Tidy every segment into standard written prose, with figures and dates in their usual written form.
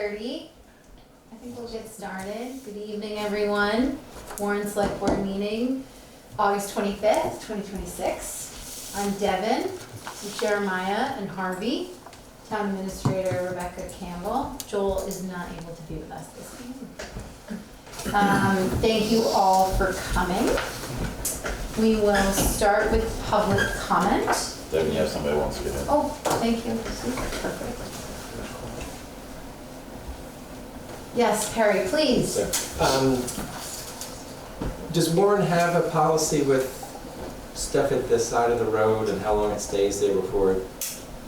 6:30. I think we'll get started. Good evening, everyone. Warren Select Board meeting, August 25th, 2026. I'm Devin, with Jeremiah and Harvey, Town Administrator Rebecca Campbell. Joel is not able to be with us this evening. Thank you all for coming. We will start with public comment. Devin, you have somebody who wants to get in. Oh, thank you. Perfect. Yes, Perry, please. Does Warren have a policy with stuff at the side of the road and how long it stays there before it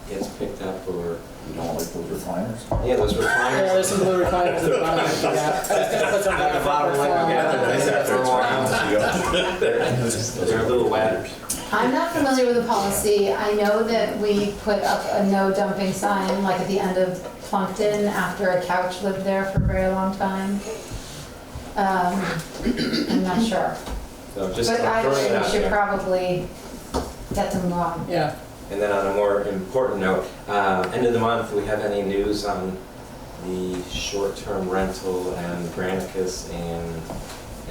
gets picked up, or? You don't like those recliners? Yeah, those recliners. Yeah, there's some blue recliners at the bottom. Yeah. I was gonna put some At the bottom, like, after a while. They're a little wet. I'm not familiar with the policy. I know that we put up a no dumping sign like at the end of Plunkton after a couch lived there for a very long time. I'm not sure. So just But I throwing it think we out should there. probably get them going. Yeah. And then on a more important note, end of the month, we have any news on the short-term rental and Granicus and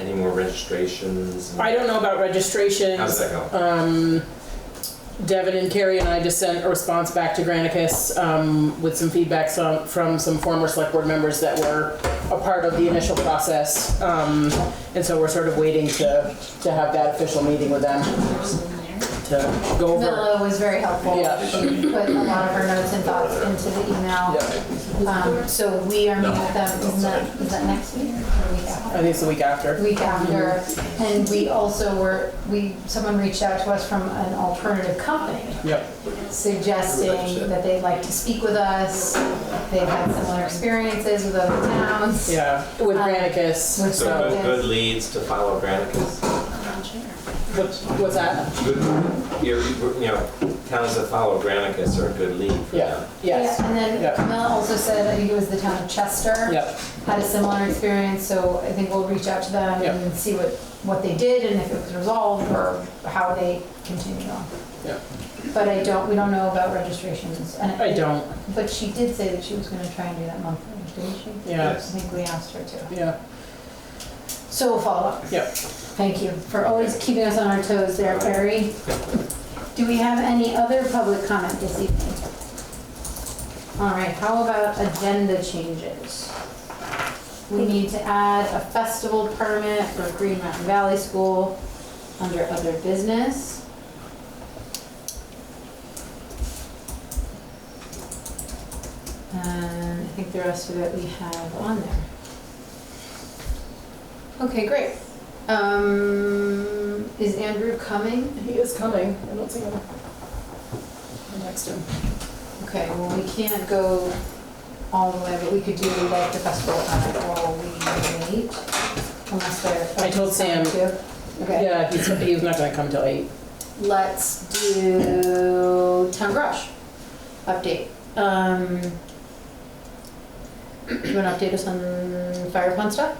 any more registrations? I don't know about registrations. How's that going? Devin and Carrie and I just sent a response back to Granicus with some feedback from some former select board members that were a part of the initial process. And so we're sort of waiting to have that official meeting with them to go over. Milla was very helpful. Yeah. She put a lot of her notes and thoughts into the email. So we are meeting with them, is that next week or the week after? I think it's the week after. Week after, and we also someone reached out to us from an alternative company Yep. suggesting that they'd like to speak with us. They've had similar experiences with other towns. Yeah, with Granicus. With So Granicus. good leads to follow Granicus. What's that? Good, towns that follow Granicus are a good lead for Yeah. them. Yes. Yeah, and then Yep. Camilla also said, I think it was the town of Chester. Yep. Had a similar experience, so I think we'll reach out to them Yep. and see what they did and if it was resolved or how they continued on. Yep. But we don't know about registrations. And I don't. But she did say that she was gonna try and do that monthly, didn't she? Yeah. I think we asked her to. Yeah. So we'll follow up. Yep. Thank you for always keeping us on our toes there, Perry. Do we have any other public comment this evening? All right, how about agenda changes? We need to add a festival permit for Green Mountain Valley School under other business. And I think the rest of it we have on there. Okay, great. Is Andrew coming? He is coming. I don't see him. I'm next to him. Okay, well, we can't go all the way, but we could do like the festival while we wait, unless they're. I told Sam. Too. Okay. Yeah, he's not gonna come till 8. Let's do town garage update. Do you want to update us on fire pond stuff?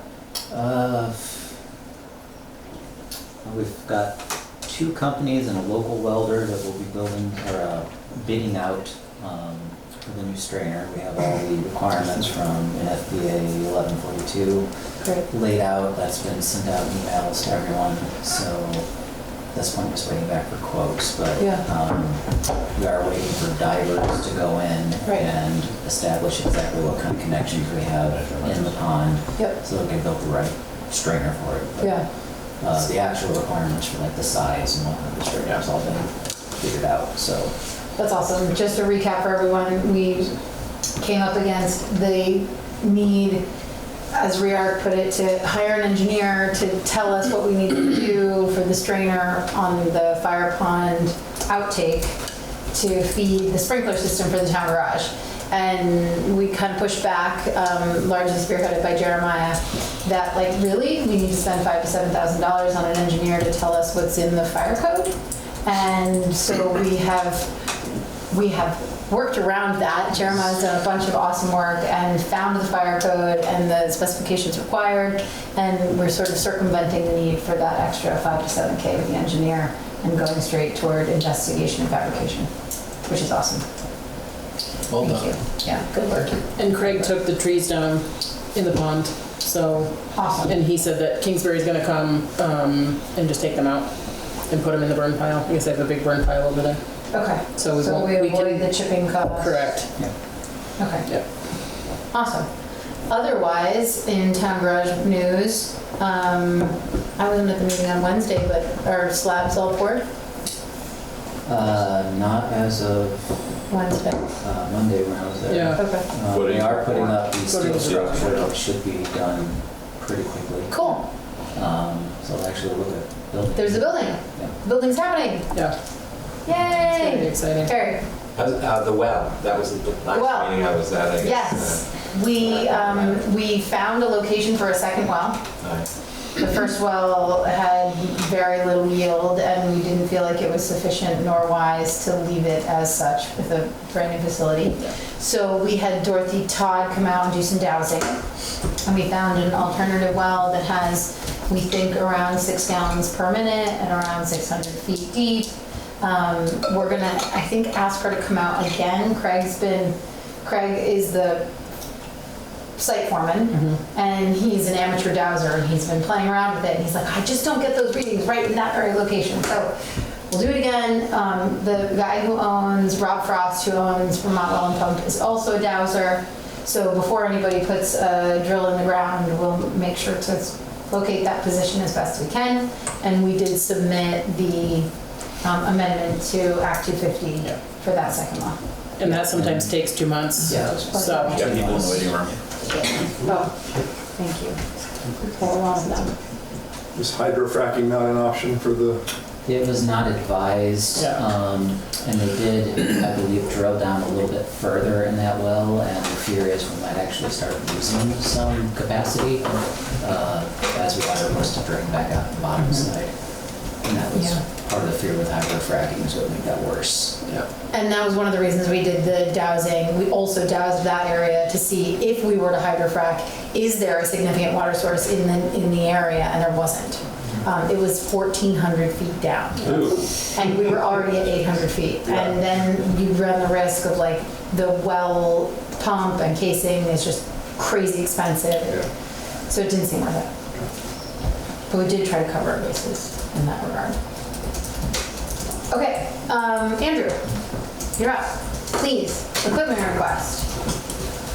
We've got 2 companies and a local welder that will be building or bidding out for the new strainer. We have all the requirements from NFPA 1142 Great. laid out. That's been sent out emails to everyone. So at this point, just waiting back for quotes. But Yeah. we are waiting for divers to go in Right. and establish exactly what kind of connections we have in the pond. Yep. So we can build the right strainer for it. But, Yeah. the actual requirements for like the size and whatnot of the strainer has all been figured out, so. That's awesome. Just to recap for everyone, we came up against the need, as Riark put it, to hire an engineer to tell us what we need to do for the strainer on the fire pond outtake to feed the sprinkler system for the town garage. And we kind of pushed back, largely spearheaded by Jeremiah, that like really we need to spend $5,000 to $7,000 on an engineer to tell us what's in the fire code. And so we have worked around that. Jeremiah's done a bunch of awesome work and found the fire code and the specifications required, and we're sort of circumventing the need for that extra 5 to 7K with the engineer and going straight toward investigation and fabrication, which is awesome. Well Thank done. you. Yeah, good work. And Craig took the trees down in the pond, so, Awesome. and he said that Kingsbury's gonna come, and just take them out and put them in the burn pile. I guess they have a big burn pile over there. Okay. So we So won't- we we avoid can- the chipping cost. Correct. Okay. Yep. Awesome. Otherwise, in town garage news, I wasn't at the meeting on Wednesday, but are slabs all poured? Not as of Wednesday. Monday when I was there. Yeah. Okay. They are putting up the steel Footing. structure, which should be done pretty quickly. Cool. So I'll actually look at building. There's a building. Yeah. Building's happening. Yeah, it's gonna be Yay! exciting. Terry. The well, that was the Well. last meeting I was at, I guess. Yes. We found a location for a second well. Nice. The first well had very little yield, and we didn't feel like it was sufficient nor wise to leave it as such with a brand new facility. So we had Dorothy Todd come out and do some dowsing. And we found an alternative well that has, we think, around 6 gallons per minute and around 600 feet deep. We're gonna, I think, ask her to come out again. Craig is the site foreman, and he's an amateur dowser, and he's been playing around with it, and he's like, I just don't get those readings right in that very location. So we'll do it again. The guy who owns, Rob Frost, who owns Vermont Well and Pump, is also a dowser. So before anybody puts a drill in the ground, we'll make sure to locate that position as best we can. And we did submit the amendment to Act 250 for that second well. And that sometimes takes 2 months. Yeah. So, You got people in the waiting room. Oh, thank you. Hold on them. Is hydrofracking not an option for the, It was not advised, Yeah. and they did, I believe, drill down a little bit further in that well, and the fear is we might actually start losing some capacity as water was to drain back out the bottom side. And that was Yeah. part of the fear with hydrofracking, is it would make that worse. And that was one of the reasons we did the dowsing. We also dowsed that area to see if we were to hydrofrac, is there a significant water source in the area, and there wasn't. It was 1,400 feet down. And we were already at 800 feet. And then you run the risk of like the well pump and casing is just crazy expensive. So it didn't seem worth it. But we did try to cover our bases in that regard. Okay, Andrew, you're up. Please, equipment request,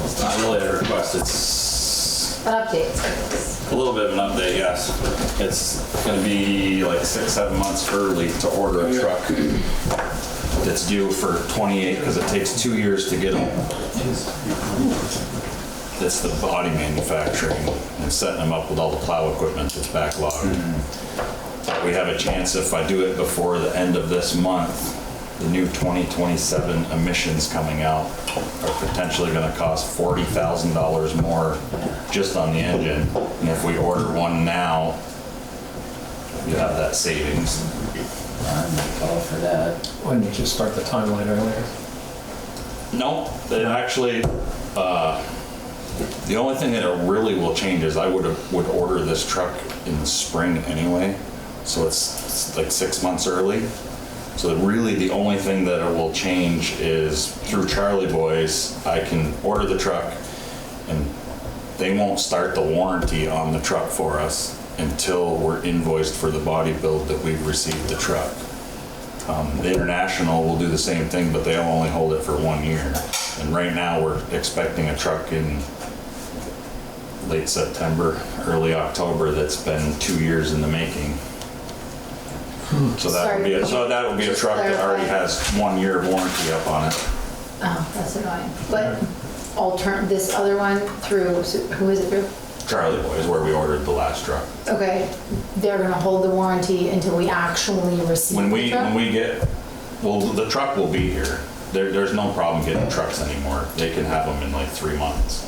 It's not really a request, it's an update. a little bit of an update, yes. It's gonna be like 6-7 months early to order a truck. It's due for 28 because it takes 2 years to get them. It's the body manufacturing and setting them up with all the plow equipment that's backlogged. But we have a chance if I do it before the end of this month, the new 2027 emissions coming out are potentially gonna cost $40,000 more just on the engine. And if we order one now, you have that savings. I'm all for that. why didn't you just start the timeline earlier? No, it actually, the only thing that it really will change is I would order this truck in the spring anyway. So it's like 6 months early. So really the only thing that it will change is through Charlie Boys, I can order the truck and they won't start the warranty on the truck for us until we're invoiced for the body build that we've received the truck. The International will do the same thing, but they'll only hold it for 1 year. And right now we're expecting a truck in late September, early October that's been 2 years in the making. So that would be a truck that already has 1 year of warranty up on it. Oh, that's annoying. But this other one through, who is it through? Charlie Boy is where we ordered the last truck. Okay, they're gonna hold the warranty until we actually receive When the truck? the truck will be here. There's no problem getting trucks anymore. They can have them in like 3 months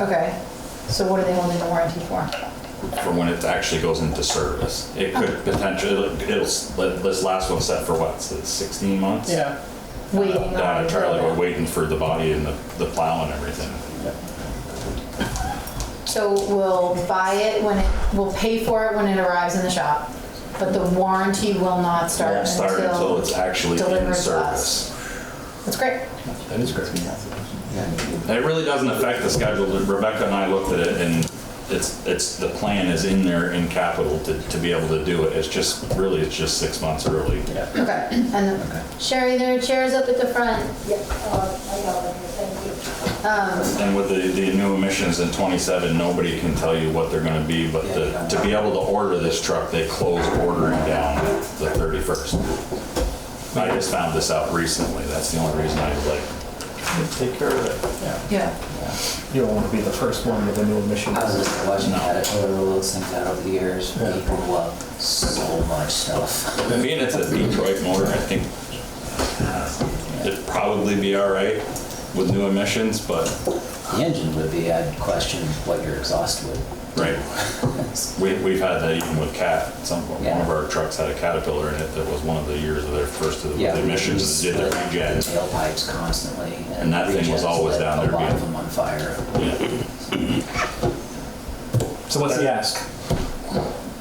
Okay, so what are they holding the warranty for? for when it actually goes into service. It could potentially, this last one set for what, 16 months? yeah. Waiting Down on at Charlie, the- we're waiting for the body and the plow and everything. So we'll buy it we'll pay for it when it arrives in the shop, but the warranty will not start Won't start until until it's actually in delivered to service. That's great. That is great. And it really doesn't affect the schedule. Rebecca and I looked at it, and it's the plan is in there in capital to be able to do it. It's just 6 months early. Okay, and Sherry, there are chairs up at the front. Yeah, I got one here, thank you. And with the new emissions in 27, nobody can tell you what they're gonna be, but to be able to order this truck, they close ordering down the 31st. I just found this out recently. That's the only reason I take care of it. Yeah. You don't want to be the first one with a new emission. I was just watching Caterpillar roll those things out over the years. Yeah. We grew up so much stuff. Being it's a Detroit motor, I think it'd probably be all right with new emissions, but The engine would be, I'd question what your exhaust would. right. We've had that even with Cat. One of our trucks had a Caterpillar in it. That was one of the years of their first of the Yeah, emissions that did their regen. tailpipes constantly. And that thing was regens always lit down a there lot being- of them on fire. Yeah. So what's the ask?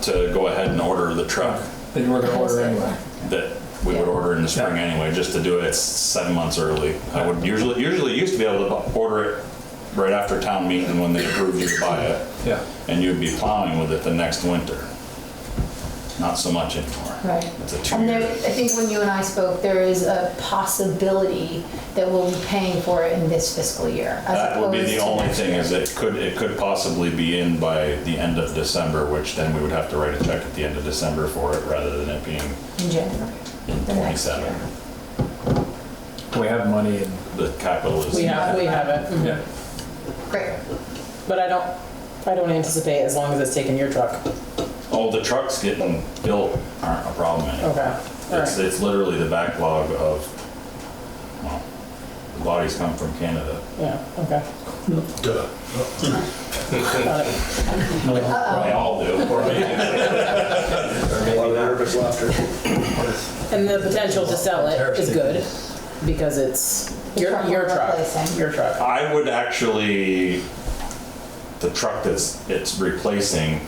To go ahead and order the truck That you were going to order anyway. that we would order in the spring anyway, just to do it 7 months early. I would usually used to be able to order it right after town meeting when they approved you to buy it, Yeah. and you'd be plowing with it the next winter. Not so much anymore. Right. It's a And there, 2-year. I think when you and I spoke, there is a possibility that we'll be paying for it in this fiscal year. As That would be opposed the to only next thing, year. is it could possibly be in by the end of December, which then we would have to write a check at the end of December for it, rather than it being In January. in The next 27. year. We have money in. The capital is. We have it. Mhm. Yeah. Great. But I don't anticipate, as long as it's taking your truck. Oh, the trucks getting built aren't a problem anymore. Okay, all right. It's literally the backlog of, well, the bodies come from Canada. Yeah, okay. Got it. They all do. Or maybe not. nervous laughter. And the potential to sell it is good, because it's your truck we're truck, replacing. your truck. I would actually, the truck it's replacing,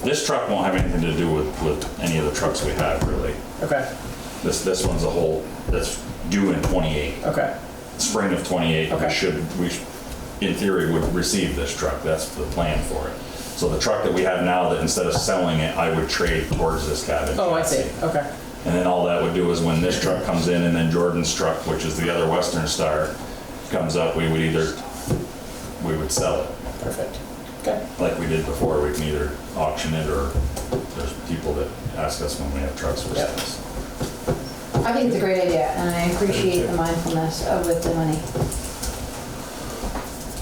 this truck won't have anything to do with any of the trucks we have, really. Okay, This one's that's due in 28, okay, spring of 28. Okay. We in theory would receive this truck. That's the plan for it. So the truck that we have now, that instead of selling it, I would trade towards this cabin. oh, I see, chassis. okay, And then all that would do is when this truck comes in, and then Jordan's truck, which is the other Western Star, comes up, we would sell it. perfect, okay. Like we did before. We can either auction it, or there's people that ask us when we have trucks for Yep. sales. I think it's a great idea, and I appreciate the mindfulness with the money.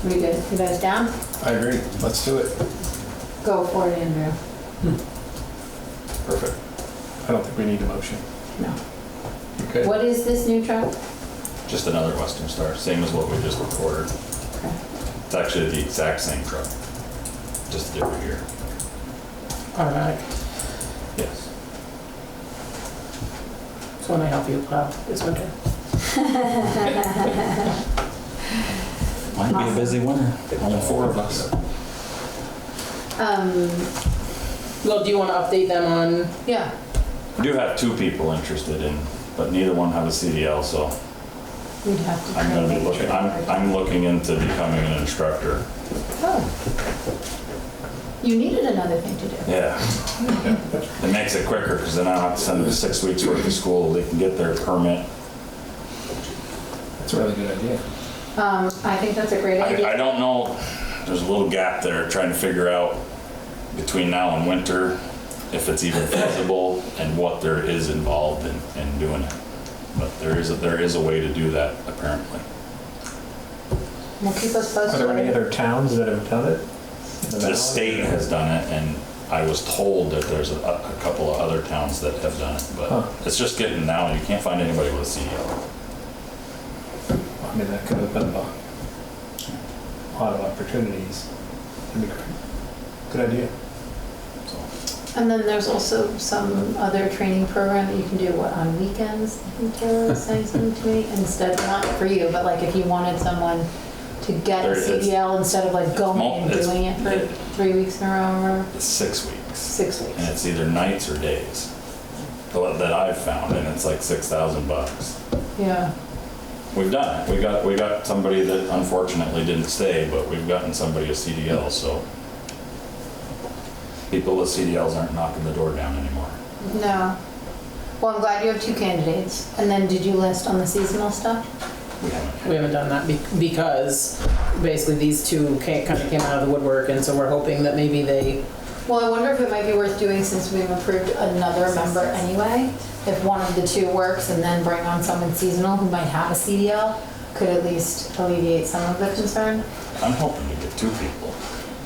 We good? You guys down? I agree. Let's do it. Go for it, Andrew. Perfect. I don't think we need a motion. No. Okay. What is this new truck? Just another Western Star, same as what we just ordered. Okay. It's actually the exact same truck, just a different year. Automatic. Yes. So when I help you plow this winter. Might be a busy winter. Only 4 of us. Well, do you want to update them on, Yeah. We do have 2 people interested in, but neither one have a CDL, so We'd have to. I'm try gonna be and make looking, sure. I'm looking into becoming an instructor. Oh. You needed another thing to do. Yeah. It makes it quicker, because then I don't have to send them 6 weeks worth of school. They can get their permit. That's a really good idea. I think that's a great I idea. don't know, there's a little gap there, trying to figure out between now and winter if it's even feasible and what there is involved in doing it. But there is a way to do that, apparently. Well, keep us Are there any posted. other towns that have done it? In the The valley? state has done it, and I was told that there's a couple of other towns that have done it, Huh. but it's just getting now, you can't find anybody with a CDL. I mean, that could have been a lot of opportunities. That'd be great. Good idea. So, And then there's also some other training program that you can do, what, on weekends? I think Taylor was saying something to me, instead, not for you, but like if you wanted someone to get a There is- CDL instead of like going and it's- doing it for 3 weeks in a row or whatever. it's 6 weeks. 6 weeks. And it's either nights or days that I've found, and it's like $6,000. Yeah. we've done it. We got somebody that unfortunately didn't stay, but we've gotten somebody a CDL, so people with CDLs aren't knocking the door down anymore. No. Well, I'm glad you have 2 candidates. And then did you list on the seasonal stuff? We haven't done that because basically these two kind of came out of the woodwork, and so we're hoping that maybe they. Well, I wonder if it might be worth doing since we've approved another member anyway. If one of the 2 works and then bring on someone seasonal who might have a CDL, could at least alleviate some of the concern. I'm hoping to get 2 people.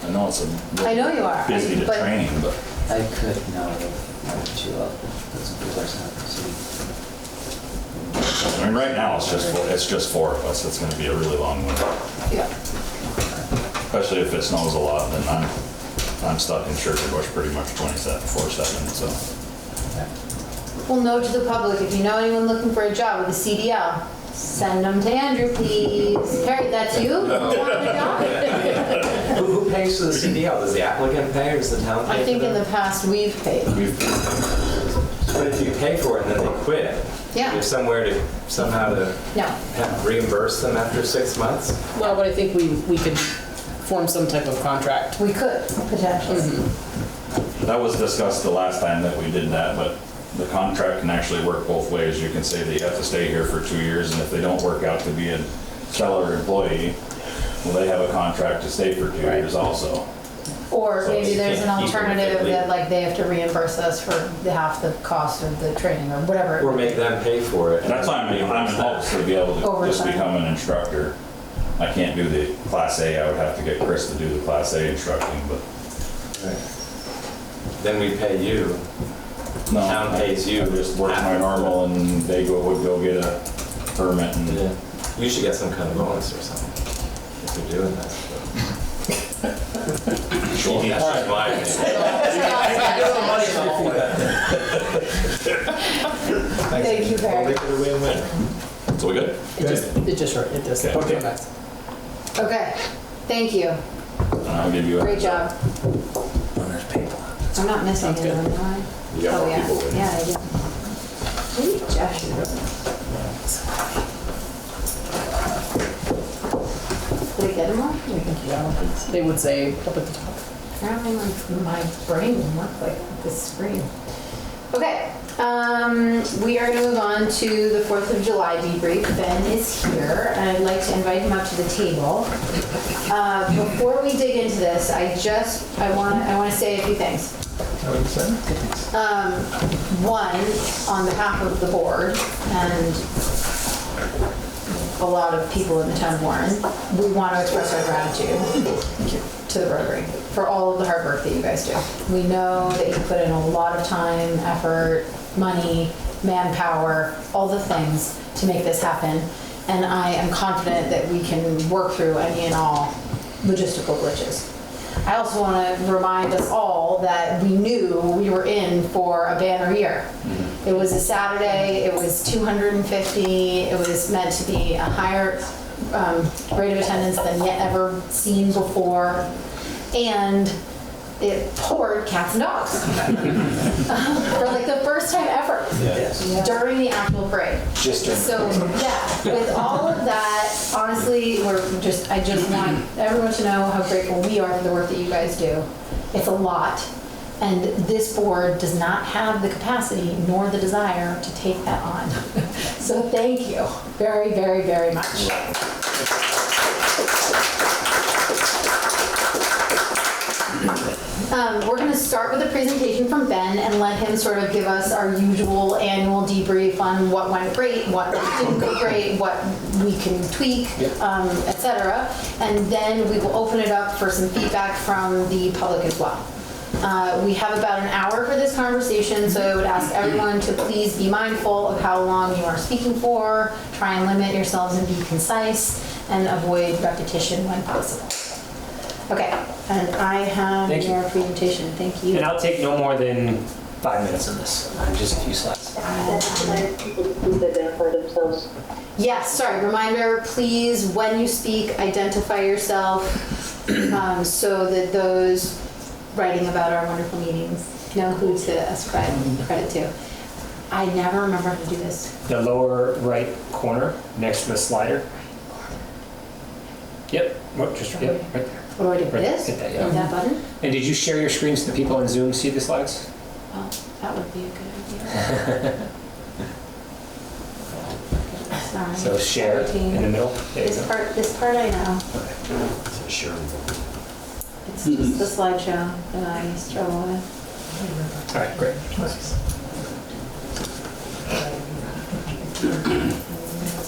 I know it's I know you are, busy to but- train, but I could, no, I'll put you up, put some people are set up this week. I mean, right now it's just 4 of us. It's going to be a really long winter, Yeah. especially if it snows a lot. Then I'm stuck in Sugar Bush pretty much 24/7. So Well, note to the public, if you know anyone looking for a job with a CDL, send them to Andrew, please. Harry, that's you? Want the job? Who pays for the CDL? Does the applicant pay or does the town pay I think for in the that? past we've paid. But if you pay for it and then they quit, Yeah. there's somewhere to, somehow to No. reimburse them after 6 months? Well, but I think we could form some type of contract. We could, potentially. that was discussed the last time that we did that, but the contract can actually work both ways. You can say that you have to stay here for 2 years, and if they don't work out to be a stellar employee, well, they have a contract to stay for 2 years also. Or So maybe you there's an can't keep them alternative if they that like they have to reimburse us for half the cost of the training or whatever. Or make them pay for it? And that's why I'm in hopes to be able to just Overtime. become an instructor. I can't do the Class A. I would have to get Chris to do the Class A instructing, but Then we pay you. no. Town pays you. I just work my normal, and they would go get a permit and. Yeah. You should get some kind of bonus or something if you're doing that. Sure. That's just my opinion. Thank you, We'll Barry. make it a win-win. So we good? It just Okay. okay. Back. Okay, thank you. And I'll give you a. Great job. When there's people. I'm not missing Sounds good. anyone, am I? You got Oh, more yeah. people in. Yeah, I do. Maybe Jeff should go. Did I get them all? They would say up at the top. Apparently my brain will work like this screen. Okay, we are gonna move on to the 4th of July debrief. Ben is here, and I'd like to invite him up to the table. Before we dig into this, I wanna say a few things. One, on behalf of the board and a lot of people in the town of Warren, we want to express our gratitude to the Rotary for all of the hard work that you guys do. We know that you put in a lot of time, effort, money, manpower, all the things to make this happen. And I am confident that we can work through any and all logistical glitches. I also want to remind us all that we knew we were in for a banner year. It was a Saturday, it was 250, it was meant to be a higher rate of attendance than yet ever seen before, and it poured cats and dogs for like the first time ever during the actual parade. So yeah, with all of that, honestly, I just want everyone to know how grateful we are for the work that you guys do. It's a lot, and this board does not have the capacity nor the desire to take that on. So thank you very, very, very much. We're going to start with a presentation from Ben and let him sort of give us our usual annual debrief on what went great, what didn't go great, what we can tweak, etc. And then we will open it up for some feedback from the public as well. We have about an hour for this conversation, so I would ask everyone to please be mindful of how long you are speaking for, try and limit yourselves and be concise, and avoid repetition when possible. Okay, and I have Thank you. your presentation. Thank you. And I'll take no more than 5 minutes on this, just a few slides. People to please identify themselves. Yes, sorry, reminder, please, when you speak, identify yourself so that those writing about our wonderful meetings know who to ascribe credit to. I never remember how to do this. The lower right corner, next to the slider. Yep, just right there. What do I do? Right, This? hit that, yeah. And that button? And did you share your screen so the people on Zoom see the slides? Oh, that would be a good idea. Sorry. So share in the middle. There you go. This part I know. So sure. It's just the slideshow that I struggle with. All right, great.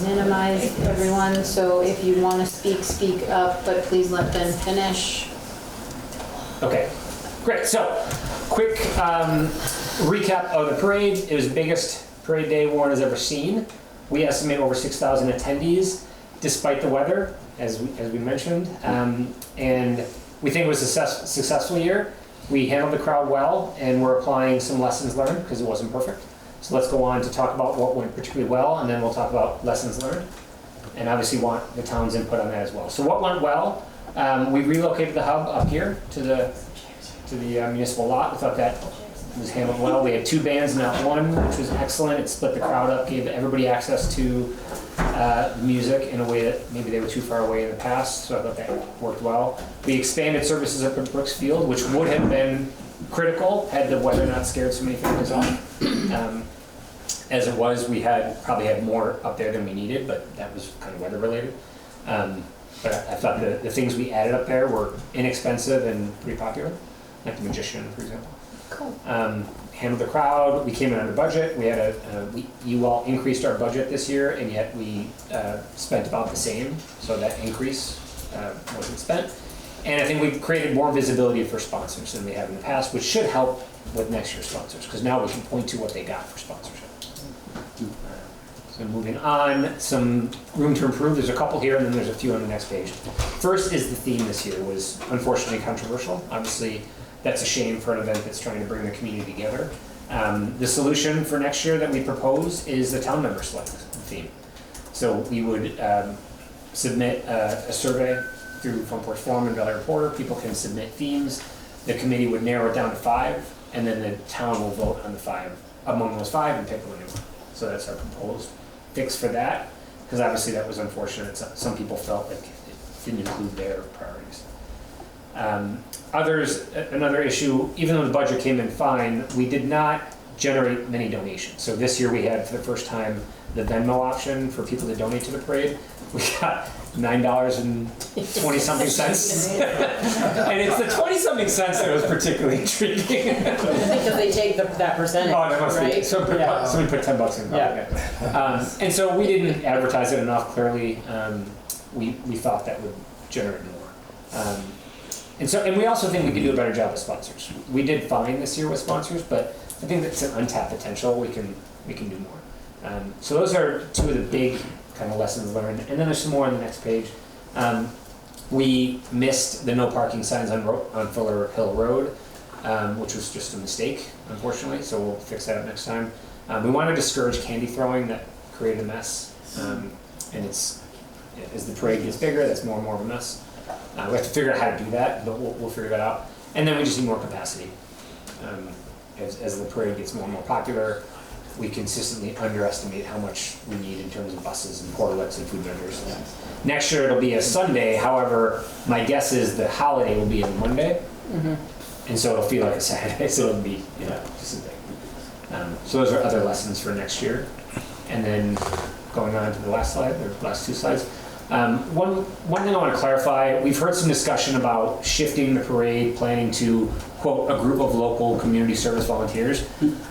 Minimize everyone, so if you want to speak up, but please let them finish. Okay, great. So, quick recap of the parade. It was the biggest parade day Warren has ever seen. We estimate over 6,000 attendees, despite the weather, as we mentioned. And we think it was a successful year. We handled the crowd well, and we're applying some lessons learned because it wasn't perfect. So let's go on to talk about what went particularly well, and then we'll talk about lessons learned. And obviously want the town's input on that as well. So what went well? We relocated the hub up here to the municipal lot. We thought that was handled well. We had 2 bands, not 1, which was excellent. It split the crowd up, gave everybody access to music in a way that maybe they were too far away in the past, so I thought that worked well. We expanded services up at Brooks Field, which would have been critical had the weather not scared so many families off. As it was, we probably had more up there than we needed, but that was kind of weather related. But I thought the things we added up there were inexpensive and pretty popular, like the Magician, for example. Cool. Handled the crowd. We came in under budget. We had you all increased our budget this year, and yet we spent about the same. So that increase wasn't spent. And I think we created more visibility for sponsors than we have in the past, which should help with next year's sponsors, because now we can point to what they got for sponsorship. So moving on, some room to improve. There's a couple here, and then there's a few on the next page. First is the theme this year was unfortunately controversial. Obviously, that's a shame for an event that's trying to bring the community together. The solution for next year that we propose is the town member select theme. So we would submit a survey through Front Porch Forum and Valley Reporter. People can submit themes. The committee would narrow it down to 5, and then the town will vote on the 5, among those 5, and pick one new one. So that's our proposed fix for that, because obviously that was unfortunate. Some people felt like it didn't include their priorities. Another issue, even though the budget came in fine, we did not generate many donations. So this year we had, for the first time, the Venmo option for people to donate to the parade. We got $9.20-something cents. And it's the 20-something cents that was particularly intriguing. Because they take that percentage, Oh, that must right? be. So we put $10 in. Yeah. And so we didn't advertise it enough, clearly. We thought that would generate more. And we also think we could do a better job with sponsors. We did fine this year with sponsors, but I think that's an untapped potential. We can do more. So those are 2 of the big kind of lessons learned. And then there's some more on the next page. We missed the no parking signs on Fuller Hill Road, which was just a mistake, unfortunately. So we'll fix that up next time. We want to discourage candy throwing. That created a mess. And it's, as the parade gets bigger, that's more and more of a mess. We have to figure out how to do that, but we'll figure that out. And then we just need more capacity. As the parade gets more and more popular, we consistently underestimate how much we need in terms of buses and portlets and food vendors. Next year it'll be a Sunday, however, my guess is the holiday will be a Monday. Mm-hmm. And so it'll feel like a Saturday, so it'll be, just a thing. So those are other lessons for next year. And then going on to the last slide, or last 2 slides. One thing I want to clarify, we've heard some discussion about shifting the parade, planning to, quote, a group of local community service volunteers.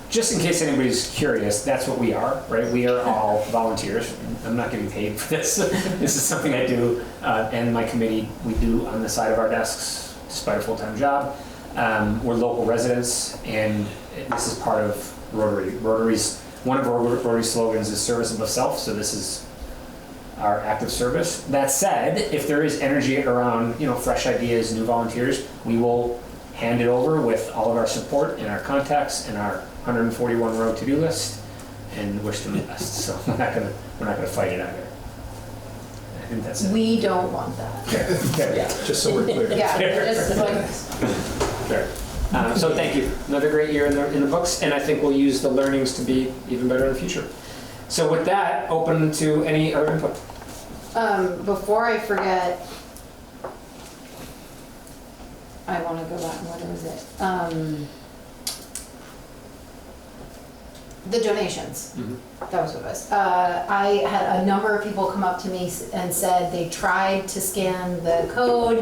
Just in case anybody's curious, that's what we are, right? We are all volunteers. I'm not getting paid for this. This is something I do, and my committee, we do on the side of our desks, despite a full-time job. We're local residents, and this is part of Rotary. One of Rotary's slogans is service above self, so this is our active service. That said, if there is energy around, fresh ideas, new volunteers, we will hand it over with all of our support and our contacts and our 141 row to-do list, and wish them the best. So we're not gonna fight it either. I think that's it. We don't want that. Yeah. Just so we're clear. Yeah, just like, Sure. So thank you. Another great year in the books, and I think we'll use the learnings to be even better in the future. So with that, open to any other input. Before I forget, I want to go back, what was it? The donations. That was what it was. I had a number of people come up to me and said they tried to scan the code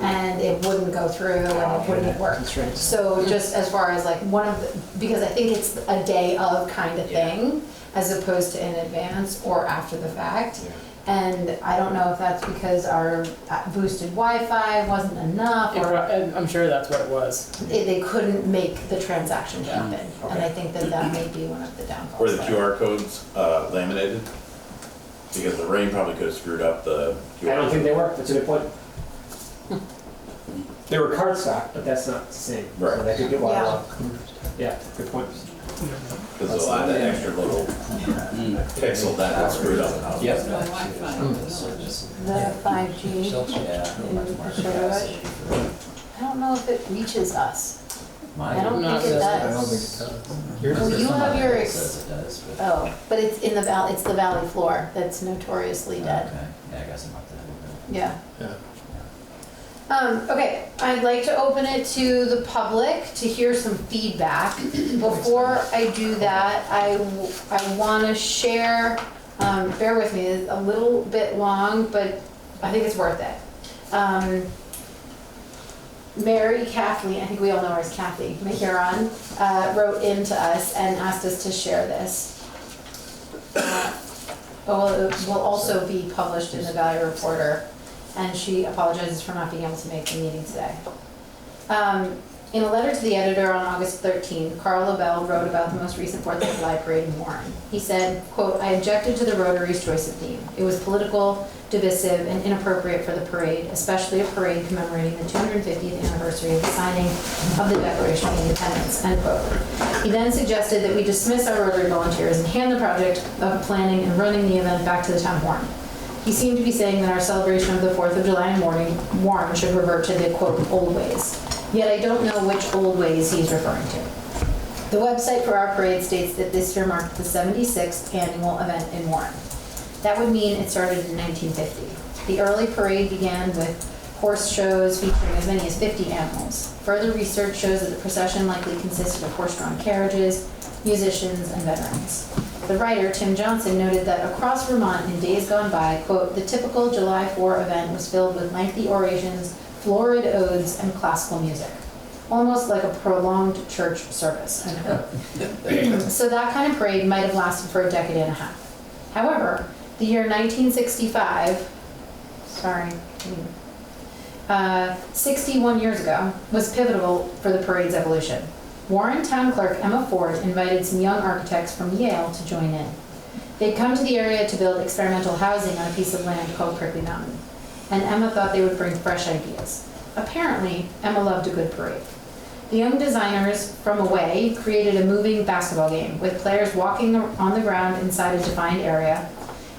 and it wouldn't go through and it wouldn't work. That's right. So just as far as like one of the, because I think it's a day of kind of thing as opposed to in advance or after the fact. And I don't know if that's because our boosted Wi-Fi wasn't enough or I'm sure that's what it was. they couldn't make the transaction happen. And I think that that may be one of the downfalls. Were the QR codes laminated? Because the rain probably could have screwed up the QR. I don't think they were. That's a good point. They were cardstock, but that's not the same. Right. So that could get Yeah. wild. Yeah, good point. Because a lot of that extra little pixel that got screwed up. Yep. The 5G. Yeah. I don't know if it reaches us. I don't Not think it this- I don't does. think it does. Well, you have your, Says it does, but. oh, but it's in the it's the valley floor that's notoriously dead. Okay, yeah, I guess I'm up to that. Yeah. Yeah. Okay, I'd like to open it to the public to hear some feedback. Before I do that, I want to share, bear with me, it's a little bit long, but I think it's worth it. Mary Kathleen, I think we all know her as Kathy Mahuron, wrote into us and asked us to share this. Well, it will also be published in the Valley Reporter, and she apologizes for not being able to make the meeting today. In a letter to the editor on August 13th, Carl LaBelle wrote about the most recent 4th of July parade in Warren. He said, quote, "I objected to the Rotary's choice of theme. It was political, divisive, and inappropriate for the parade, especially a parade commemorating the 250th anniversary of the signing of the Declaration of Independence," end quote. He then suggested that we dismiss our Rotary volunteers and hand the project of planning and running the event back to the town of Warren. He seemed to be saying that our celebration of the 4th of July in Warren should revert to the, quote, "old ways." Yet I don't know which old ways he's referring to. The website for our parade states that this year marked the 76th annual event in Warren. That would mean it started in 1950. The early parade began with horse shows featuring as many as 50 animals. Further research shows that the procession likely consisted of horse-drawn carriages, musicians, and veterans. The writer, Tim Johnson, noted that across Vermont in days gone by, quote, "the typical July 4 event was filled with lengthy orations, florid odes, and classical music. Almost like a prolonged church service," end quote. So that kind of parade might have lasted for a decade and a half. However, the year 1965, 61 years ago, was pivotal for the parade's evolution. Warren Town Clerk Emma Ford invited some young architects from Yale to join in. They'd come to the area to build experimental housing on a piece of land called Prickly Mountain, and Emma thought they would bring fresh ideas. Apparently, Emma loved a good parade. The young designers from away created a moving basketball game with players walking on the ground inside a defined area.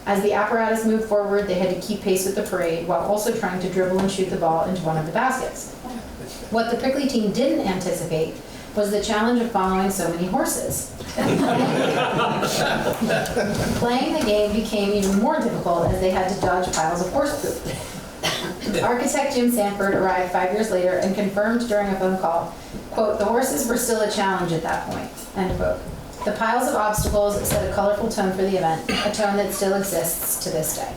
As the apparatus moved forward, they had to keep pace with the parade while also trying to dribble and shoot the ball into one of the baskets. What the Prickly team didn't anticipate was the challenge of following so many horses. Playing the game became even more difficult as they had to dodge piles of horse poop. Architect Jim Sanford arrived 5 years later and confirmed during a phone call, quote, "the horses were still a challenge at that point," end quote. The piles of obstacles set a colorful tone for the event, a tone that still exists to this day.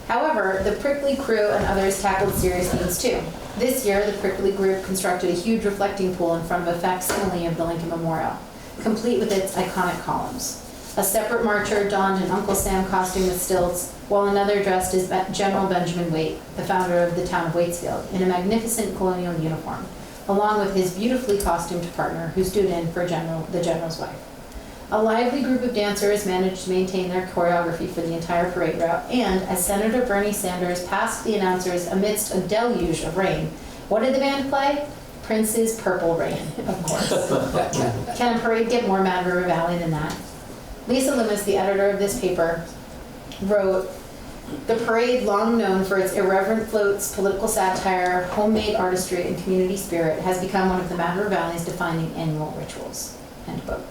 However, the Prickly crew and others tackled serious themes too. This year, the Prickly group constructed a huge reflecting pool in front of a facsimile of the Lincoln Memorial, complete with its iconic columns. A separate marcher donned an Uncle Sam costume with stilts, while another dressed as General Benjamin Waite, the founder of the town of Waitsfield, in a magnificent colonial uniform, along with his beautifully costumed partner who stood in for the General's wife. A lively group of dancers managed to maintain their choreography for the entire parade route, and as Senator Bernie Sanders passed the announcers amidst a deluge of rain, what did the band play? Prince's Purple Rain, of course. Can a parade get more Mad River Valley than that? Lisa Loomis, the editor of this paper, wrote, The parade, long known for its irreverent floats, political satire, homemade artistry, and community spirit, has become one of the Mad River Valley's defining annual rituals." End quote.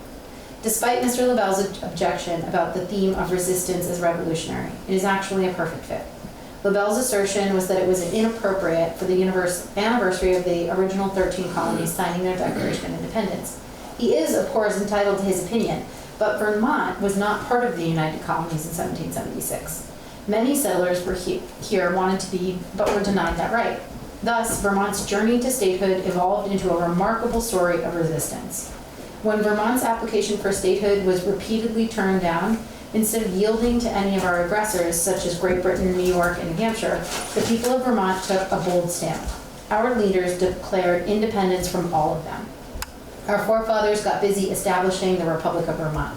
Despite Mr. LaBelle's objection about the theme of resistance as revolutionary, it is actually a perfect fit. LaBelle's assertion was that it was inappropriate for the anniversary of the original 13 colonies signing their Declaration of Independence. He is, of course, entitled to his opinion, but Vermont was not part of the United Colonies in 1776. Many settlers were here wanted to be, but were denied that right. Thus, Vermont's journey to statehood evolved into a remarkable story of resistance. When Vermont's application for statehood was repeatedly turned down, instead of yielding to any of our aggressors, such as Great Britain, New York, and New Hampshire, the people of Vermont took a bold stand. Our leaders declared independence from all of them. Our forefathers got busy establishing the Republic of Vermont.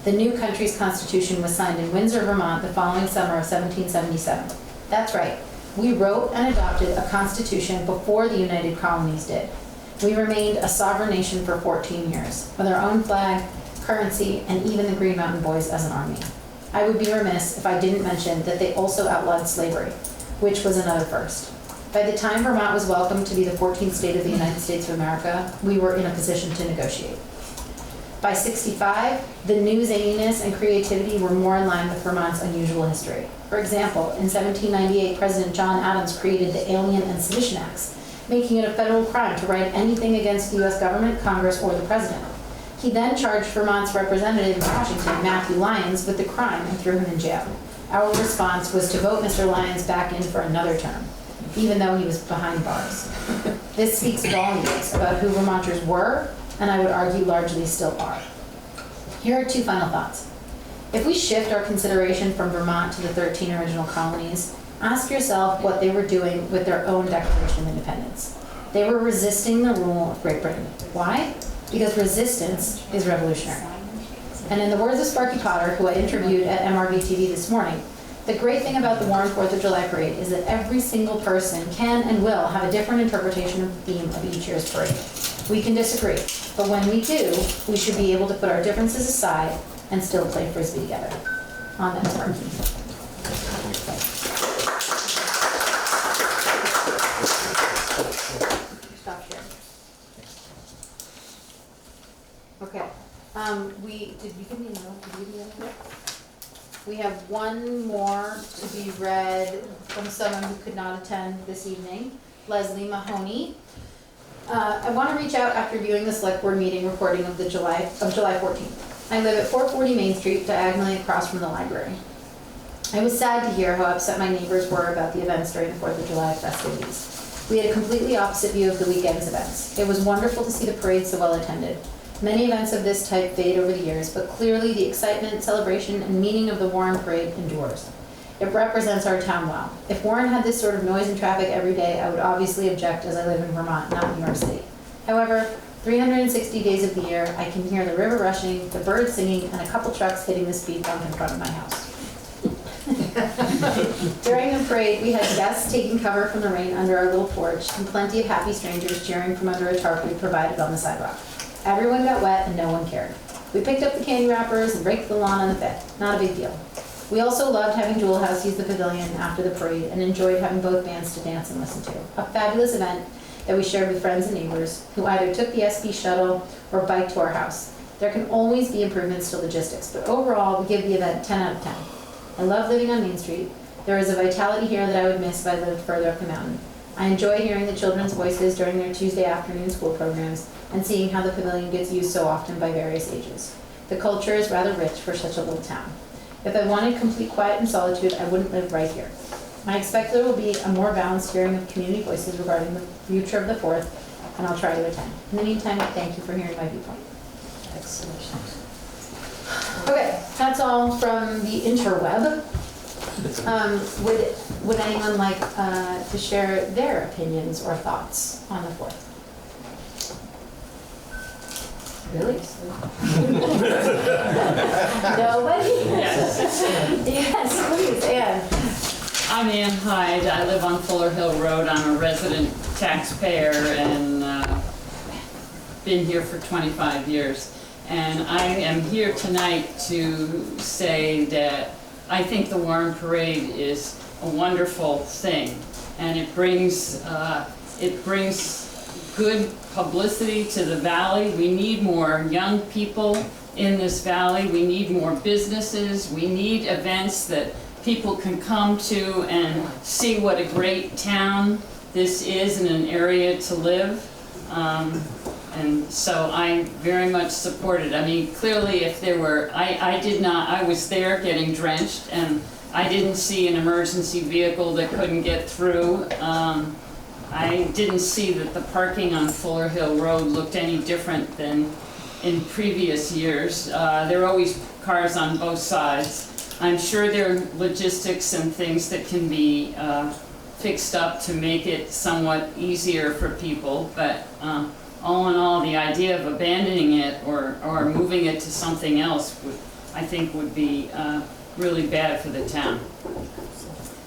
The new country's constitution was signed in Windsor, Vermont, the following summer of 1777. That's right, we wrote and adopted a constitution before the United Colonies did. We remained a sovereign nation for 14 years, with our own flag, currency, and even the Green Mountain Boys as an army. I would be remiss if I didn't mention that they also outlawed slavery, which was another first. By the time Vermont was welcomed to be the 14th state of the United States of America, we were in a position to negotiate. By 65, the new zaniness and creativity were more in line with Vermont's unusual history. For example, in 1798, President John Adams created the Alien and Sedition Acts, making it a federal crime to write anything against the U.S. government, Congress, or the president. He then charged Vermont's representative in Washington, Matthew Lyons, with the crime and threw him in jail. Our response was to vote Mr. Lyons back in for another term, even though he was behind bars. This speaks volumes about who Vermonters were, and I would argue largely still are. Here are two final thoughts. If we shift our consideration from Vermont to the 13 original colonies, ask yourself what they were doing with their own Declaration of Independence. They were resisting the rule of Great Britain. Why? Because resistance is revolutionary. And in the words of Sparky Potter, who I interviewed at MRV TV this morning, the great thing about the Warren 4th of July parade is that every single person can and will have a different interpretation of the theme of each year's parade. We can disagree, but when we do, we should be able to put our differences aside and still play Frisbee together. On that, Sparky. Stop sharing. Okay. Did you give me a note? Did you give me a note? We have one more to be read from someone who could not attend this evening, Leslie Mahoney. I want to reach out after viewing the select board meeting recording of July 14th. I live at 440 Main Street, diagonally across from the library. I was sad to hear how upset my neighbors were about the events during the 4th of July festivities. We had a completely opposite view of the weekend's events. It was wonderful to see the parade so well attended. Many events of this type fade over the years, but clearly the excitement, celebration, and meaning of the Warren Parade endures. It represents our town well. If Warren had this sort of noise and traffic every day, I would obviously object, as I live in Vermont, not New York City. However, 360 days of the year, I can hear the river rushing, the birds singing, and a couple trucks hitting the speed bump in front of my house. During the parade, we had guests taking cover from the rain under our little porch, and plenty of happy strangers cheering from under a tarp we provided on the sidewalk. Everyone got wet and no one cared. We picked up the candy wrappers and raked the lawn on the bed. Not a big deal. We also loved having Jewel House use the pavilion after the parade and enjoyed having both bands to dance and listen to. A fabulous event that we shared with friends and neighbors who either took the SB shuttle or biked to our house. There can always be improvements to logistics, but overall we give the event 10 out of 10. I love living on Main Street. There is a vitality here that I would miss if I lived further up the mountain. I enjoy hearing the children's voices during their Tuesday afternoon school programs and seeing how the pavilion gets used so often by various ages. The culture is rather rich for such a little town. If I wanted complete quiet and solitude, I wouldn't live right here. I expect there will be a more balanced hearing of community voices regarding the future of the 4th, and I'll try to attend. In the meantime, thank you for hearing my viewpoint. Excellent. Okay, that's all from the interweb. Would anyone like to share their opinions or thoughts on the 4th? Really? Nobody? Yes. Yes, please, Ann. I'm Ann Hyde. I live on Fuller Hill Road. I'm a resident taxpayer and been here for 25 years. And I am here tonight to say that I think the Warren Parade is a wonderful thing, and it brings good publicity to the valley. We need more young people in this valley. We need more businesses. We need events that people can come to and see what a great town this is and an area to live. And so I very much support it. I mean, clearly if there were, I was there getting drenched and I didn't see an emergency vehicle that couldn't get through. I didn't see that the parking on Fuller Hill Road looked any different than in previous years. There are always cars on both sides. I'm sure there are logistics and things that can be fixed up to make it somewhat easier for people, but all in all, the idea of abandoning it or moving it to something else I think would be really bad for the town.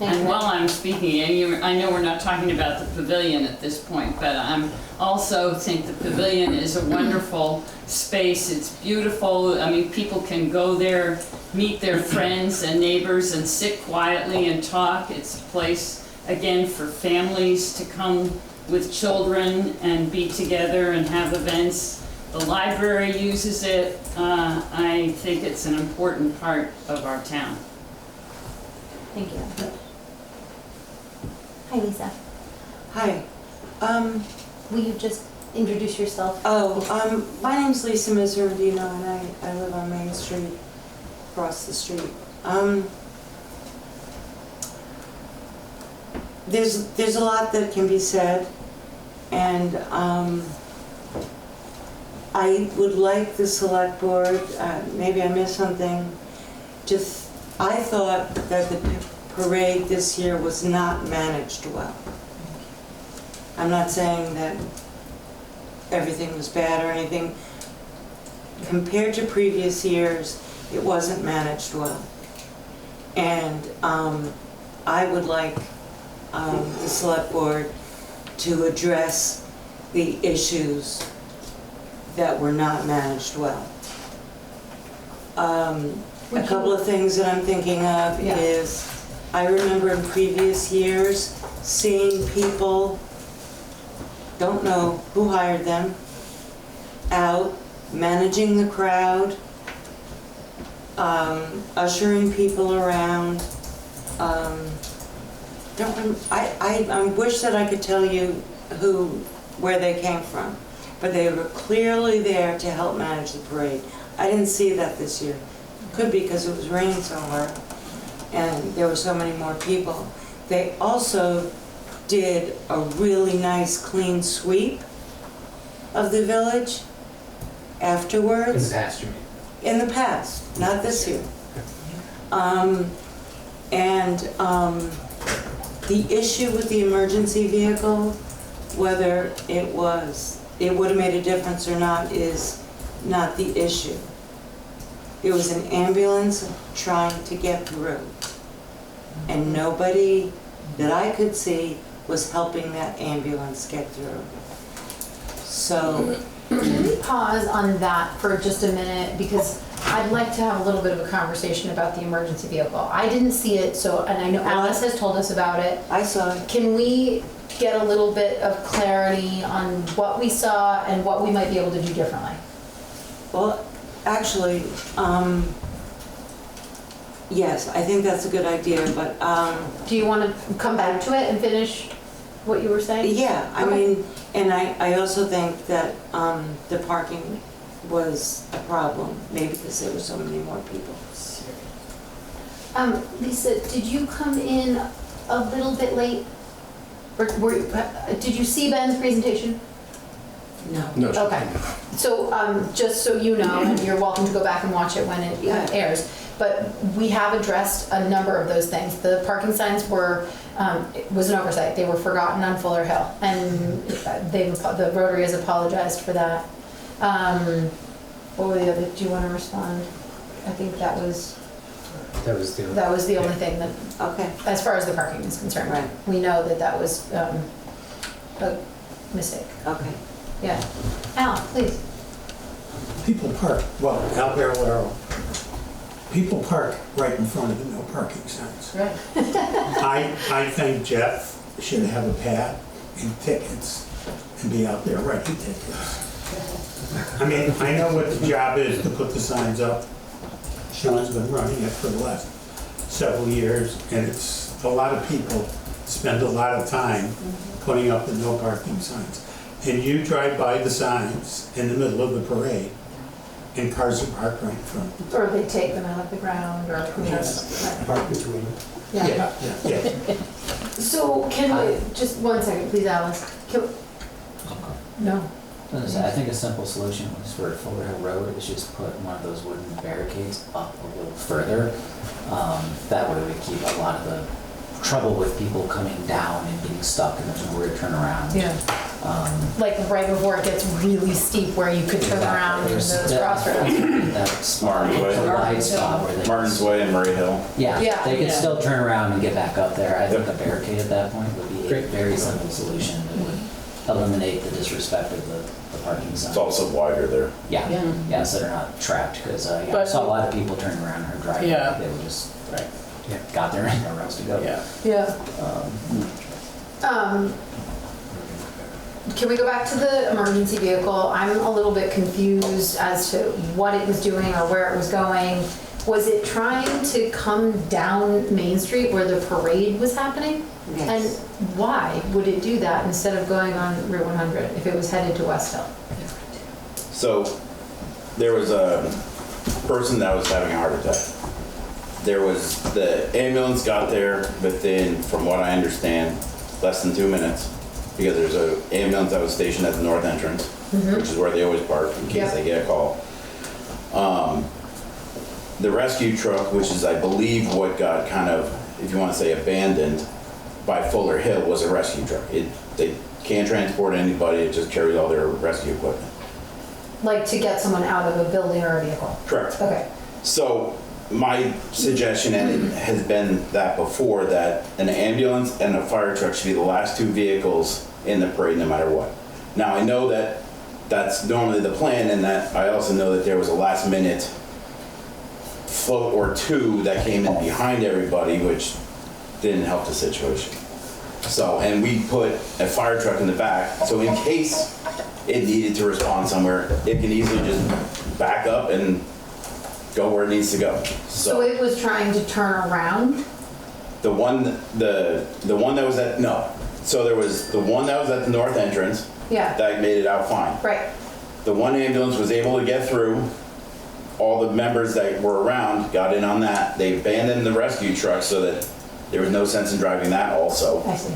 And while I'm speaking, I know we're not talking about the pavilion at this point, but I also think the pavilion is a wonderful space. It's beautiful. I mean, people can go there, meet their friends and neighbors and sit quietly and talk. It's a place, again, for families to come with children and be together and have events. The library uses it. I think it's an important part of our town. Thank you. Hi, Lisa. Hi. Will you just introduce yourself? My name's Lisa Miserandino, and I live on Main Street, across the street. There's a lot that can be said, and I would like the select board, maybe I missed something, I thought that the parade this year was not managed well. I'm not saying that everything was bad or anything. Compared to previous years, it wasn't managed well. And I would like the select board to address the issues that were not managed well. A couple of things that I'm thinking of is, I remember in previous years seeing people, don't know who hired them, out managing the crowd, ushering people around. I wish that I could tell you where they came from, but they were clearly there to help manage the parade. I didn't see that this year. Could be because it was raining so hard and there were so many more people. They also did a really nice clean sweep of the village afterwards. In the past, you mean? In the past, not this year. The issue with the emergency vehicle, whether it would have made a difference or not, is not the issue. It was an ambulance trying to get through, and nobody that I could see was helping that ambulance get through. So, Can we pause on that for just a minute, because I'd like to have a little bit of a conversation about the emergency vehicle. I didn't see it, and I know Alice has told us about it. I saw it. Can we get a little bit of clarity on what we saw and what we might be able to do differently? Well, actually, yes, I think that's a good idea, but... Do you want to come back to it and finish what you were saying? Yeah, I mean, and I also think that the parking was a problem, maybe because there were so many more people. Lisa, did you come in a little bit late? Or did you see Ben's presentation? No. Okay. So just so you know, and you're welcome to go back and watch it when it airs, but we have addressed a number of those things. The parking signs it was an oversight. They were forgotten on Fuller Hill, and the Rotary has apologized for that. What were the other? Do you want to respond? I think that was the only thing that. Okay. As far as the parking is concerned, Right. We know that was a mistake. Okay. Yeah. Al, please. People park, well, Al Barrelero, people park right in front of the no parking signs. Right. I think Jeff should have a pad and tickets and be out there writing tickets. I mean, I know what the job is to put the signs up. Sean's been running it for the last several years, and it's, a lot of people spend a lot of time putting up the no parking signs. And you drive by the signs in the middle of the parade, and cars are parked right in front. Or they take them out of the ground, or who knows. Park between. Yeah. Yeah. So can we, just one second, please, Alice. No. I think a simple solution was for Fuller Hill Road is just put one of those wooden barricades up a little further. That way we keep a lot of the trouble with people coming down and getting stuck and there's nowhere to turn around. Yeah. Like right before it gets really steep where you could turn around in those crossroads. That's Martin's Way. the wide spot where they. Martin's Way and Murray Hill. Yeah, Yeah. they could Yeah. still turn around and get back up there. I think a barricade at that point would be a Great. very simple solution that would eliminate the disrespect of the parking sign. It's also wider there. Yeah, Yeah. yeah, so they're not trapped, because I But- saw a lot of people turning around in her driveway. Yeah. They were just, Right. got there and nowhere else to go. Yeah. Yeah. Um, Can we go back to the emergency vehicle? I'm a little bit confused as to what it was doing or where it was going. Was it trying to come down Main Street where the parade was happening? Yes. And why would it do that instead of going on Route 100 if it was headed to West Hill? So there was a person that was having a heart attack. The ambulance got there within, from what I understand, less than 2 minutes, because there's an ambulance that was stationed at the north entrance, which is where they always park in case Yeah. they get a call. The rescue truck, which is, I believe, what got kind of, if you want to say, abandoned by Fuller Hill, was a rescue truck. They can't transport anybody, it just carries all their rescue equipment. Like to get someone out of a building or a vehicle? Correct. Okay. So my suggestion, and it has been that before, that an ambulance and a fire truck should be the last two vehicles in the parade no matter what. Now, I know that that's normally the plan, and that I also know that there was a last minute float or two that came in behind everybody, which didn't help the situation. So, and we put a fire truck in the back, so in case it needed to respond somewhere, it can easily just back up and go where it needs to go. So it was trying to turn around? The one that was at, no. So there was the one that was at the north entrance. Yeah. That made it out fine. Right. The one ambulance was able to get through. All the members that were around got in on that. They abandoned the rescue truck so that there was no sense in driving that also. I see.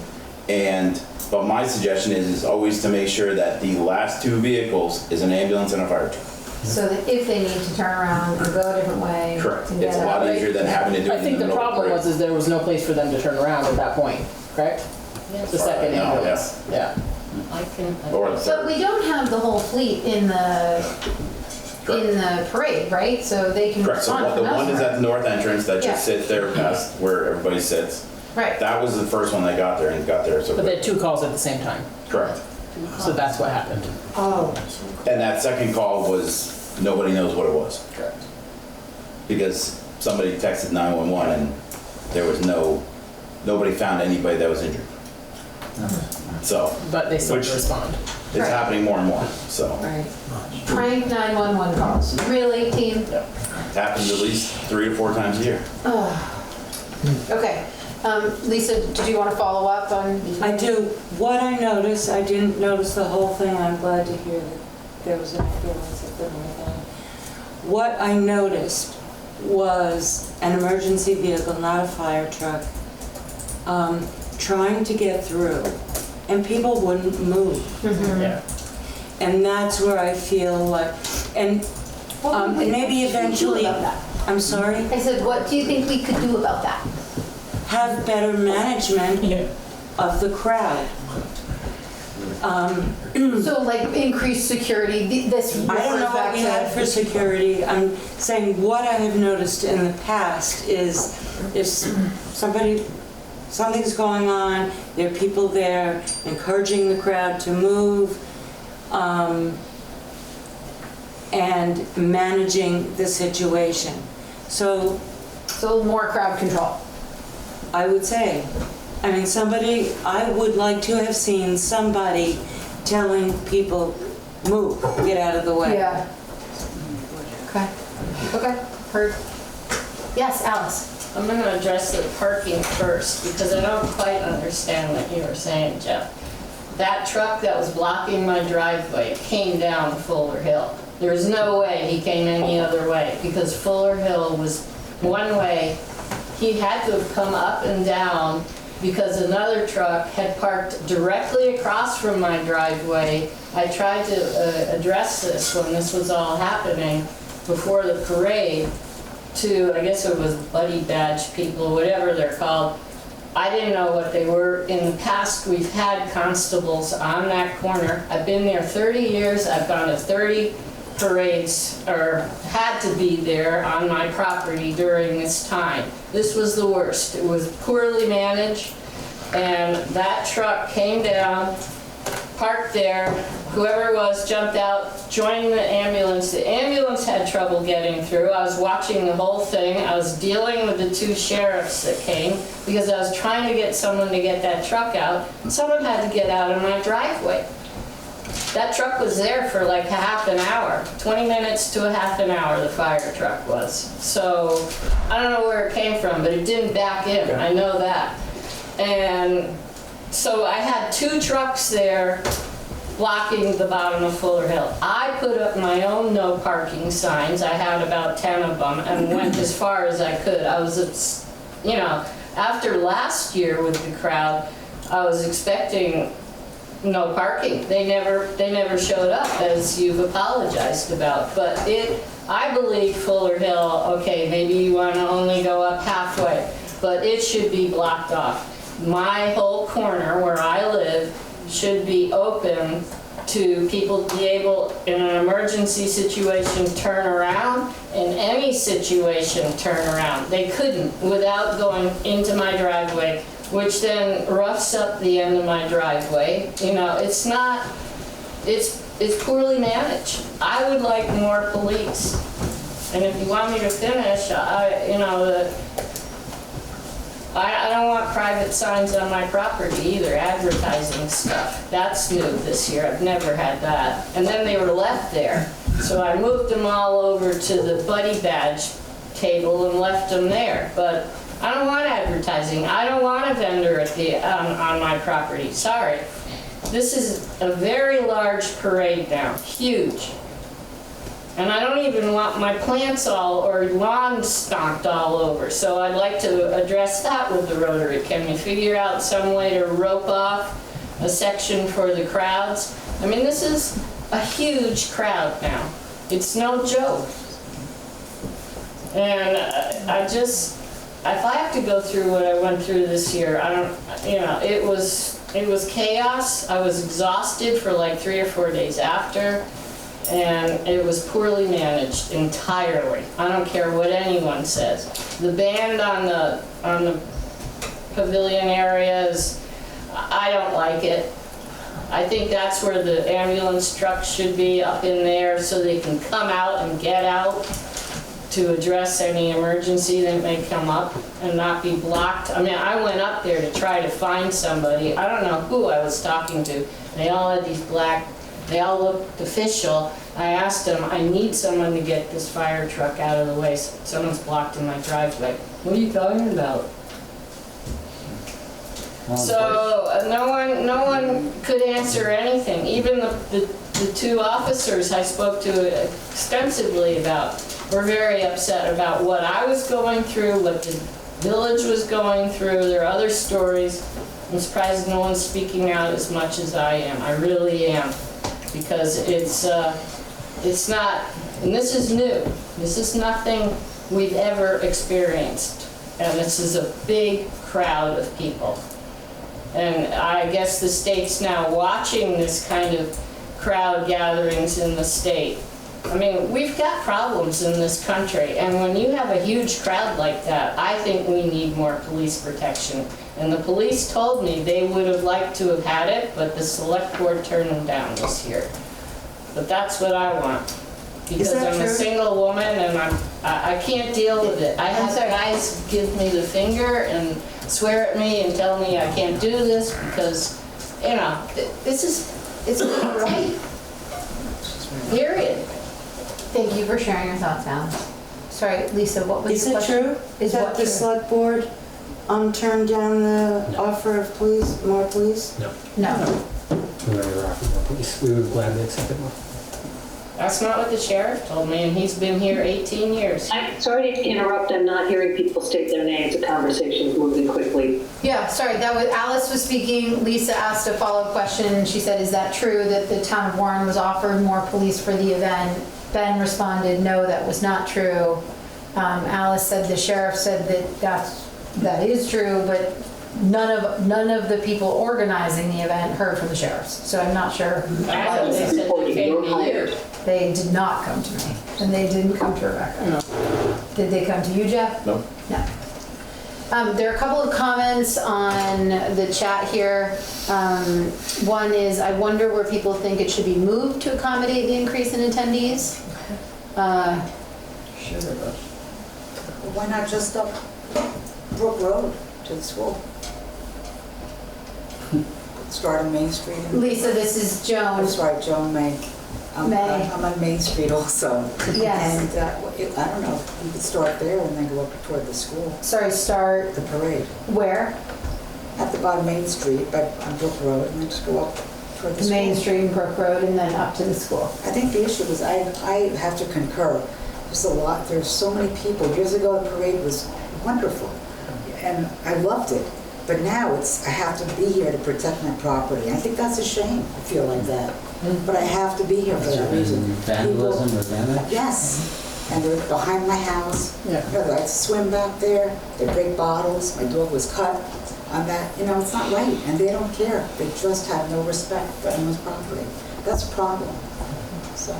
But my suggestion is always to make sure that the last two vehicles is an ambulance and a fire truck. So that if they need to turn around and go a different way. Correct. and It's a get lot out. easier than having to do it I in the think the middle of the problem parade. was there was no place for them to turn around at that point, correct? The second No, ambulance, yeah. I can. Or the But third. we don't have the whole fleet in the parade, right? So they can Correct. So respond the from one is at elsewhere. the north entrance that Yeah. just sits there past where everybody sits. Right. That was the first one that got there and got there so But they quick. had two calls at the same time, Correct. so that's what happened. Oh, And that second call was, nobody knows what it was. Correct. Because somebody texted 911 and there was nobody found anybody that was injured. So, But they still Which- respond. it's Right. happening more and more, so. Right. Prank 911 calls. Really, team? It happens at least 3 to 4 times a year. Okay. Lisa, did you want to follow up on? I do. What I noticed, I didn't notice the whole thing. I'm glad to hear that there was an ambulance at the north end. What I noticed was an emergency vehicle, not a fire truck, trying to get through, and people wouldn't move. Yeah. And that's where I feel like, and and maybe eventually, About that. I'm sorry, I said, what do you think we could do about that? have better management of the crowd. So like increased security, this. I don't know what we had for security. I'm saying what I have noticed in the past is if something's going on, there are people there encouraging the crowd to move, and managing the situation. So So more crowd control. I would say, I mean, somebody, I would like to have seen somebody telling people, move, get out of the way. Yeah. Okay. Okay, heard. Yes, Alice. I'm gonna address the parking first, because I don't quite understand what you were saying, Jeff. That truck that was blocking my driveway came down Fuller Hill. There was no way he came any other way, because Fuller Hill was one way. He had to have come up and down because another truck had parked directly across from my driveway. I tried to address this when this was all happening before the parade to, I guess it was buddy badge people, whatever they're called. I didn't know what they were. In the past, we've had constables on that corner. I've been there 30 years. I've gone to 30 parades, or had to be there on my property during this time. This was the worst. It was poorly managed, and that truck came down, parked there. Whoever it was jumped out, joined the ambulance. The ambulance had trouble getting through. I was watching the whole thing. I was dealing with the 2 sheriffs that came because I was trying to get someone to get that truck out. Someone had to get out of my driveway. That truck was there for like a half an hour, 20 minutes to a half an hour, the fire truck was. So I don't know where it came from, but it didn't back in, I know that. And so I had 2 trucks there blocking the bottom of Fuller Hill. I put up my own no parking signs. I had about 10 of them and went as far as I could. I was, you know, after last year with the crowd, I was expecting no parking. They never showed up, as you've apologized about. But I believe Fuller Hill, okay, maybe you want to only go up halfway, but it should be blocked off. My whole corner where I live should be open to people be able, in an emergency situation, turn around, in any situation, turn around. They couldn't without going into my driveway, which then roughs up the end of my driveway. You know, it's poorly managed. I would like more police. And if you want me to finish, I don't want private signs on my property either, advertising stuff. That's new this year, I've never had that. And then they were left there. So I moved them all over to the buddy badge table and left them there. But I don't want advertising. I don't want a vendor at on my property, sorry. This is a very large parade now, huge. And I don't even want my plants or lawn stomped all over. So I'd like to address that with the Rotary. Can we figure out some way to rope off a section for the crowds? I mean, this is a huge crowd now. It's no joke. And if I have to go through what I went through this year, it was chaos. I was exhausted for like 3 or 4 days after. And it was poorly managed entirely. I don't care what anyone says. The band on the pavilion areas, I don't like it. I think that's where the ambulance trucks should be, up in there, so they can come out and get out to address any emergency that may come up and not be blocked. I mean, I went up there to try to find somebody. I don't know who I was talking to. They all had these they all looked official. I asked them, I need someone to get this fire truck out of the way. Someone's blocked in my driveway. What are you talking about? So no one could answer anything. Even the 2 officers I spoke to extensively about were very upset about what I was going through, what the village was going through. There are other stories. I'm surprised no one's speaking out as much as I am. I really am. Because it's not, and this is new. This is nothing we've ever experienced. And this is a big crowd of people. And I guess the state's now watching this kind of crowd gatherings in the state. I mean, we've got problems in this country, and when you have a huge crowd like that, I think we need more police protection. And the police told me they would have liked to have had it, but the select board turned them down this year. But that's what I want. Because I'm a single woman and I'm I can't deal with it. I have guys give me the finger and swear at me and tell me I can't do this because, you know, it's not right. Period. Thank you for sharing your thoughts, Alan. Sorry, Lisa, what was Is the it question? true? Is that what the true? select board turned down the No. offer of police, more police? No, No. we were offering more police. We would gladly accept it more. That's not what the sheriff told me, and he's been here 18 years. I'm sorry to interrupt, I'm not hearing people state their names, the conversation's moving quickly. Yeah, sorry, that was, Alice was speaking, Lisa asked a follow-up question, and she said, is that true that the town of Warren was offered more police for the event? Ben responded, no, that was not true. Alice said the sheriff said that is true, but none of the people organizing the event heard from the sheriffs. So I'm not sure. Actually, they said they came to you. They did not come to me, and they didn't come to Rebecca. No. Did they come to you, Jeff? No. No. There are a couple of comments on the chat here. One is, I wonder where people think it should be moved to accommodate the increase in attendees. Why not just up Brook Road to the school? Start on Main Street. Lisa, this is Joan. I'm sorry, Joan May. May. I'm on Main Street also. Yes. And I don't know, you could start there and then go up toward the school, Sorry, start the parade. where? At the bottom Main Street, but on Brook Road, and then just go up toward the school. Main Street and Brook Road, and then up to the school. I think the issue is, I have to concur. There's so many people. Years ago, the parade was wonderful, and I loved it. But now I have to be here to protect my property. I think that's a shame to feel like that. But I have to be here for that reason. Vandalism or damage? Yes, and they're behind my house. Yeah. You know, I swim back there, they break bottles, my dog was cut on that. You know, it's not right, and they don't care. They just have no respect for anyone's property. That's a problem. So.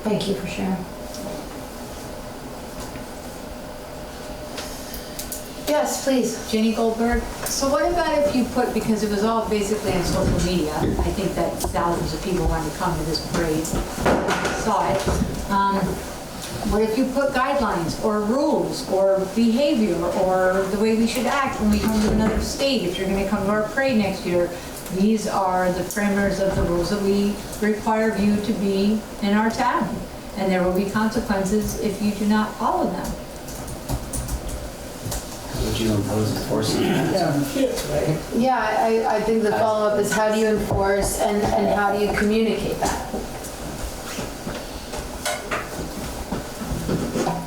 Thank you for sharing. Yes, please. Jenny Goldberg. So what about if you put, because it was all basically on social media, I think that thousands of people wanted to come to this parade, saw it. What if you put guidelines or rules or behavior or the way we should act when we come to another state? If you're going to come to our parade next year, these are the parameters of the rules that we require of you to be in our town. And there will be consequences if you do not follow them. Would you impose enforcement? Yeah, I think the follow-up is how do you enforce and how do you communicate that?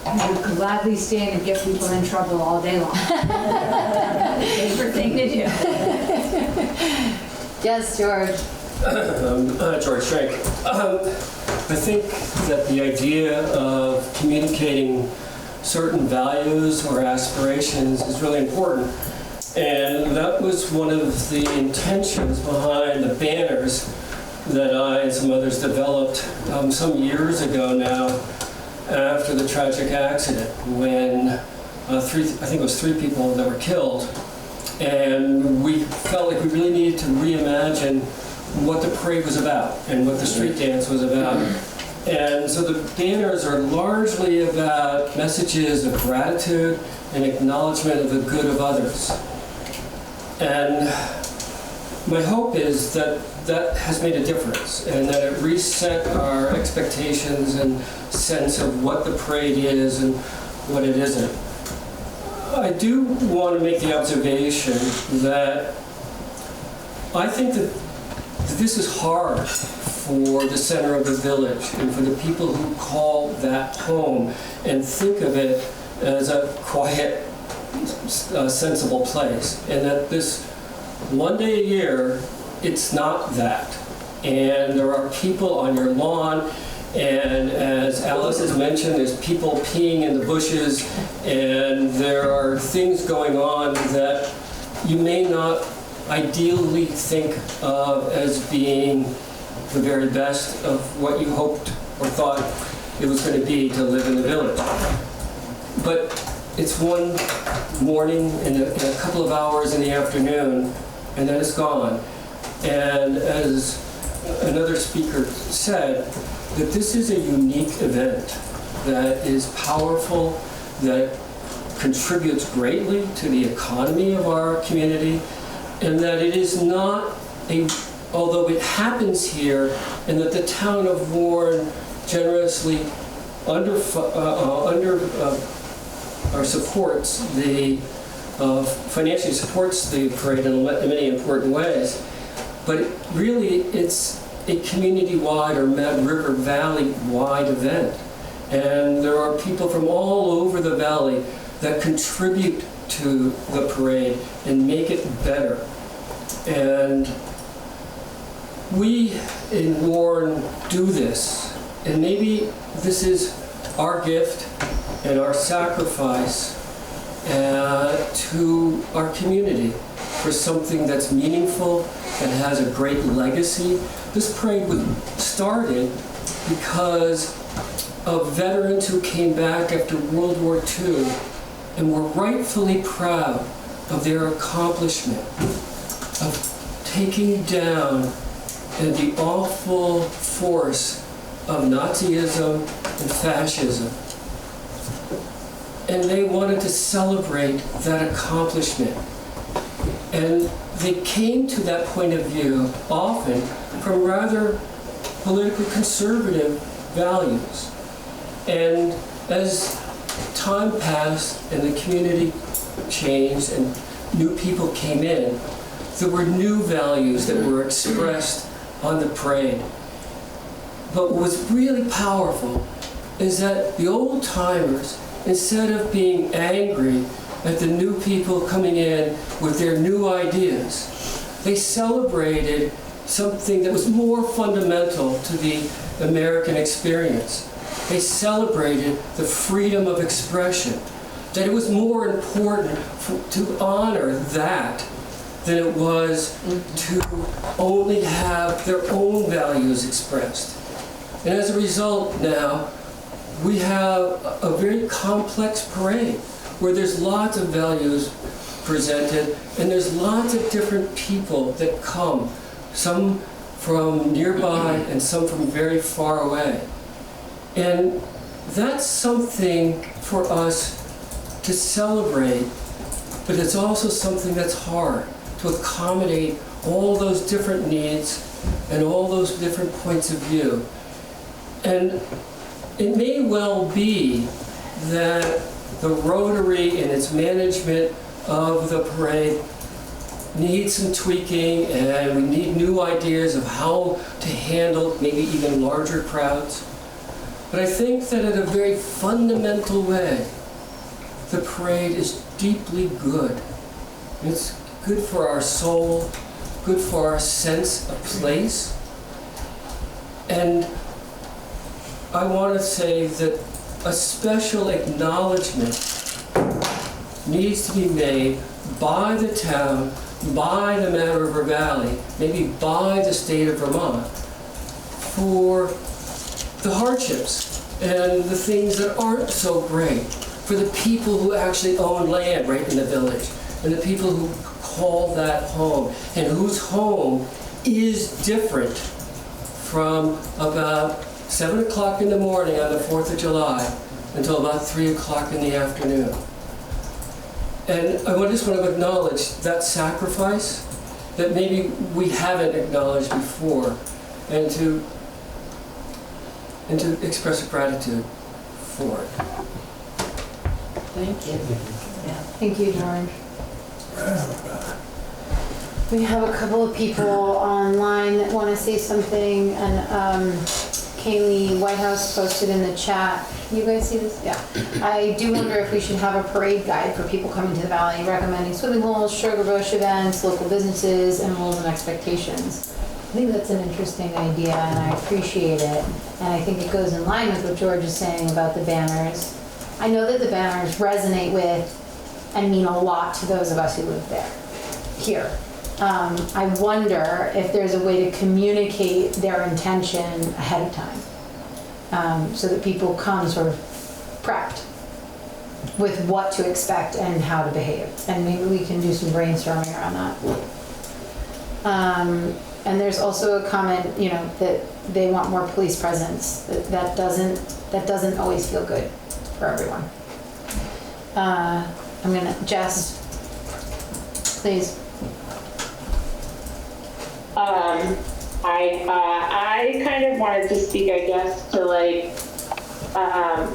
I would gladly stand and get people in trouble all day long. Favorite thing to do. Yes, George. George Schrank. I think that the idea of communicating certain values or aspirations is really important. And that was one of the intentions behind the banners that I and some others developed some years ago now after the tragic accident when I think it was 3 people that were killed. And we felt like we really needed to reimagine what the parade was about and what the street dance was about. And so the banners are largely about messages of gratitude and acknowledgement of the good of others. And my hope is that that has made a difference and that it reset our expectations and sense of what the parade is and what it isn't. I do want to make the observation that I think that this is hard for the center of the village and for the people who call that home and think of it as a quiet, sensible place. And that this one day a year, it's not that. And there are people on your lawn, and as Alice has mentioned, there's people peeing in the bushes, and there are things going on that you may not ideally think of as being the very best of what you hoped or thought it was going to be to live in the village. But it's one morning and a couple of hours in the afternoon, and then it's gone. And as another speaker said, that this is a unique event that is powerful, that contributes greatly to the economy of our community, and that it is not although it happens here, and that the town of Warren generously financially supports the parade in many important ways, but it's a community-wide or Mad River Valley-wide event. And there are people from all over the valley that contribute to the parade and make it better. And we in Warren do this, and maybe this is our gift and our sacrifice to our community for something that's meaningful, that has a great legacy. This parade was started because of veterans who came back after World War II and were rightfully proud of their accomplishment of taking down the awful force of Nazism and fascism. And they wanted to celebrate that accomplishment. And they came to that point of view often from rather politically conservative values. And as time passed and the community changed and new people came in, there were new values that were expressed on the parade. But what was really powerful is that the old timers, instead of being angry at the new people coming in with their new ideas, they celebrated something that was more fundamental to the American experience. They celebrated the freedom of expression, that it was more important to honor that than it was to only have their own values expressed. And as a result now, we have a very complex parade where there's lots of values presented and there's lots of different people that come, some from nearby and some from very far away. And that's something for us to celebrate, but it's also something that's hard to accommodate all those different needs and all those different points of view. And it may well be that the Rotary and its management of the parade needs some tweaking, and we need new ideas of how to handle maybe even larger crowds. But I think that in a very fundamental way, the parade is deeply good. It's good for our soul, good for our sense of place. And I want to say that a special acknowledgement needs to be made by the town, by the Mad River Valley, maybe by the state of Vermont, for the hardships and the things that aren't so great, for the people who actually own land right in the village, and the people who call that home, and whose home is different from about 7 o'clock in the morning on the 4th of July until about 3 o'clock in the afternoon. And I just want to acknowledge that sacrifice that maybe we haven't acknowledged before, and to express gratitude for it. Thank you. Thank you, George. We have a couple of people online that want to say something, and Kaylee Whitehouse posted in the chat. You guys see this? Yeah. I do wonder if we should have a parade guide for people coming to the valley, recommending swimming holes, sugar bush events, local businesses, and rules and expectations. I think that's an interesting idea, and I appreciate it. And I think it goes in line with what George is saying about the banners. I know that the banners resonate with and mean a lot to those of us who live here. I wonder if there's a way to communicate their intention ahead of time, so that people come sort of prepped with what to expect and how to behave. And maybe we can do some brainstorming around that. And there's also a comment, you know, that they want more police presence. That doesn't always feel good for everyone. I'm gonna, Jess, please. I kind of wanted to speak, I guess, to like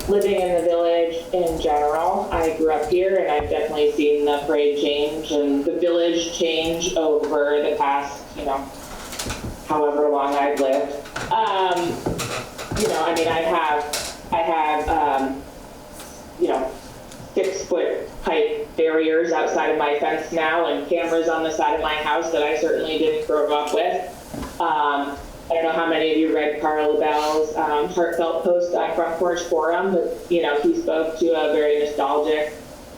living in the village in general. I grew up here and I've definitely seen the parade change and the village change over the past, you know, however long I've lived. You know, I mean, I have, you know, 6-foot height barriers outside of my fence now and cameras on the side of my house that I certainly didn't grow up with. I don't know how many of you read Carl LaBelle's heartfelt post on Front Porch Forum, but you know, he spoke to a very nostalgic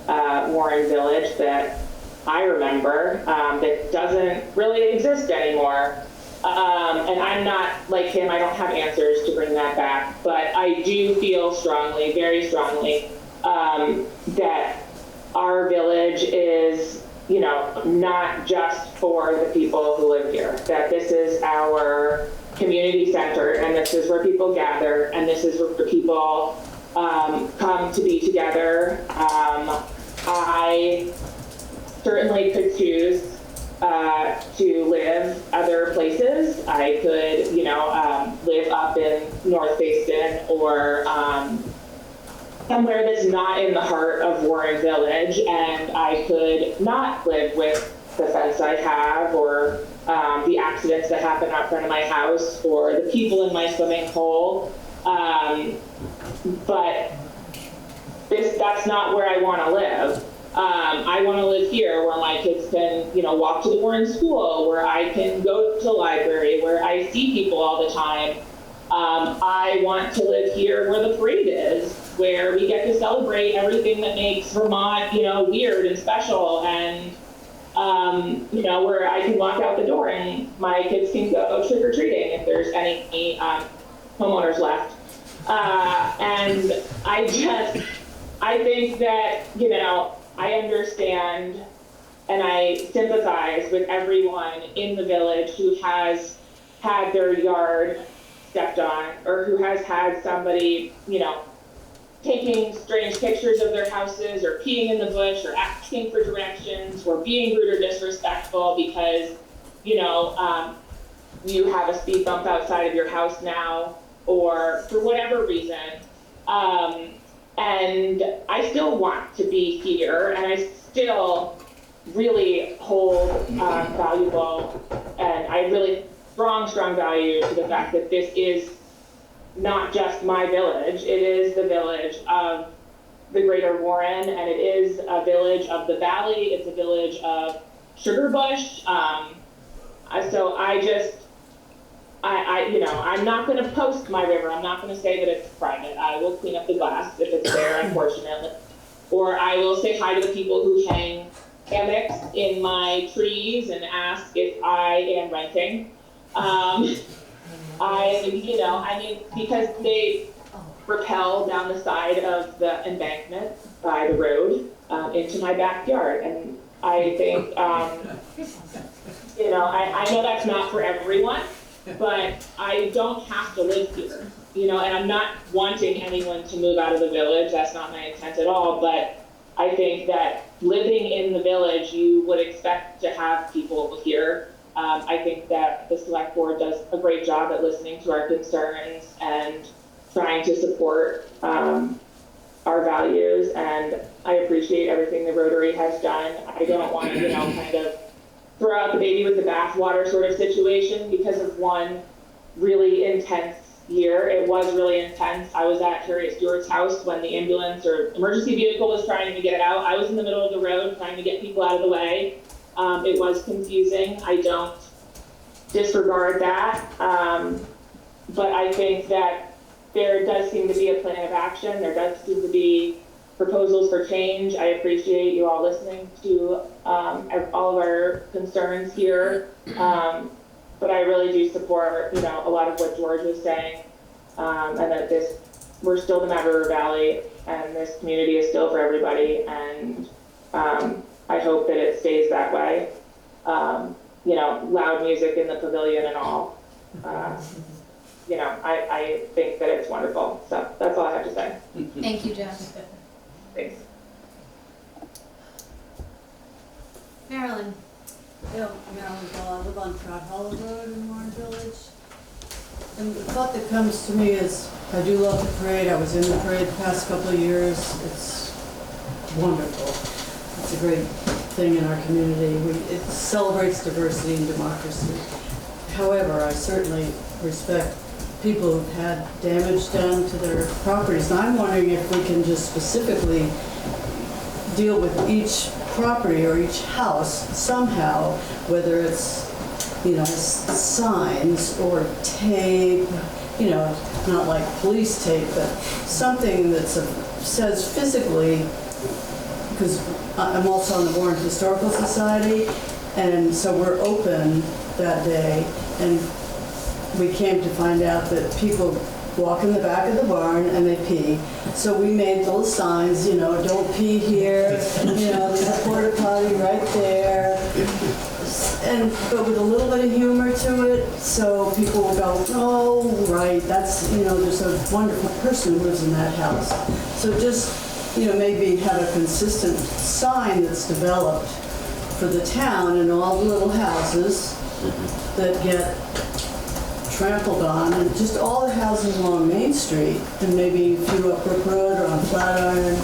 Warren Village that I remember that doesn't really exist anymore. And I'm not like him, I don't have answers to bring that back, but I do feel strongly, very strongly, that our village is, you know, not just for the people who live here, that this is our community center, and this is where people gather, and this is where people come to be together. I certainly could choose to live other places. I could, you know, live up in North Basin or somewhere that's not in the heart of Warren Village, and I could not live with the fence I have or the accidents that happen out front of my house or the people in my swimming hole. But that's not where I want to live. I want to live here where my kids can, you know, walk to the Warren School, where I can go to the library, where I see people all the time. I want to live here where the parade is, where we get to celebrate everything that makes Vermont, you know, weird and special, and you know, where I can walk out the door and my kids can go trick-or-treating if there's any homeowners left. And I think that, you know, I understand and I sympathize with everyone in the village who has had their yard stepped on, or who has had somebody, you know, taking strange pictures of their houses or peeing in the bush or asking for directions or being rude or disrespectful because, you know, you have a speed bump outside of your house now or for whatever reason. And I still want to be here, and I still really hold valuable, and I really strong value to the fact that this is not just my village, it is the village of the Greater Warren, and it is a village of the Valley, it's a village of Sugarbush. So I you know, I'm not going to post my river. I'm not going to say that it's private. I will clean up the glass if it's there, unfortunately. Or I will say hi to the people who hang hammocks in my trees and ask if I am renting. You know, I mean, because they rappel down the side of the embankment by the road into my backyard. And I think, you know, I know that's not for everyone, but I don't have to live here, you know, and I'm not wanting anyone to move out of the village. That's not my intent at all. But I think that living in the village, you would expect to have people here. I think that the select board does a great job at listening to our concerns and trying to support our values, and I appreciate everything the Rotary has done. I don't want to, you know, kind of throw out the baby with the bathwater sort of situation because of one really intense year. It was really intense. I was at Harriet Stewart's house when the ambulance or emergency vehicle was trying to get it out. I was in the middle of the road trying to get people out of the way. It was confusing. I don't disregard that. But I think that there does seem to be a plan of action. There does seem to be proposals for change. I appreciate you all listening to all of our concerns here. But I really do support, you know, a lot of what George was saying, and that we're still the Mad River Valley, and this community is still for everybody, and I hope that it stays that way. loud music in the pavilion and all. I think that it's wonderful. So that's all I have to say. Thank you, Jeff. Thanks. Marilyn. Yeah, Marilyn Bell, I live on Trout Hollow Road in Warren Village. And the thought that comes to me is, I do love the parade. I was in the parade the past couple of years. It's wonderful. It's a great thing in our community. It celebrates diversity and democracy. However, I certainly respect people who've had damage done to their properties. And I'm wondering if we can just specifically deal with each property or each house somehow, whether it's, signs or tape, not like police tape, but something that says physically, because I'm also on the Warren Historical Society, and so we're open that day, and we came to find out that people walk in the back of the barn and they pee. So we made little signs, don't pee here, there's a porta potty right there. But with a little bit of humor to it, so people will go, oh, right, that's, there's a wonderful person who lives in that house. So just, maybe have a consistent sign that's developed for the town and all the little houses that get trampled on, and just all the houses along Main Street, and maybe a few up Brook Road or on Flatiron.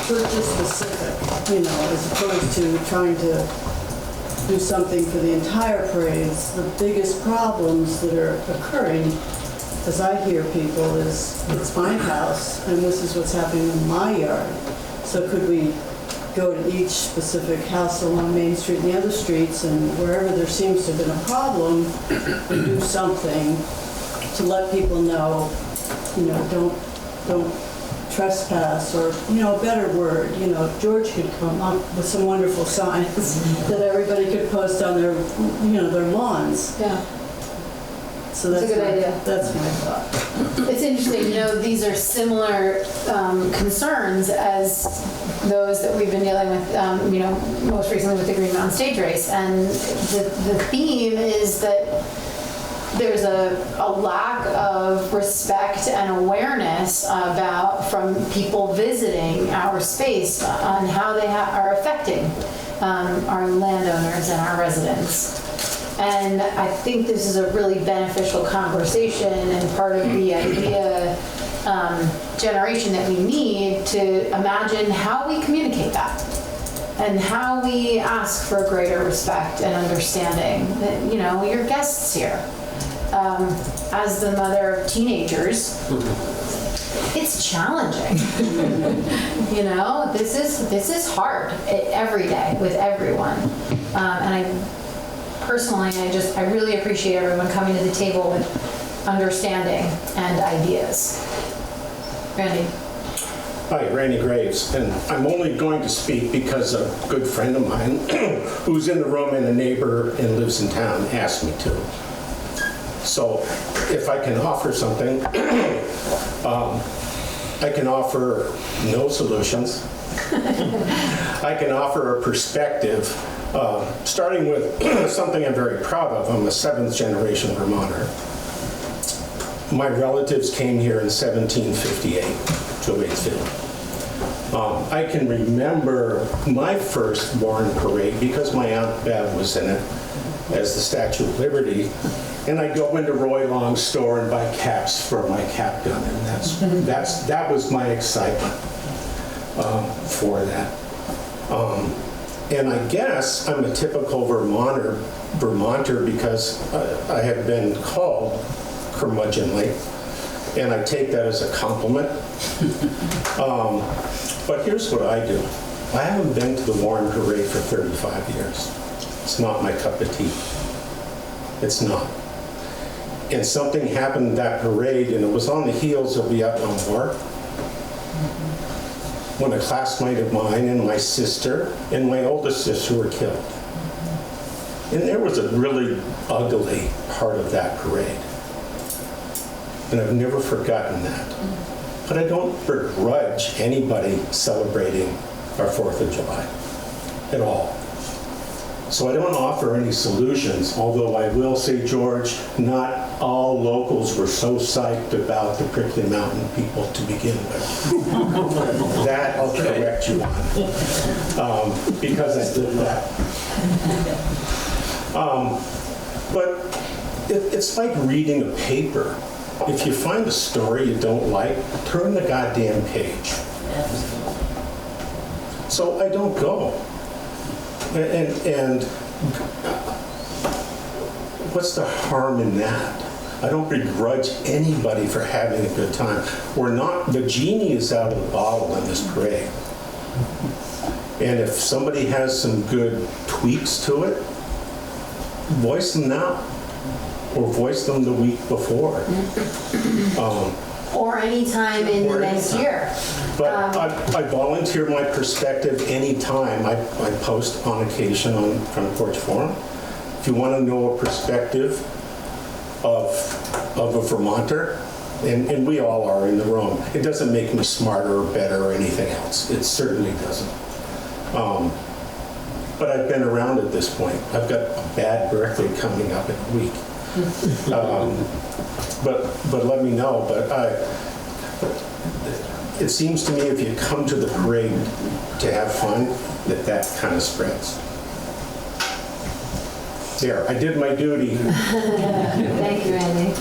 So it's just specific, as opposed to trying to do something for the entire parades. The biggest problems that are occurring, as I hear people, is it's my house, and this is what's happening in my yard. So could we go to each specific house along Main Street and the other streets, and wherever there seems to have been a problem, we do something to let people know, don't trespass, or, a better word, George could come up with some wonderful signs that everybody could post on their, their lawns. Yeah. So that's a good idea. That's my thought. It's interesting, these are similar concerns as those that we've been dealing with, most recently with the Green Mountain Stage Race. And the theme is that there's a lack of respect and awareness from people visiting our space on how they are affecting our landowners and our residents. And I think this is a really beneficial conversation and part of the idea generation that we need to imagine how we communicate that and how we ask for greater respect and understanding that, your guests here. As the mother of teenagers, it's challenging. This is hard every day with everyone. And I really appreciate everyone coming to the table with understanding and ideas. Randy. Hi, Randy Graves, and I'm only going to speak because a good friend of mine who's in the room and a neighbor and lives in town asked me to. So if I can offer something, I can offer no solutions. I can offer a perspective, starting with something I'm very proud of. I'm a 7th generation Vermonter. My relatives came here in 1758 to Waitsfield. I can remember my first Warren parade because my Aunt Bev was in it as the Statue of Liberty. And I'd go into Roy Long's store and buy caps for my cap gun, and that was my excitement for that. And I guess I'm a typical Vermonter because I have been called curmudgeonly, and I take that as a compliment. But here's what I do. I haven't been to the Warren Parade for 35 years. It's not my cup of tea. It's not. And something happened in that parade, and it was on the heels of the Vietnam War, when a classmate of mine and my sister and my oldest sister were killed. And there was a really ugly part of that parade. And I've never forgotten that. But I don't begrudge anybody celebrating our 4th of July at all. So I don't offer any solutions, although I will say, George, not all locals were so psyched about the Prickly Mountain people to begin with. That I'll correct you on, because I did that. But it's like reading a paper. If you find a story you don't like, turn the goddamn page. So I don't go. And what's the harm in that? I don't begrudge anybody for having a good time. The genie is out of the bottle in this parade. And if somebody has some good tweaks to it, voice them now, or voice them the week before. Or anytime in the next year. But I volunteer my perspective anytime I post on occasion on Front Porch Forum. If you want to know a perspective of a Vermonter, and we all are in the room, it doesn't make me smarter or better or anything else. It certainly doesn't. But I've been around at this point. I've got a bad birthday coming up in a week. But let me know. But it seems to me if you come to the parade to have fun, that kind of spreads. There, I did my duty. Thank you, Andy.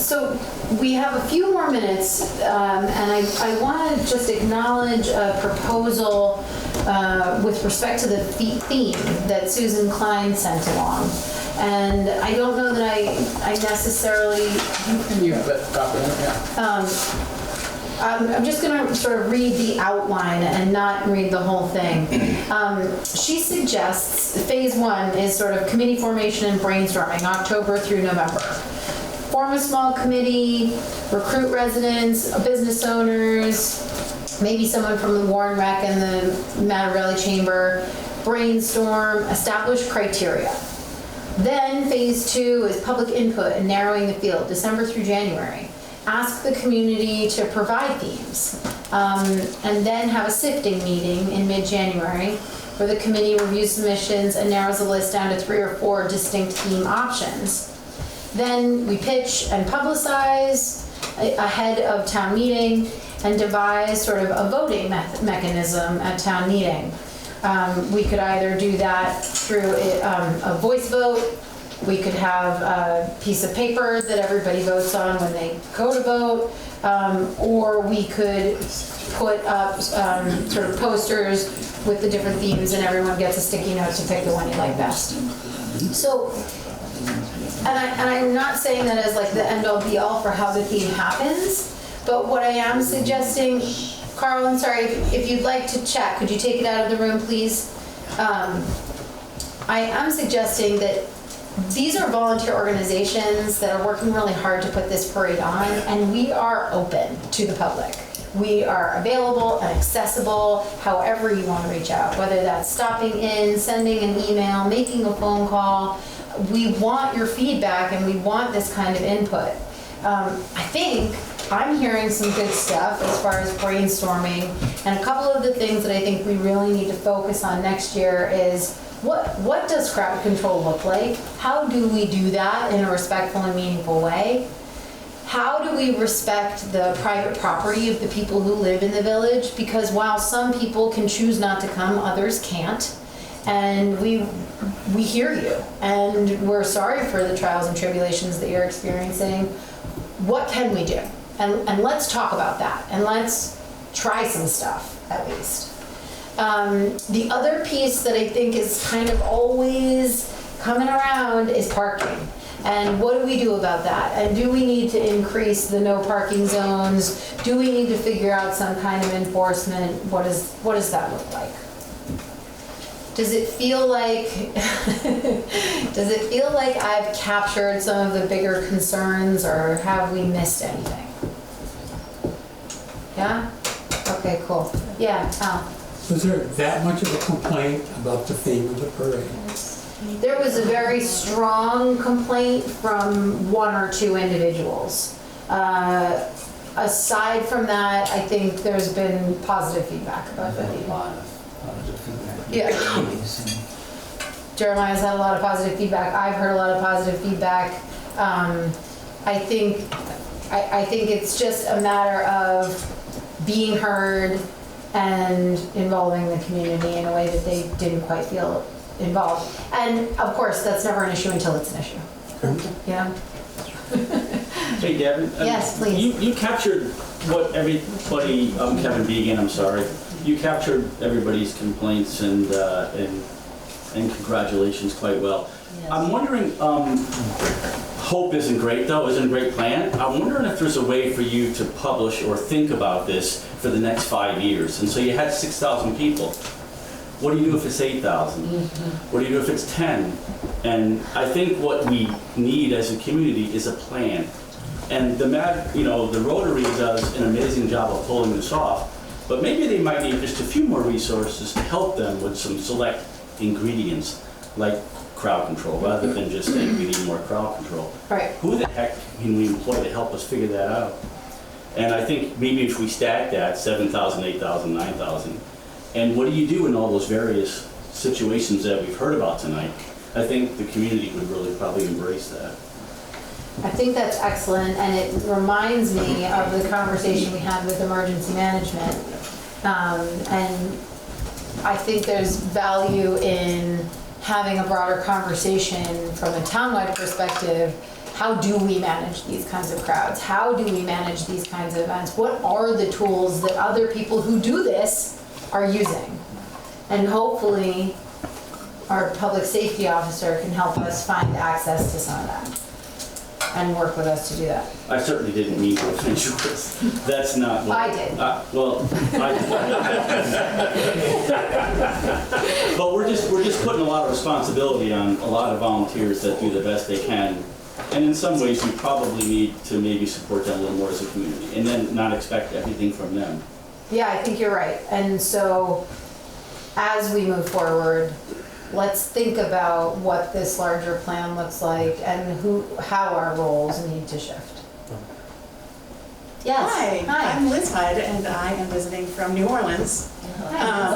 So we have a few more minutes, and I want to just acknowledge a proposal with respect to the theme that Susan Klein sent along. And I don't know that I necessarily... You have it, copy of it, yeah. I'm just going to sort of read the outline and not read the whole thing. She suggests phase 1 is sort of committee formation and brainstorming, October through November. Form a small committee, recruit residents, business owners, maybe someone from the Warren Rec and the Matarelli Chamber, brainstorm, establish criteria. Then phase 2 is public input and narrowing the field, December through January. Ask the community to provide themes, and then have a sifting meeting in mid-January where the committee reviews submissions and narrows the list down to 3 or 4 distinct theme options. Then we pitch and publicize ahead of town meeting and devise sort of a voting mechanism at town meeting. We could either do that through a voice vote. We could have a piece of paper that everybody votes on when they go to vote, or we could put up sort of posters with the different themes and everyone gets a sticky note to pick the one you like best. So, and I'm not saying that as like the end-all be-all for how the theme happens, but what I am suggesting, Carl, I'm sorry, if you'd like to chat, could you take it out of the room, please? I am suggesting that these are volunteer organizations that are working really hard to put this parade on, and we are open to the public. We are available and accessible however you want to reach out, whether that's stopping in, sending an email, making a phone call. We want your feedback and we want this kind of input. I think I'm hearing some good stuff as far as brainstorming, and a couple of the things that I think we really need to focus on next year is what does crowd control look like? How do we do that in a respectful and meaningful way? How do we respect the private property of the people who live in the village? Because while some people can choose not to come, others can't. And we hear you, and we're sorry for the trials and tribulations that you're experiencing. What can we do? And let's talk about that, and let's try some stuff, at least. The other piece that I think is kind of always coming around is parking. And what do we do about that? And do we need to increase the no parking zones? Do we need to figure out some kind of enforcement? What does that look like? Does it feel like I've captured some of the bigger concerns, or have we missed anything? Yeah? Okay, cool. Yeah, Al. Was there that much of a complaint about the theme of the parade? There was a very strong complaint from 1 or 2 individuals. Aside from that, I think there's been positive feedback about the theme. A lot of positive feedback. Yeah. Jeremiah's had a lot of positive feedback. I've heard a lot of positive feedback. I think it's just a matter of being heard and involving the community in a way that they didn't quite feel involved. And of course, that's never an issue until it's an issue. You know? Hey, Devin. Yes, please. You captured what everybody, Kevin Began, I'm sorry. You captured everybody's complaints and congratulations quite well. Yes. I'm wondering, hope isn't great though, isn't a great plan. I'm wondering if there's a way for you to publish or think about this for the next 5 years. And so you had 6,000 people. What do you do if it's 8,000? What do you do if it's 10? And I think what we need as a community is a plan. And the Rotary does an amazing job of pulling this off, but maybe they might need just a few more resources to help them with some select ingredients, like crowd control, rather than just saying we need more crowd control. Right. Who the heck can we employ to help us figure that out? And I think maybe if we stack that, 7,000, 8,000, 9,000, and what do you do in all those various situations that we've heard about tonight? I think the community would really probably embrace that. I think that's excellent, and it reminds me of the conversation we had with emergency management. And I think there's value in having a broader conversation from a townwide perspective. How do we manage these kinds of crowds? How do we manage these kinds of events? What are the tools that other people who do this are using? And hopefully our public safety officer can help us find access to some of that and work with us to do that. I certainly didn't mean to offend you, Chris. That's not what... I did. But we're just putting a lot of responsibility on a lot of volunteers that do the best they can. And in some ways, we probably need to maybe support them a little more as a community and then not expect everything from them. Yeah, I think you're right. And so as we move forward, let's think about what this larger plan looks like and how our roles need to shift. Yes. Hi, I'm Liz Hyde, and I am visiting from New Orleans.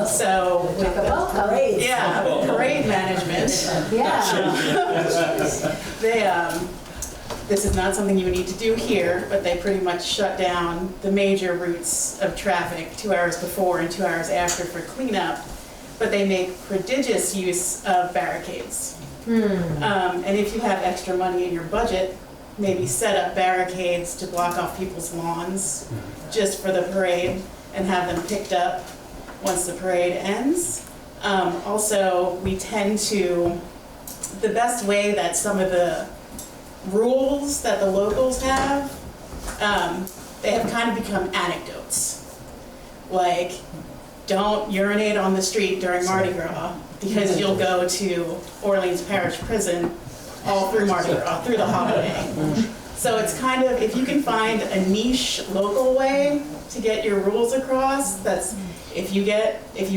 So with the parade, parade management. This is not something you need to do here, but they pretty much shut down the major routes of traffic 2 hours before and 2 hours after for cleanup. But they make prodigious use of barricades. And if you have extra money in your budget, maybe set up barricades to block off people's lawns just for the parade and have them picked up once the parade ends. Also, we tend to, the best way that some of the rules that the locals have, they have kind of become anecdotes. Like, don't urinate on the street during Mardi Gras because you'll go to Orleans Parish Prison all through Mardi Gras, through the holiday. So it's kind of, if you can find a niche local way to get your rules across, that's, if you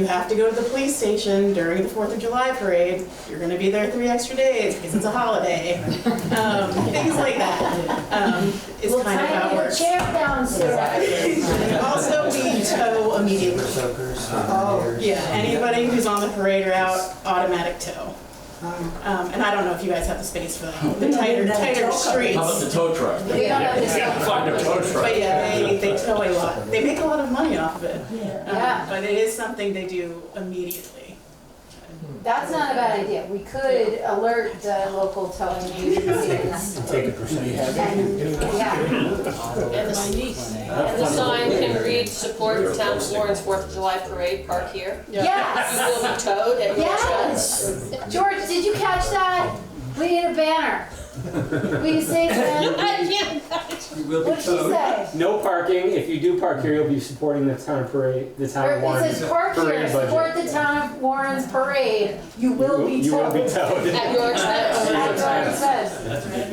have to go to the police station during the 4th of July parade, you're gonna be there 3 extra days because it's a holiday. Things like that is kind of how it works. Chair downstairs. Also, we tow immediately. Yeah, anybody who's on the parade route, automatic tow. And I don't know if you guys have the space for that. The tighter streets. How about the tow truck? We don't have this. Find a tow truck. But yeah, they tow a lot. They make a lot of money off of it. But it is something they do immediately. That's not a bad idea. We could alert the local towing agencies. Take a percentage. And the sign can read, support the town of Florence 4th of July parade, park here. Yes. You will be towed at your Yes. George, did you catch that? We need a banner. Will you say that? What'd she say? No parking. If you do park here, you'll be supporting the town parade, the town of It Warren's says park parade here, budget. support the town of Warren's parade. You will be towed. You will be towed. At your expense. At your expense. That's a good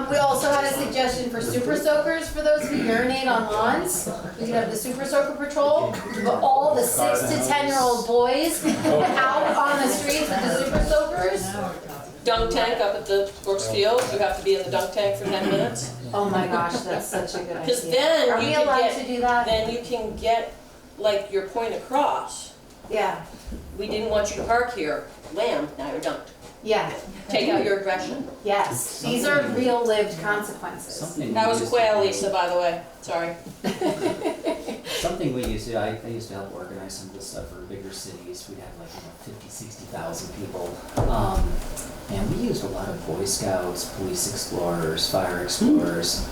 We also had a suggestion for super soakers for those who urinate on lawns. We could have the super soaker patrol, but all the 6 to 10-year-old boys out on the streets with the super soakers. Dunk tank up at the Brooks Field, you have to be in the dunk tank for 10 minutes. Oh my gosh, that's such a good idea. Because then Are we allowed to do that? Then you can get like your point across. Yeah, We didn't want you to park here. Lamb, now you're done. yeah, Take out your aggression. yes. These are real lived consequences. Something That we was a used to quail, do- Lisa, by the way. Sorry. Something we used to, I used to help organize some of this stuff for bigger cities. We'd have like, 50, 60,000 people. And we used a lot of Boy Scouts, police explorers, fire explorers.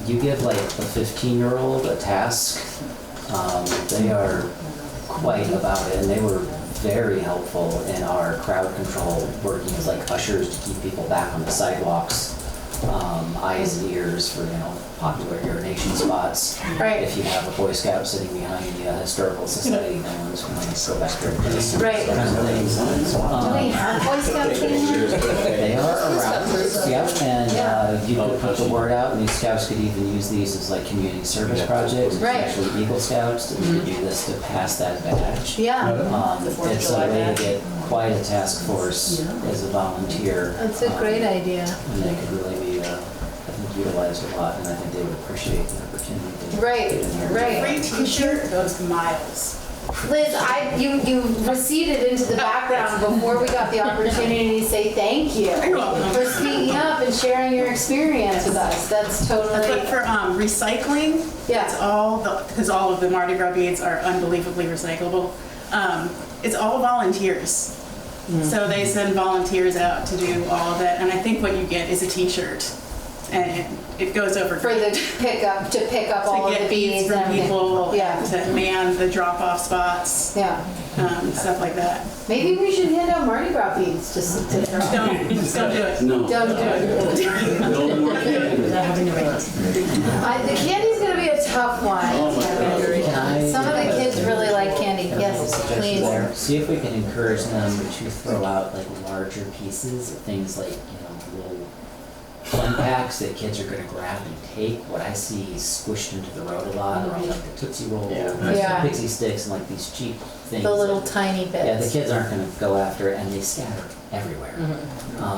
You give like a 15-year-old a task, they are quite about it, and they were very helpful in our crowd control, working as like ushers to keep people back on the sidewalks. Eyes and ears for, popular urination spots. Right. If you have a Boy Scout sitting behind the Historical Society, no one's going to go back there. Right. Do we have Boy Scouts anymore? They are around, yep, and you could put the word out, and these scouts could even use these as like community service projects. It's Right. actually Eagle Scouts that could do this to pass that badge. Yeah, It's a way to get quite a task force as a volunteer. that's a great idea. And they could really be, I think, utilized a lot, and I think they would appreciate the opportunity to Right, get in here. right. Free t-shirt goes miles. Liz, you receded into the background before we got the opportunity to say thank you You're welcome. for speaking up and sharing your experience with us. That's But totally, for recycling, yeah. it's all, because all of the Mardi Gras beads are unbelievably recyclable, it's all volunteers. So they send volunteers out to do all of it, and I think what you get is a t-shirt. And it goes over For the pick up all to of the get beads beads from and people, yeah. to man the drop-off spots, Yeah. stuff like that. Maybe we should hand out Mardi Gras beads to throw. Don't do it. No. Don't do it. No more candy. The candy's gonna be a tough one. Can I? Some of the kids really like candy. Yes, Suggestion please. there. See if we can encourage them to throw out like larger pieces of things like, little fun packs that kids are gonna grab and take. What I see squished into the road a lot are like the Tootsie Roll, Yeah. Pixie Sticks, and like these cheap things. The little that- tiny bits. Yeah, the kids aren't gonna go after it, and they scatter everywhere.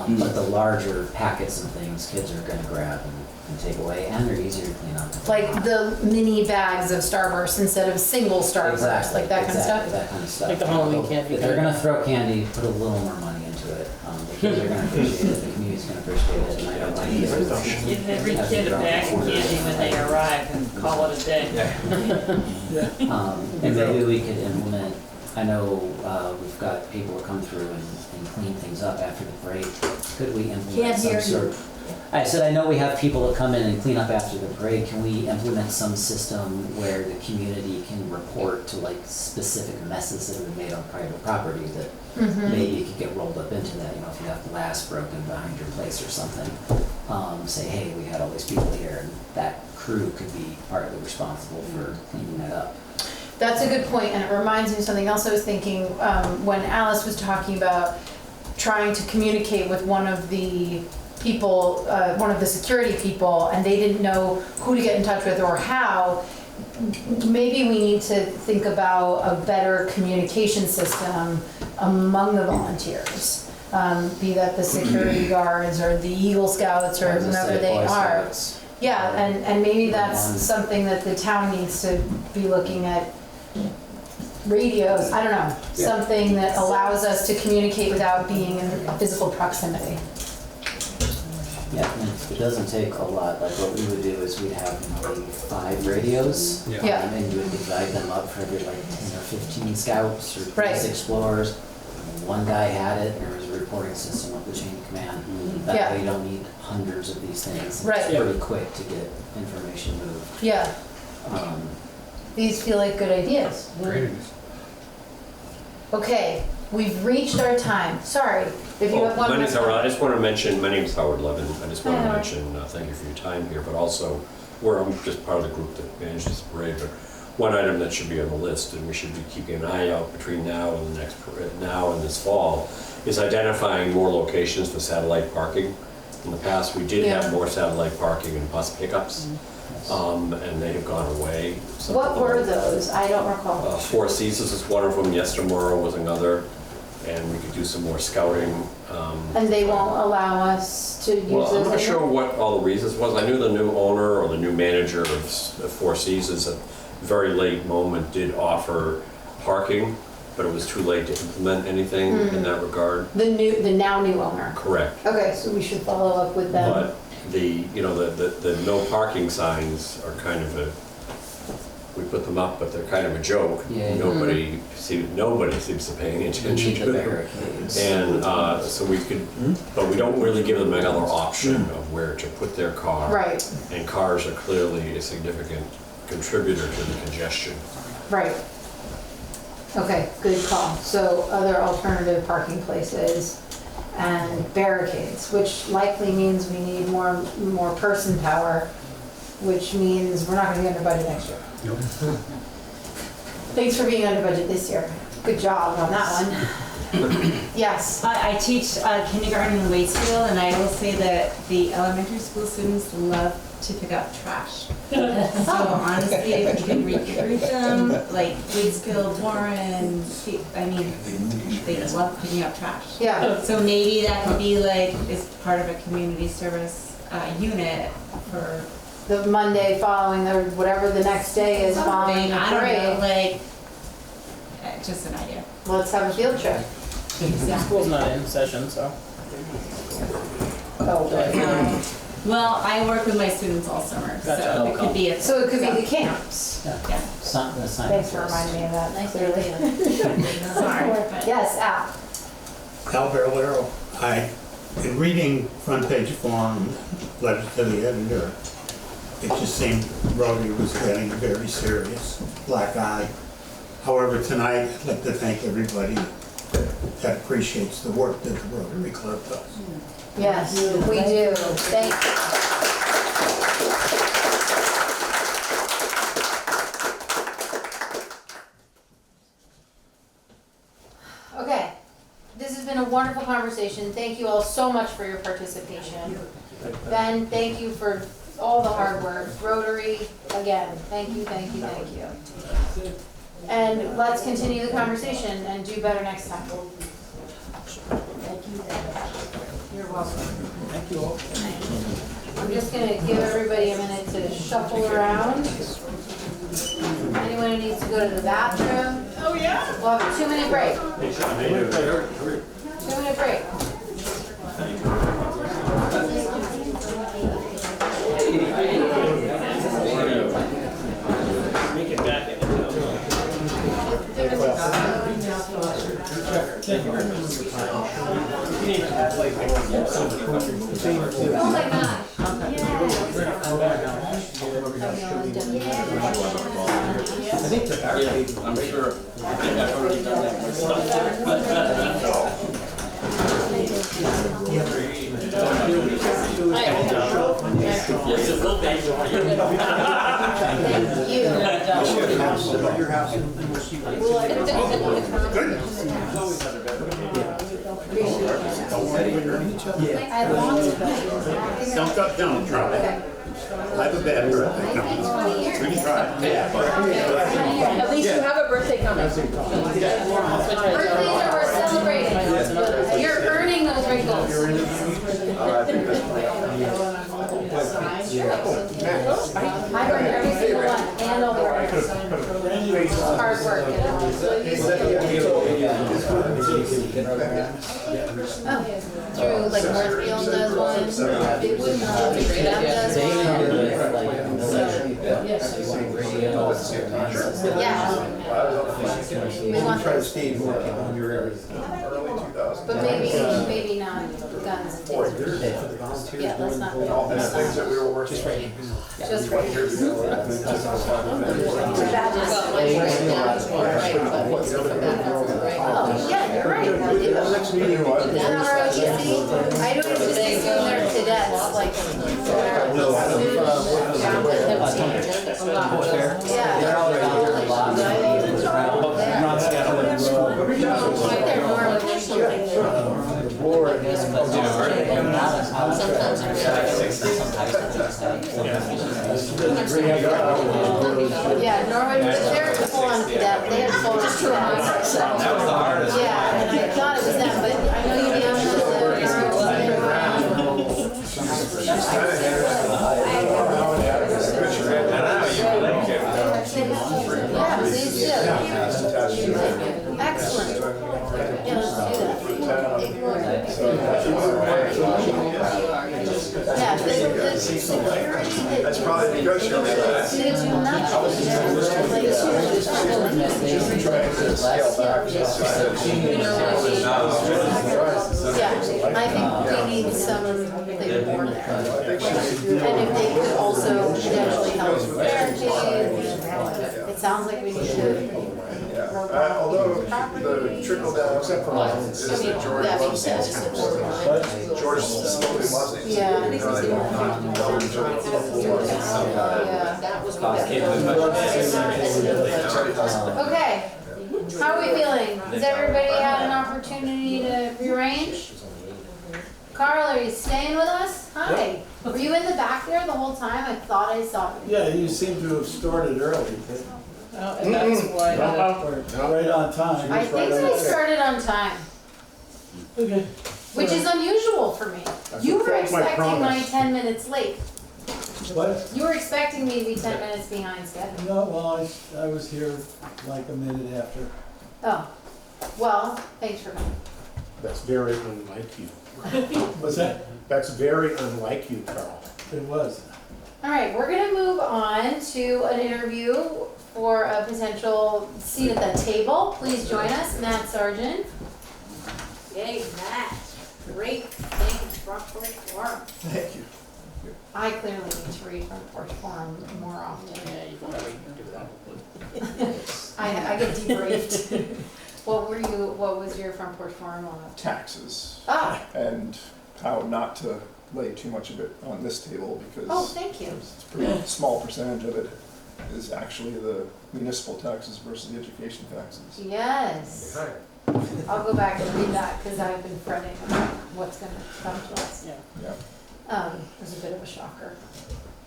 But the larger packets and things, kids are gonna grab and take away, and they're easier to clean up. Like the mini bags of Starburst instead of single Starburst, Exactly, like that kind of exactly, stuff. that kind of stuff. Like the Halloween candy. If they're gonna throw candy, put a little more money into it. The kids are gonna appreciate it, the community's gonna appreciate it, and I don't like it. Give every kid a bag of candy when they arrive and call it a day. And maybe we could implement, I know we've got people who come through and clean things up after the parade. Could we implement Can't some hear sort you. of? I said, I know we have people that come in and clean up after the parade. Can we implement some system where the community can report to like specific messes that have been made on private property that maybe could get rolled up into that, if you have glass broken behind your place or something. Say, hey, we had all these people here, and that crew could be partly responsible for cleaning that up. That's a good point, and it reminds me of something else I was thinking when Alice was talking about trying to communicate with one of the people, one of the security people, and they didn't know who to get in touch with or how. Maybe we need to think about a better communication system among the volunteers, be that the security guards or the Eagle Scouts or whomever they are. Yeah, and maybe that's something that the town needs to be looking at. Radios, I don't know, something that allows us to communicate without being in physical proximity. Yeah, and it doesn't take a lot. Like what we would do is we'd have maybe 5 radios. Yeah. And you would divide them up for every like 10 or 15 scouts or police explorers. One guy had it, and there was a reporting system up the chain of command. That way you don't need hundreds of these things. Right. It's pretty quick to get information moved. Yeah. These feel like good ideas. Great. Okay, we've reached our time. Sorry, if you have one My more. name's Howard. I just want to mention, my name's Howard Levin. I just want Hi, to Howard. mention, thank you for your time here, but also where I'm just part of the group that managed this parade. But one item that should be on the list, and we should be keeping an eye out between now and the next parade, now and this fall, is identifying more locations for satellite parking. In the past, we did have more satellite parking and bus pickups, and they have gone away. What were those? I don't recall. Four Seasons is one of them, Yestermorrow was another, and we could do some more scouting. And they won't allow us to use Well, those I'm not sure anymore? what all the reasons was. I knew the new owner or the new manager of Four Seasons at a very late moment did offer parking but it was too late to implement anything in that regard. The now new owner. Correct. Okay, so we should follow up with them. But the no parking signs are kind of a, we put them up, but they're kind of a joke. Yeah. Nobody seems to pay any attention to them. And so we could, but we don't really give them another option of where to put their car. Right. And cars are clearly a significant contributor to the congestion. Right. Okay, good call. So other alternative parking places and barricades, which likely means we need more person power, which means we're not gonna be under budget next year. Nope. Thanks for being under budget this year. Good job on that one. Yes. I teach kindergarten in Waitsfield, and I will say that the elementary school students love to pick up trash. So honestly, if you can recruit them, like Waitsfield, Warren, I mean, they love picking up trash. Yeah. So maybe that could be like, as part of a community service unit for The Monday following, or whatever the next day is following the I don't know, parade. like, just an idea. Let's have a field trip. School's not in session, so. Well, I work with my students all summer, so it could be So it could be the camps. Yeah. Thanks for reminding me of that. Nice Clearly. Sorry. Yes, Al. Al Barolero, I, in reading front page forum, letters to the editor, it just seemed Rotary was getting very serious, black eye. However, tonight, I'd like to thank everybody that appreciates the work that the Rotary Club does. Yes, we do. Thank you. Okay, this has been a wonderful conversation. Thank you all so much for your participation. Ben, thank you for all the hard work. Rotary, again, thank you, thank you, thank you. And let's continue the conversation and do better next time. You're welcome. Thank you all. I'm just gonna give everybody a minute to shuffle around. Anyone who needs to go to the bathroom? Oh, yeah? We'll have a 2-minute break. 2-minute break. Make it back in. Thank you very much for the time. You need to have like Oh my gosh. I think the barricade. I'm sure. I think I've already done that myself. Yes, it will be. Thank you. Your house and we'll see you later. I want to. Don't cut down, Trump. I have a bad birthday coming. We can try. At least you have a birthday coming. Birthdays are worth celebrating. You're earning those wrinkles. I earned every single one and all the rest. Hard work, you know. Oh, through like Northfield does one, Big Wood, Graham does one. Yeah. We want those. But maybe not guns. Yeah, let's not. Things that we were working. Just right. Just right. Oh, yeah, you're right. Next meeting was. I don't just assume they're cadets, like, yeah, Norwood, they're full on cadet, they had full on cadets. That was the hardest. Yeah, and I thought it was them, but I know you down to the yeah, please do. Excellent. Yeah, the security that. That's probably because you're They do nothing. Yeah, I think we need someone more there. And if they could also potentially help with barricades, it sounds like we need to. Although the trickle down, except for is that George loves it. George slowly loves it. Yeah. Okay, how are we feeling? Has everybody had an opportunity to rearrange? Carl, are you staying with us? Hi. Were you in the back there the whole time? I thought I saw you. Yeah, you seem to have started early. Oh, and that's why. Right on time. I think I started on time, Okay. which is unusual for me. You were fulfilled my expecting my promise. 10 minutes late. What? You were expecting me to be 10 minutes behind schedule. No, well, I was here like a minute after. Oh, well, thanks for coming. That's very unlike you. What's that? That's very unlike you, Carl. It was. All right, we're gonna move on to an interview for a potential seat at the table. Please join us, Matt Sargent. Yay, Matt. Great thing, Front Porch Forum. Thank you. I clearly need to read Front Porch Forum more often. Yeah, you can probably do that. I get debriefed. What was your Front Porch Forum on? Taxes. Ah, And how not to lay too much of it on this table because oh, thank you. it's a pretty small percentage of it is actually the municipal taxes versus the education taxes. Yes. I'll go back and read that because I've been fretting about what's gonna come to us. Yeah. It was a bit of a shocker.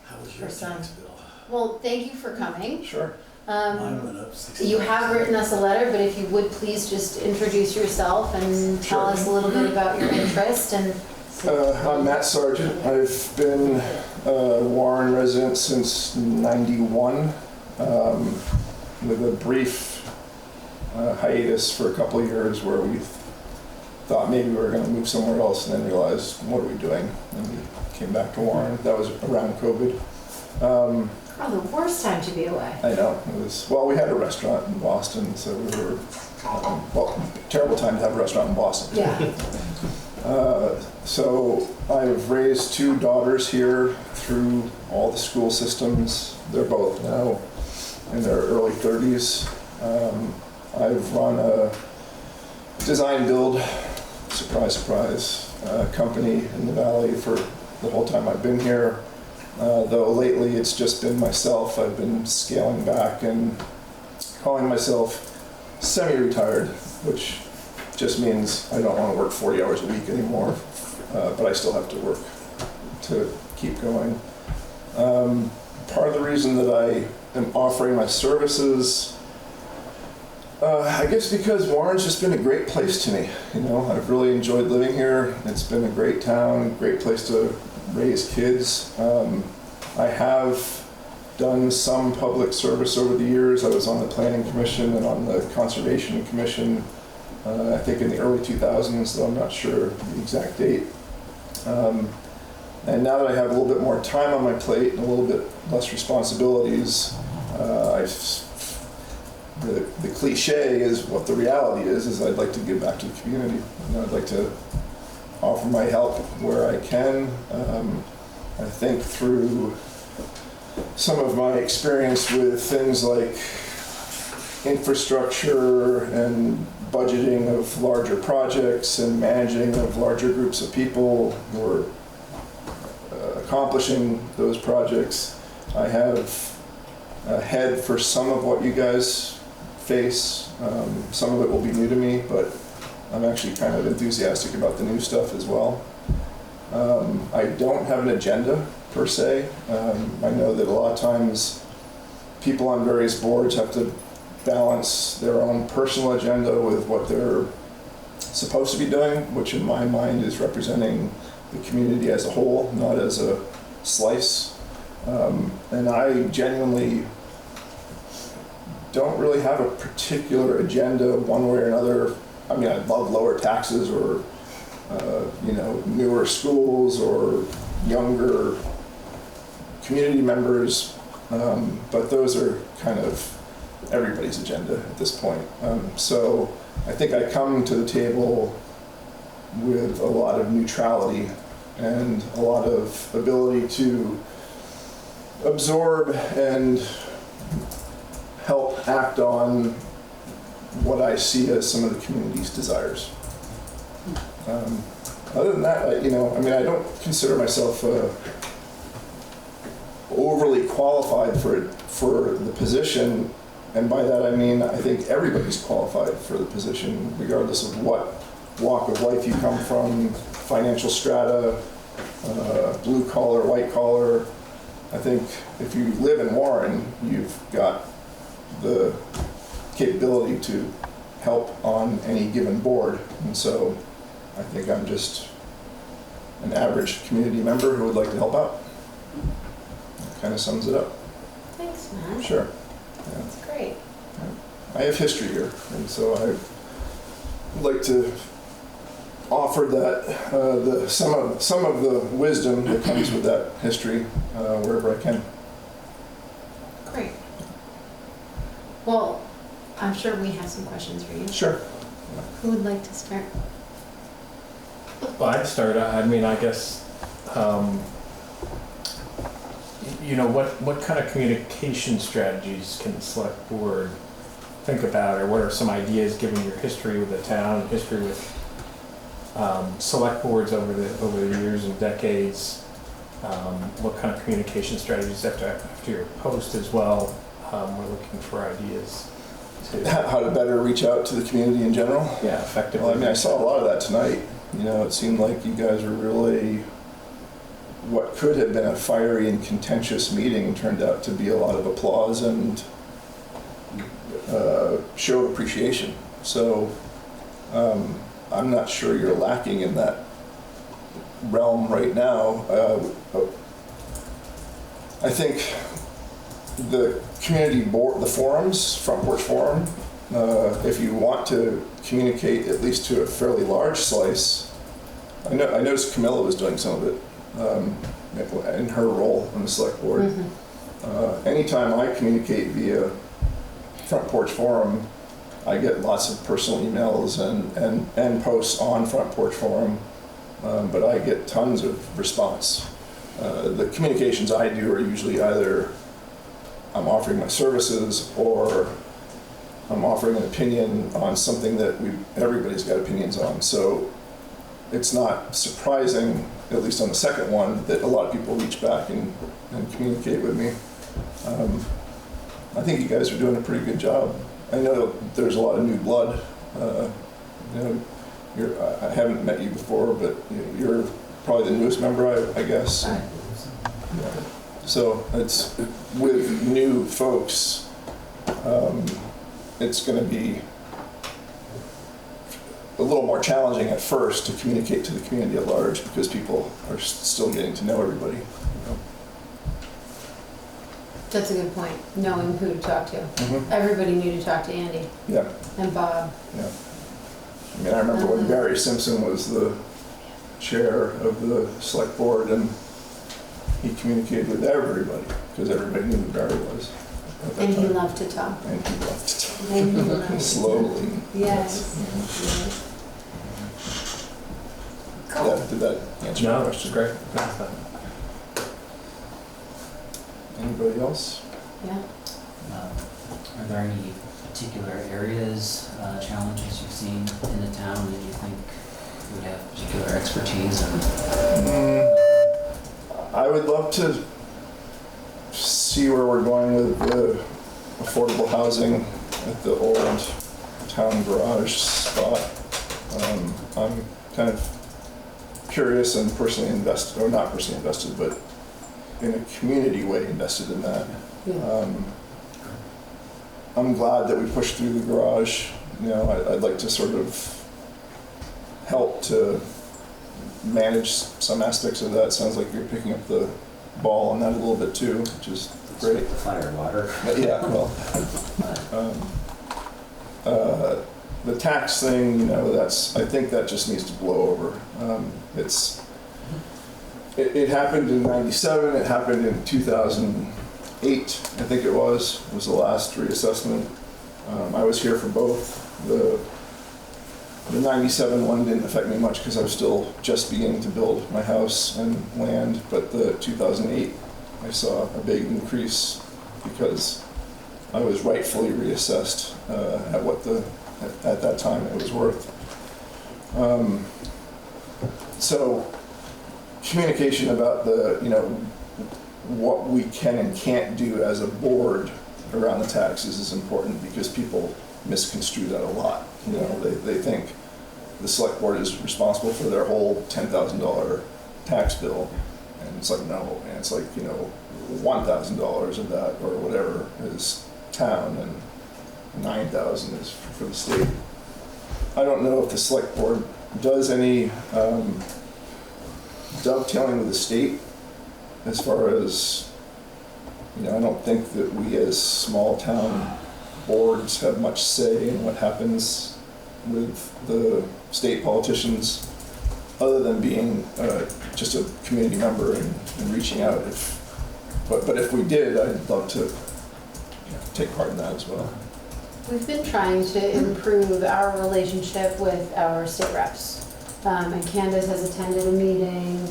How was For your some. tax bill? Well, thank you for coming. Sure. Mine went up 60. You have written us a letter, but if you would please just introduce yourself and tell us a little bit about your interest and. I'm Matt Sargent. I've been a Warren resident since '91, with a brief hiatus for a couple of years where we thought maybe we were going to move somewhere else and then realized, what are we doing? And we came back to Warren. That was around COVID. Oh, the worst time to be away. I know. It was, well, we had a restaurant in Boston, so we were, terrible time to have a restaurant in Boston. Yeah. So I've raised two daughters here through all the school systems. They're both now in their early 30s. I've run a design build, surprise, surprise, company in the Valley for the whole time I've been here. Though lately it's just been myself. I've been scaling back and calling myself semi-retired, which just means I don't want to work 40 hours a week anymore, but I still have to work to keep going. Part of the reason that I am offering my services, I guess because Warren's just been a great place to me. You know, I've really enjoyed living here. It's been a great town, great place to raise kids. I have done some public service over the years. I was on the Planning Commission and on the Conservation Commission, I think in the early 2000s, though I'm not sure the exact date. And now that I have a little bit more time on my plate and a little bit less responsibilities, the cliche is what the reality is I'd like to give back to the community. You know, I'd like to offer my help where I can. I think through some of my experience with things like infrastructure and budgeting of larger projects and managing of larger groups of people who are accomplishing those projects, I have a head for some of what you guys face. Some of it will be new to me, but I'm actually kind of enthusiastic about the new stuff as well. I don't have an agenda per se. I know that a lot of times people on various boards have to balance their own personal agenda with what they're supposed to be doing, which in my mind is representing the community as a whole, not as a slice. And I genuinely don't really have a particular agenda one way or another. I mean, I love lower taxes or newer schools or younger community members, but those are kind of everybody's agenda at this point. So I think I come to the table with a lot of neutrality and a lot of ability to absorb and help act on what I see as some of the community's desires. Other than that, I don't consider myself overly qualified for the position, and by that I mean I think everybody's qualified for the position, regardless of what walk of life you come from, financial strata, blue collar, white collar. I think if you live in Warren, you've got the capability to help on any given board, and so I think I'm just an average community member who would like to help out. That kind of sums it up. Thanks, Matt. Sure. That's great. I have history here, and so I would like to offer that some of the wisdom that comes with that history wherever I can. Great. Well, I'm sure we have some questions for you. Sure. Who would like to start? Well, I'd start, I guess, what kind of communication strategies can the select board think about, or what are some ideas given your history with the town, history with select boards over the years and decades? What kind of communication strategies after your post as well? We're looking for ideas. How to better reach out to the community in general? Yeah, effectively. Well, I saw a lot of that tonight. It seemed like you guys were really, what could have been a fiery and contentious meeting turned out to be a lot of applause and show of appreciation. So I'm not sure you're lacking in that realm right now. I think the community board, the forums, Front Porch Forum, if you want to communicate at least to a fairly large slice, I noticed Camilla was doing some of it in her role on the select board. Mm-hmm. Anytime I communicate via Front Porch Forum, I get lots of personal emails and posts on Front Porch Forum, but I get tons of response. The communications I do are usually either I'm offering my services or I'm offering an opinion on something that everybody's got opinions on. So it's not surprising, at least on the second one, that a lot of people reach back and communicate with me. I think you guys are doing a pretty good job. I know there's a lot of new blood. I haven't met you before, but you're probably the newest member, I guess. Yeah. So it's with new folks, it's going to be a little more challenging at first to communicate to the community at large because people are still getting to know everybody. That's a good point, knowing who to talk to. Mm-hmm. Everybody knew to talk to Andy. Yeah. And Bob. Yeah. I remember when Barry Simpson was the chair of the select board, and he communicated with everybody because everybody knew who Barry was. And he loved to talk. And he loved to talk. And he loved to Slowly. Yes. Cool. Yeah, did that answer your question? Great. Anybody else? Yeah. Are there any particular areas, challenges you've seen in the town that you think would have particular expertise in? I would love to see where we're going with the affordable housing at the old town garage spot. I'm kind of curious and personally invested, or not personally invested, but in a community way invested in that. Yeah. I'm glad that we pushed through the garage. I'd like to sort of help to manage some aspects of that. Sounds like you're picking up the ball on that a little bit too, which is great. The fire and water. Yeah, well. the tax thing, you know, I think that just needs to blow over. It happened in '97, it happened in 2008, I think it was the last reassessment. I was here for both. The '97 one didn't affect me much because I was still just beginning to build my house and land, but the 2008, I saw a big increase because I was rightfully reassessed at what at that time it was worth. So communication about what we can and can't do as a board around the taxes is important because people misconstrue that a lot. You know, they think the select board is responsible for their whole $10,000 tax bill, and it's like, no, and it's like, you know, $1,000 of that or whatever is town and $9,000 is for the state. I don't know if the select board does any dovetailing with the state as far as, you know, I don't think that we as small town boards have much say in what happens with the state politicians other than being just a community member and reaching out. But if we did, I'd love to take part in that as well. We've been trying to improve our relationship with our state reps. And Candace has attended a meeting.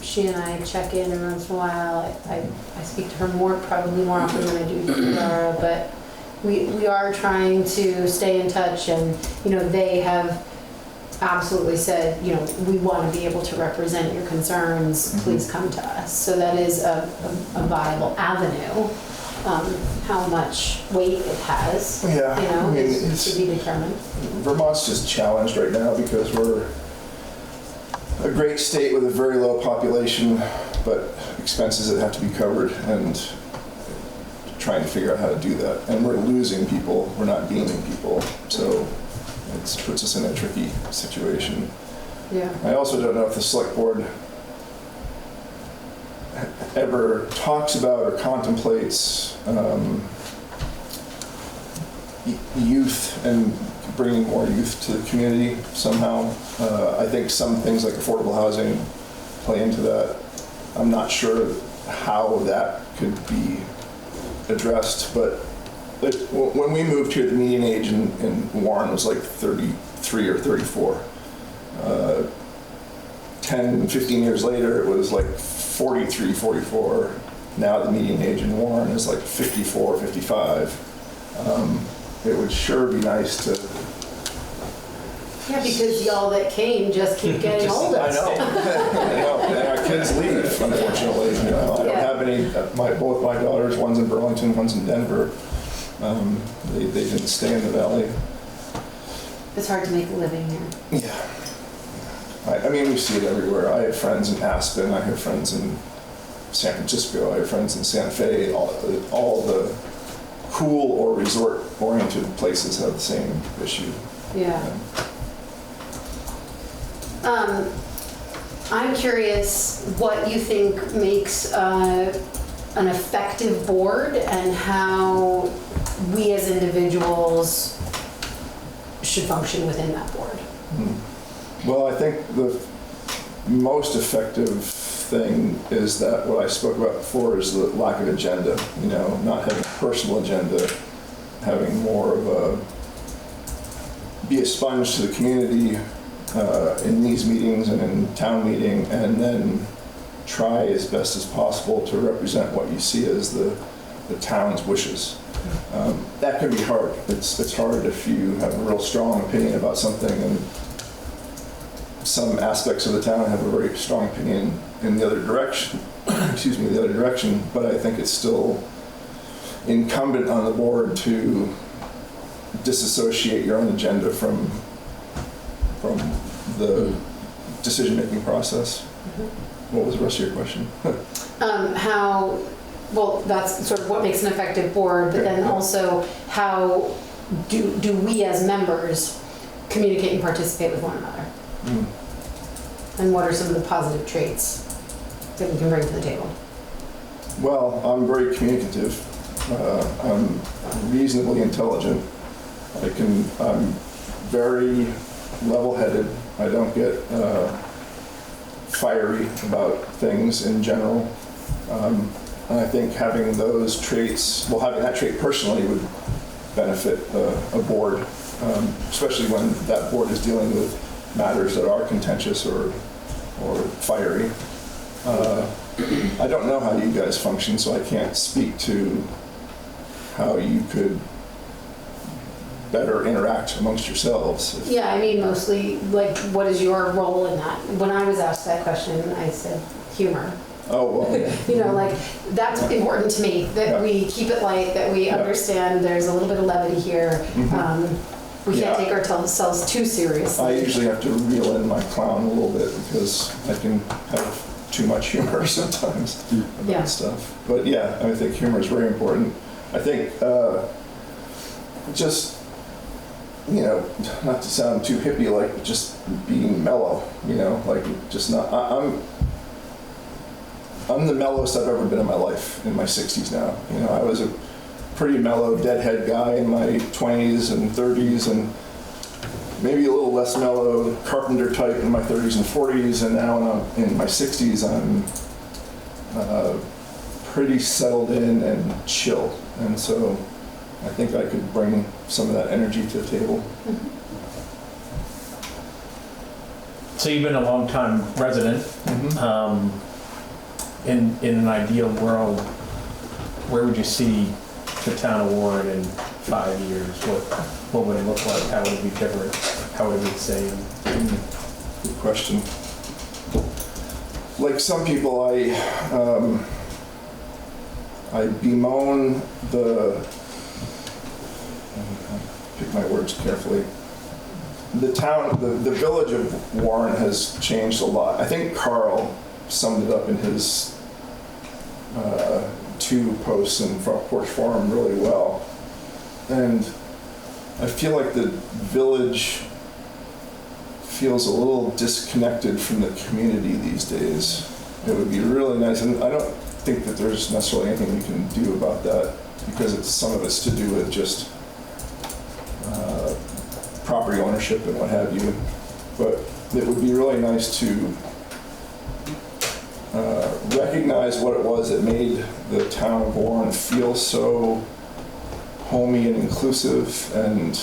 She and I check in every once in a while. I speak to her probably more often than I do to Laura, but we are trying to stay in touch, and you know, they have absolutely said, you know, we want to be able to represent your concerns. Mm-hmm. Please come to us. So that is a viable avenue. How much weight it has, yeah, you know, I mean, is to be determined. Vermont's just challenged right now because we're a great state with a very low population, but expenses that have to be covered, and trying to figure out how to do that. And we're losing people, we're not gaining people, so it puts us in a tricky situation. Yeah. I also don't know if the select board ever talks about or contemplates youth and bringing more youth to the community somehow. I think some things like affordable housing play into that. I'm not sure how that could be addressed, but when we moved here, the median age in Warren was like 33 or 34. 10, 15 years later, it was like 43, 44. Now the median age in Warren is like 54, 55. It would sure be nice to... Yeah, because y'all that came just keep getting older. I know. I know. And our kids leave, unfortunately. You know, I don't have any, both my daughters, one's in Burlington, one's in Denver. They didn't stay in the valley. It's hard to make a living here. Yeah. I mean, we see it everywhere. I have friends in Aspen, I have friends in San Francisco, I have friends in Santa Fe. All the cool or resort-oriented places have the same issue. Yeah. I'm curious what you think makes an effective board and how we as individuals should function within that board. Well, I think the most effective thing is that what I spoke about before is the lack of agenda, you know, not having a personal agenda, having more of be a sponge to the community in these meetings and in town meeting, and then try as best as possible to represent what you see as the town's wishes. That can be hard. It's hard if you have a real strong opinion about something, and some aspects of the town have a very strong opinion in the other direction. Excuse me, the other direction. But I think it's still incumbent on the board to disassociate your own agenda from the decision-making process. What was the rest of your question? Well, that's sort of what makes an effective board, but then also how do we as members communicate and participate with one another? And what are some of the positive traits that we can bring to the table? Well, I'm very communicative. I'm reasonably intelligent. I'm very level-headed. I don't get fiery about things in general. And I think having those traits, well, having that trait personally would benefit a board, especially when that board is dealing with matters that are contentious or fiery. I don't know how you guys function, so I can't speak to how you could better interact amongst yourselves. Yeah, I mean, mostly, like, what is your role in that? When I was asked that question, I said humor. Oh, well. You know, like, that's important to me, that we keep it light, that we understand there's a little bit of levity here. We can't take ourselves too seriously. I usually have to reel in my clown a little bit because I can have too much humor sometimes about stuff. But yeah, I think humor is very important. I think just, you know, not to sound too hippie-like, but just being mellow, you know, like just not, I'm the mellowest I've ever been in my life, in my 60s now. You know, I was a pretty mellow deadhead guy in my 20s and 30s, and maybe a little less mellow carpenter type in my 30s and 40s, and now when I'm in my 60s, I'm pretty settled in and chill. And so I think I could bring some of that energy to the table. So you've been a long-time resident. In an ideal world, where would you see the town of Warren in 5 years? What would it look like? How would it be different? How would it be the same? Good question. Like some people, I bemoan pick my words carefully. The town, the village of Warren has changed a lot. I think Carl summed it up in his 2 posts in Front Porch Forum really well. And I feel like the village feels a little disconnected from the community these days. It would be really nice, and I don't think that there's necessarily anything we can do about that, because some of it's to do with just property ownership and what have you. But it would be really nice to recognize what it was that made the town of Warren feel so homey and inclusive and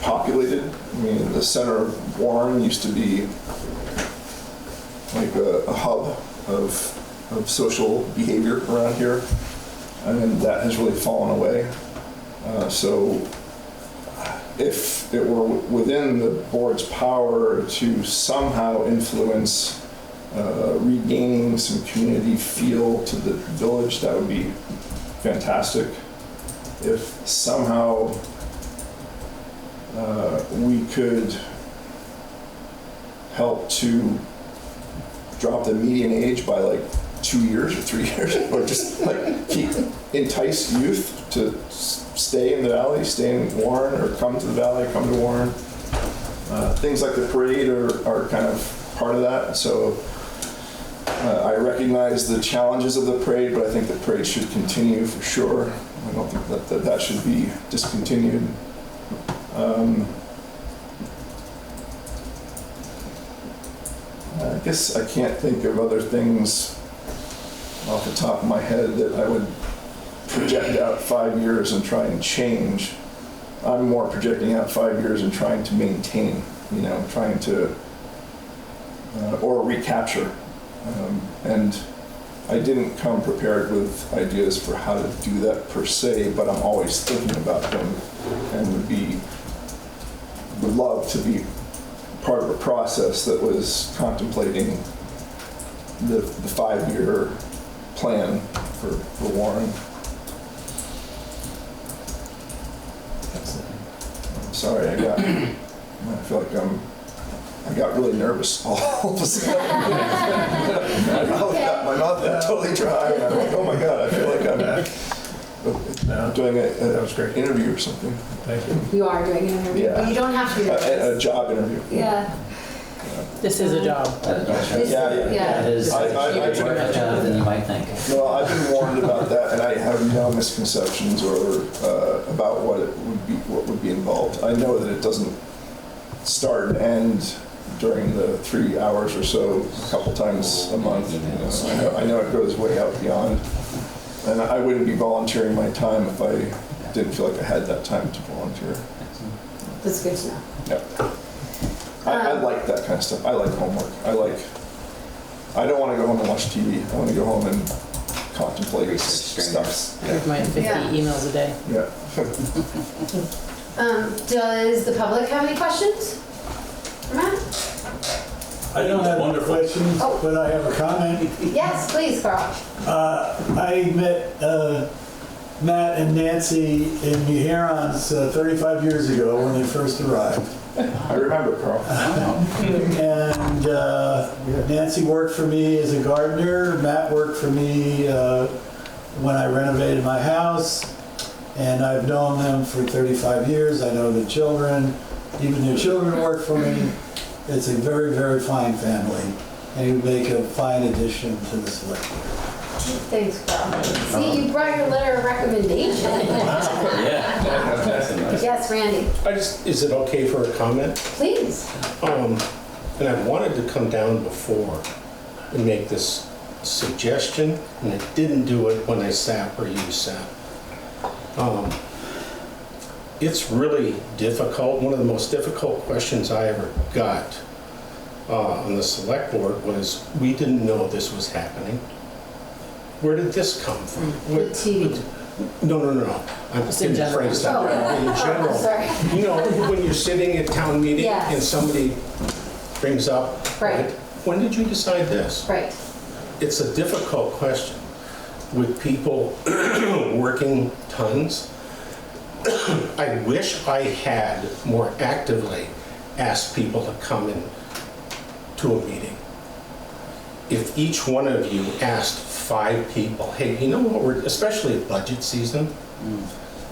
populated. I mean, the center of Warren used to be like a hub of social behavior around here, and that has really fallen away. So if it were within the board's power to somehow influence regaining some community feel to the village, that would be fantastic. If somehow we could help to drop the median age by like 2 years or 3 years, or just like entice youth to stay in the valley, stay in Warren, or come to the valley, come to Warren. Things like the parade are kind of part of that. So I recognize the challenges of the parade, but I think the parade should continue for sure. I don't think that should be discontinued. I guess I can't think of other things off the top of my head that I would project out 5 years and try and change. I'm more projecting out 5 years and trying to maintain, you know, trying to, or recapture. And I didn't come prepared with ideas for how to do that per se, but I'm always thinking about them, and would love to be part of a process that was contemplating the 5-year plan for Warren. Sorry, I feel like I got really nervous all of a sudden. My mouth got totally dry, and I'm like, oh my God, I feel like I'm doing an interview or something. Thank you. You are doing an interview, but you don't have to. A job interview. Yeah. This is a job. Yeah. It is I- more job than you might think. No, I've been warned about that, and I have no misconceptions or about what would be involved. I know that it doesn't start and end during the 3 hours or so, a couple times a month. You know, I know it goes way out beyond, and I wouldn't be volunteering my time if I didn't feel like I had that time to volunteer. That's good to know. Yeah. I like that kind of stuff. I like homework. I don't want to go home and watch TV. I want to go home and contemplate stuff. Here's my 50 Yeah. emails a day. Yeah. Does the public have any questions? Matt? I don't have any questions, Oh. but I have a comment. Yes, please, Carl. I met Matt and Nancy in New Herons 35 years ago when they first arrived. I remember, Carl. And Nancy worked for me as a gardener. Matt worked for me when I renovated my house. And I've known them for 35 years. I know the children. Even their children work for me. It's a very, very fine family. And you make a fine addition to the select board. Thanks, Carl. See, you brought your letter of recommendation. Yes, Randy. Is it okay for a comment? Please. And I wanted to come down before and make this suggestion, and I didn't do it when I sat where you sat. It's really difficult. One of the most difficult questions I ever got on the select board was, we didn't know this was happening. Where did this come from? The TV. No. I didn't phrase that right. In general. Sorry. You know, when you're sitting at town meeting Yes. and somebody brings up, Right. when did you decide this? Right. It's a difficult question. With people working tons, I wish I had more actively asked people to come in to a meeting. If each one of you asked 5 people, hey, you know what, especially at budget season,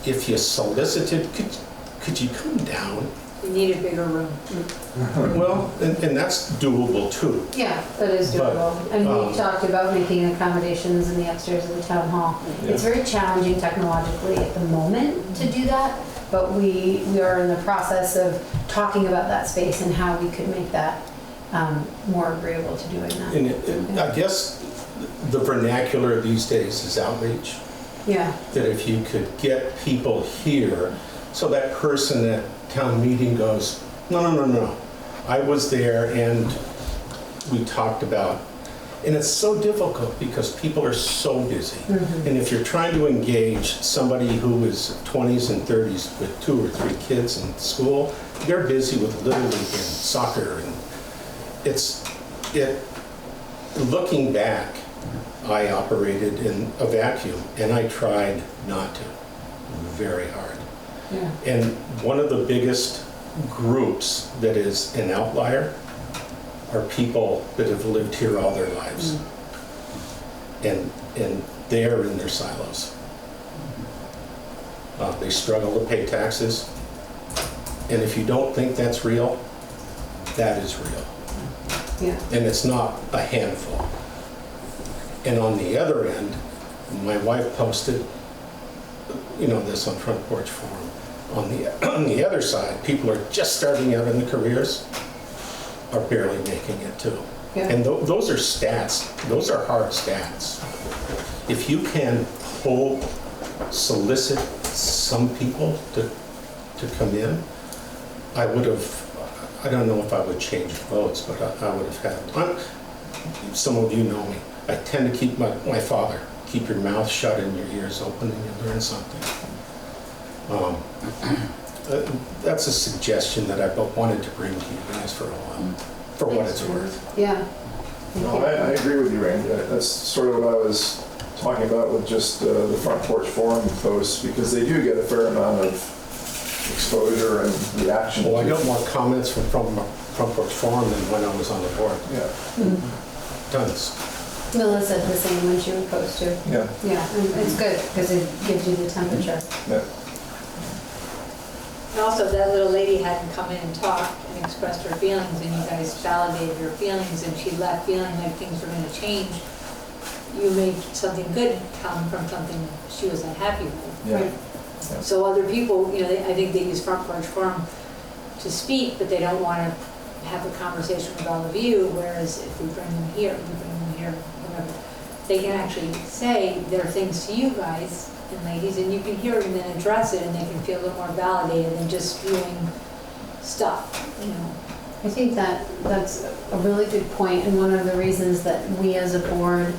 if you solicited, could you come down? You need a bigger room. Well, and that's doable too. Yeah, that is But, doable. And we talked about making accommodations in the upstairs of the town hall. It's very challenging technologically at the moment to do that, but we are in the process of talking about that space and how we could make that more agreeable to doing that. And I guess the vernacular these days is outreach. Yeah. That if you could get people here, so that person at town meeting goes, no, I was there and we talked about, and it's so difficult because people are so busy. Mm-hmm. And if you're trying to engage somebody who is 20s and 30s with 2 or 3 kids in school, they're busy with Little League and soccer, and looking back, I operated in a vacuum and I tried not to, very hard. Yeah. And one of the biggest groups that is an outlier are people that have lived here all their lives. And they are in their silos. They struggle to pay taxes. And if you don't think that's real, that is real. Yeah. And it's not a handful. And on the other end, my wife posted, this on Front Porch Forum. On the other side, people are just starting out in the careers, are barely making it too. Yeah. And those are stats. Those are hard stats. If you can solicit some people to come in, I don't know if I would change votes, but I would have had. Some of you know me. I tend to keep my father, keep your mouth shut and your ears open and you learn something. That's a suggestion that I've wanted to bring to you guys for a while, for what it's worth. Yeah. No, I agree with you, Randy. That's sort of what I was talking about with just the Front Porch Forum posts, because they do get a fair amount of exposure and reaction. Well, I got more comments from Front Porch Forum than when I was on the board. Yeah. Tons. Mila said the same when she would post too. Yeah. Yeah, and it's good because it gives you the temperature. Yeah. And also, that little lady hadn't come in and talked, and and expressed her feelings, and you guys validated her feelings, and she left feeling like things were gonna change, you made something good come from something she was unhappy with. Yeah. So other people, you know, I think they use Front Porch Forum to speak, but they don't want to have a conversation with all of you, whereas if we bring them here, whatever, they can actually say their things to you guys and ladies, and you can hear it and then address it, and they can feel a little more validated than just spewing stuff, you know. I think that's a really good point, and one of the reasons that we as a board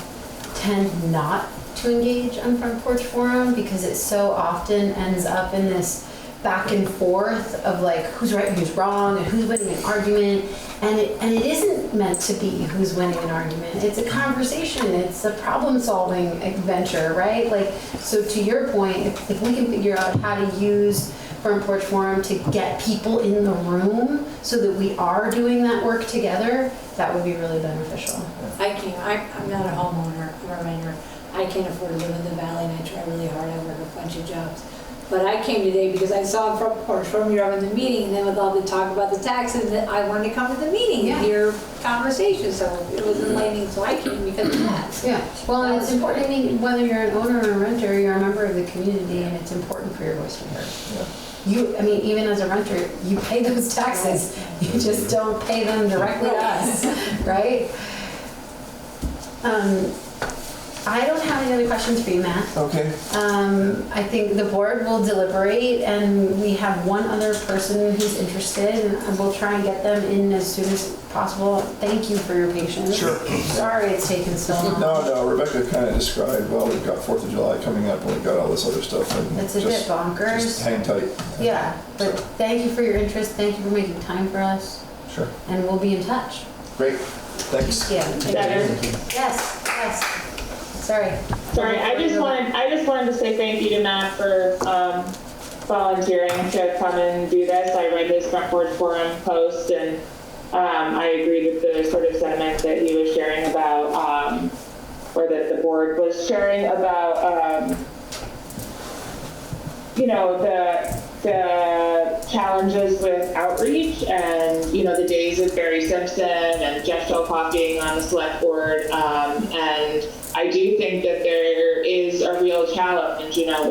tend not to engage on Front Porch Forum, because it so often ends up in this back and forth of like who's right and who's wrong and who's winning an argument, and it isn't meant to be who's winning an argument. It's a conversation, it's a problem solving adventure, right? Like, so to your point, if we can figure out how to use Front Porch Forum to get people in the room so that we are doing that work together, that would be really beneficial. I'm not a homeowner, I'm a renter. I can't afford to live in the valley, and I try really hard. I work a bunch of jobs. But I came today because I saw Front Porch Forum, you're having the meeting, and then with all the talk about the taxes, that I wanted to come to the meeting and hear conversation, so it was enlightening, so I came because of that. Yeah, well, and it's important, I mean, whether you're an owner or a renter, you're a member of the community, and it's important for your voice to be heard. I mean, even as a renter, you pay those taxes, you just don't pay them directly to us, right? I don't have any other questions for you, Matt. Okay. I think the board will deliberate, and we have one other person who's interested, and we'll try and get them in as soon as possible. Thank you for your patience. Sure. Sorry it's taken so long. No, Rebecca kind of described, well, we've got 4th of July coming up, and we've got all this other stuff, and It's a bit bonkers. just hang tight. Yeah, but thank you for your interest. Thank you for making time for us. Sure. And we'll be in touch. Great. Thanks. Thank you. Yes. Sorry. I just wanted to say thank you to Matt for volunteering to come and do this. I read his Front Porch Forum post, and I agreed with the sort of sentiment that he was sharing about, or that the board was sharing about, you know, the challenges with outreach, and you know, the days of Barry Simpson and Jeff Shelkoff being on the select board, and I do think that there is a real challenge, you know,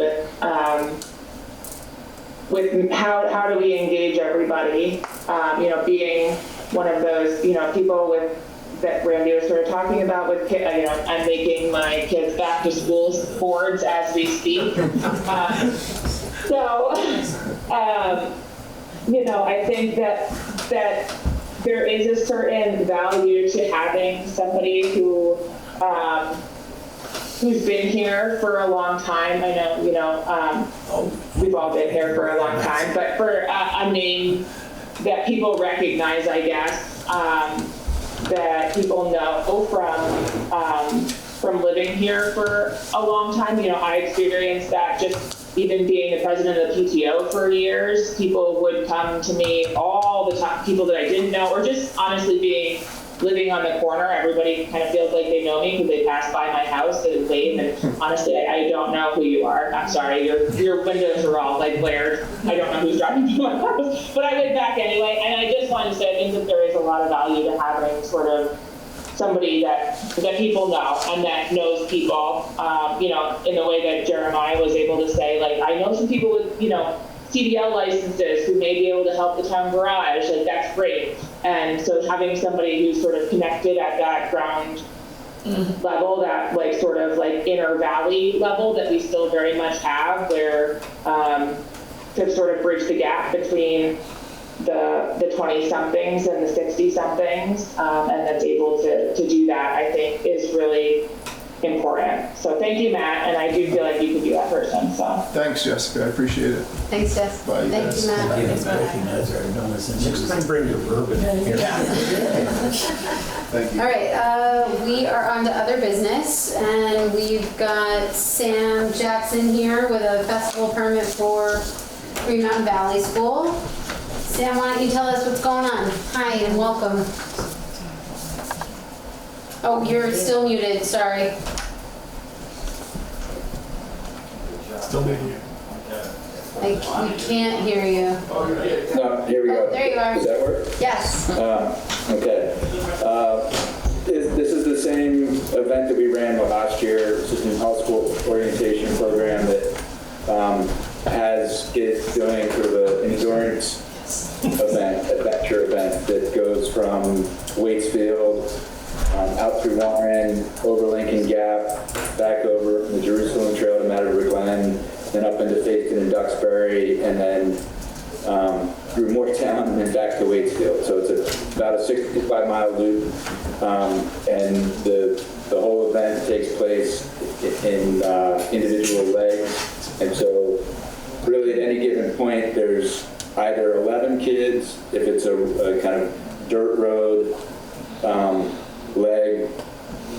with how do we engage everybody, you know, being one of those, you know, people with that Randy was sort of talking about with, you know, I'm making my kids back to school boards as we speak. You know, I think that there is a certain value to having somebody who's been here for a long time. I know, you know, we've all been here for a long time, but for a name that people recognize, I guess, that people know from living here for a long time. You know, I experienced that just even being the president of the PTO for years. People would come to me all the time, people that I didn't know, or just honestly living on the corner. Everybody kind of feels like they know me because they pass by my house and wave, and honestly, I don't know who you are. I'm sorry, your windows are all like glared. I don't know who's driving through my house, but I went back anyway, and I just wanted to say I think that there is a lot of value to having sort of somebody that people know and that knows people, you know, in the way that Jeremiah was able to say, like, I know some people with, you know, CDL licenses who may be able to help the town garage, like, that's great. And so having somebody who's sort of connected at that ground level, that like sort of like inner valley level that we still very much have, where to sort of bridge the gap between the 20-somethings and the 60-somethings, and that's able to do that, I think, is really important. So thank you, Matt, and I do feel like you could be that person. So thanks, Jessica. I appreciate it. Thanks, Jess. Bye, Thank guys. you, Matt. Next time, bring your bourbon here. Thank you. All right, we are on to other business, and we've got Sam Jackson here with a festival permit for Green Mountain Valley School. Sam, why don't you tell us what's going on? Hi, and welcome. Oh, you're still muted, sorry. Still muted. We can't hear you. No, here we go. Oh, there you are. Does that work? Yes. Okay. This is the same event that we ran last year. It's just an all-school orientation program that has kids doing sort of an endurance adventure event that goes from Waitsfield out through Warren, over Lincoln Gap, back over the Jerusalem Trail to Matterhorn Glen, then up into Faithton and Duxbury, and then through Moretown and then back to Waitsfield. So it's about a 65-mile loop, and the whole event takes place in individual legs. And so really at any given point, there's either 11 kids, if it's a kind of dirt road leg,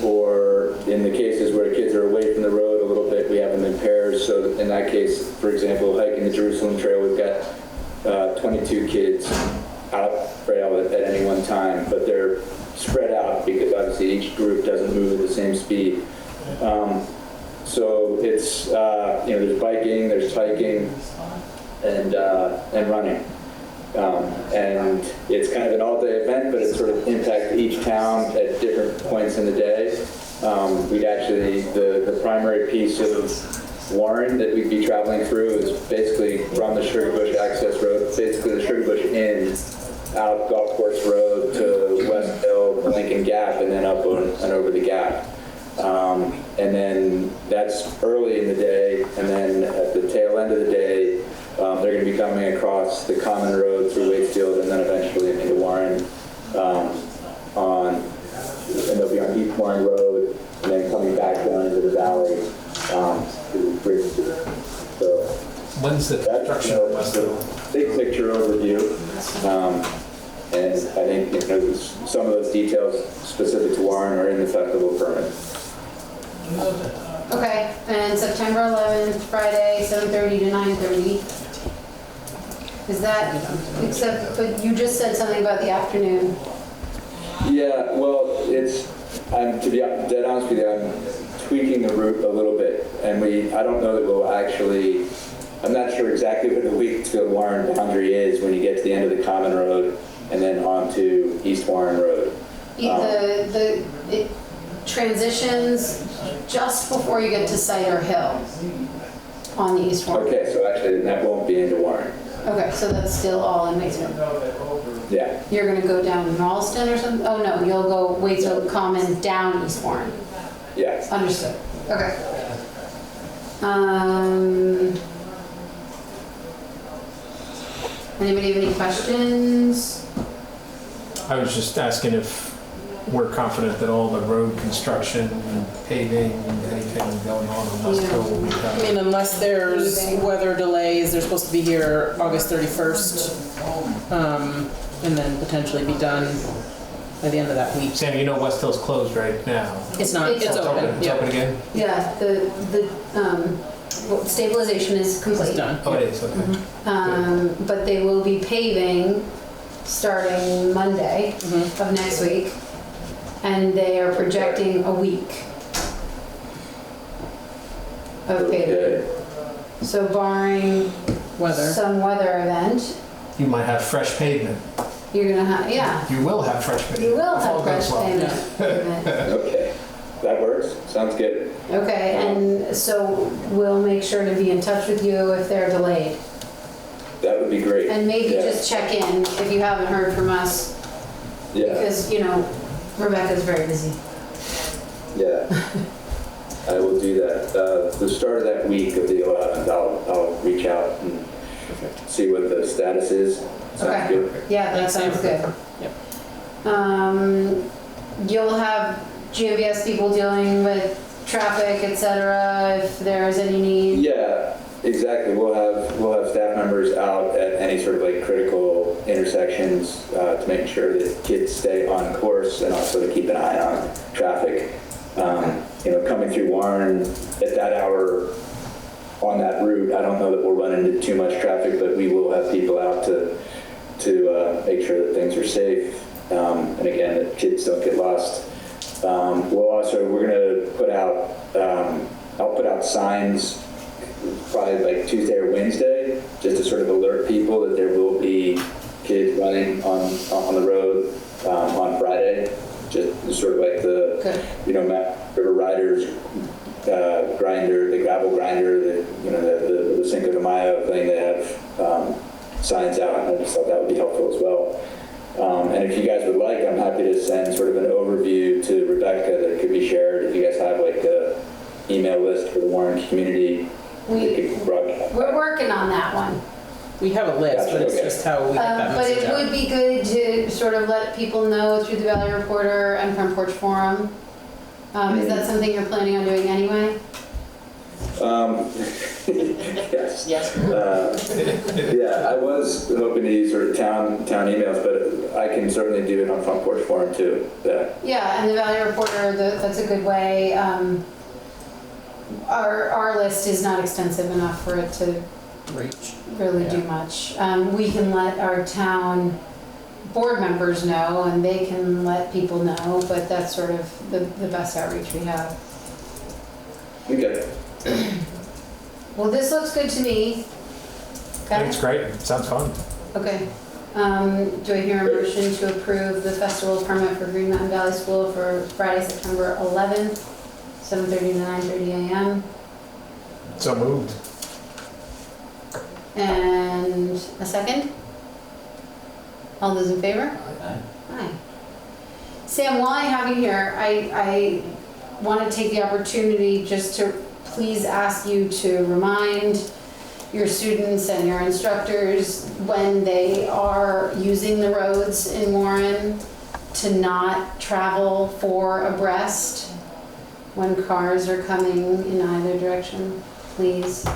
or in the cases where kids are away from the road a little bit, we have them in pairs. So in that case, for example, hiking the Jerusalem Trail, we've got 22 kids out trail at any one time, but they're spread out because obviously each group doesn't move at the same speed. So it's, there's biking, there's hiking, and running. And it's kind of an all-day event, but it sort of impacts each town at different points in the day. We'd actually, the primary piece of Warren that we'd be traveling through is basically from the Sugar Bush Access Road, basically the Sugar Bush Inn, out Golf Course Road to West Hill, Lincoln Gap, and then up and over the Gap. And then that's early in the day, and then at the tail end of the day, they're going to be coming across the common road through Waitsfield and then eventually into Warren, and they'll be on East Warren Road and then coming back down into the valley to the bridge. So when's the construction? Big picture overview, and I think some of those details specific to Warren are in the festival permit. Okay, and September 11th, Friday, 7:30 to 9:30. Is that, but you just said something about the afternoon. Yeah, well, to be dead honest with you, I'm tweaking the route a little bit, and I don't know that we'll actually, I'm not sure exactly what the Waitsfield Warren boundary is when you get to the end of the common road and then onto East Warren Road. It transitions just before you get to Cider Hill on the East Warren. Okay, so actually that won't be into Warren. Okay, so that's still all in Waitsfield. Yeah. You're gonna go down Ralston or something? Oh no, you'll go Waitsfield Common down East Warren. Yes. Understood. Okay. Anybody have any questions? I was just asking if we're confident that all the road construction, paving, anything going on West Hill will be done. I mean, unless there's weather delays, they're supposed to be here August 31st, and then potentially be done by the end of that week. Sam, you know West Hill's closed right now. It's not, it's open. It's open again? Yeah, the stabilization is complete. It's done. Oh, it is, okay. But they will be paving starting Monday of next week. And they are projecting a week of paving. So barring some weather event, You might have fresh pavement. you're gonna have, yeah, You will have fresh pavement. you will if all have fresh goes well. pavement. Okay, that works. Sounds good. Okay, and so we'll make sure to be in touch with you if they're delayed. That would be great. And maybe Yeah. just check in if you haven't heard from us, Yeah. because, Rebecca's very busy. Yeah, I will do that. The start of that week of the 11th, I'll reach out and see what the status is. Sounds Okay. good. Yeah, that sounds good. Yep. You'll have GMBS people dealing with traffic, etc., if there's any need. Yeah, exactly. We'll have staff members out at any sort of like critical intersections to make sure that kids stay on course and also to keep an eye on traffic. Coming through Warren at that hour on that route, I don't know that we'll run into too much traffic, but we will have people out to make sure that things are safe. And again, that kids don't get lost. We're going to put out, I'll put out signs probably like Tuesday or Wednesday just to sort of alert people that there will be kids running on the road on Friday. Just sort of like the, you know, River Riders grinder, the gravel grinder, the Cinco de Mayo thing. They have signs out, and I just thought that would be helpful as well. And if you guys would like, I'm happy to send sort of an overview to Rebecca that could be shared. If you guys have like a email list for the Warren community, We're working on that one. We have a list, but it's Okay. just how we get that But message it out. would be good to sort of let people know through the Valley Reporter and Front Porch Forum. Is that something you're planning on doing anyway? Yes. Yes. Yeah, I was hoping to use sort of town emails, but I can certainly do it on Front Porch Forum too. Yeah, and the Valley Reporter, that's a good way. Our list is not extensive enough for it to really do much. We can let our town board members know, and they can let people know, but that's sort of the best outreach we have. Okay. Well, this looks good to me. Okay? It's great. Sounds fun. Okay. Do I hear a motion to approve the festival permit for Green Mountain Valley School for Friday, September 11th, 7:30 to 9:30 a.m.? So moved. And a second? All those in favor? Aye. Aye. Sam, while I have you here, I want to take the opportunity just to please ask you to remind your students and your instructors when they are using the roads in Warren to not travel four abreast when cars are coming in either direction, please.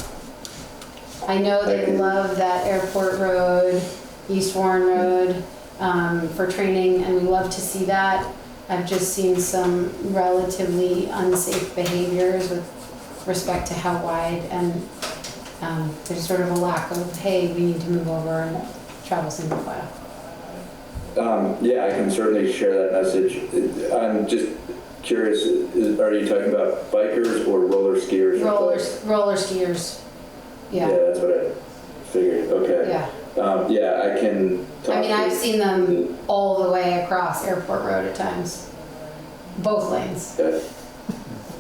I know they love that Airport Road, East Warren Road for training, and we love to see that. I've just seen some relatively unsafe behaviors with respect to how wide, and there's sort of a lack of, hey, we need to move over and travel single file. Yeah, I can certainly share that message. I'm just curious, are you talking about bikers or roller skiers? Roller skiers. Yeah. Yeah, that's what I figured. Okay. Yeah. Yeah, I can talk I mean, I've seen them all the way across Airport Road at times, both lanes.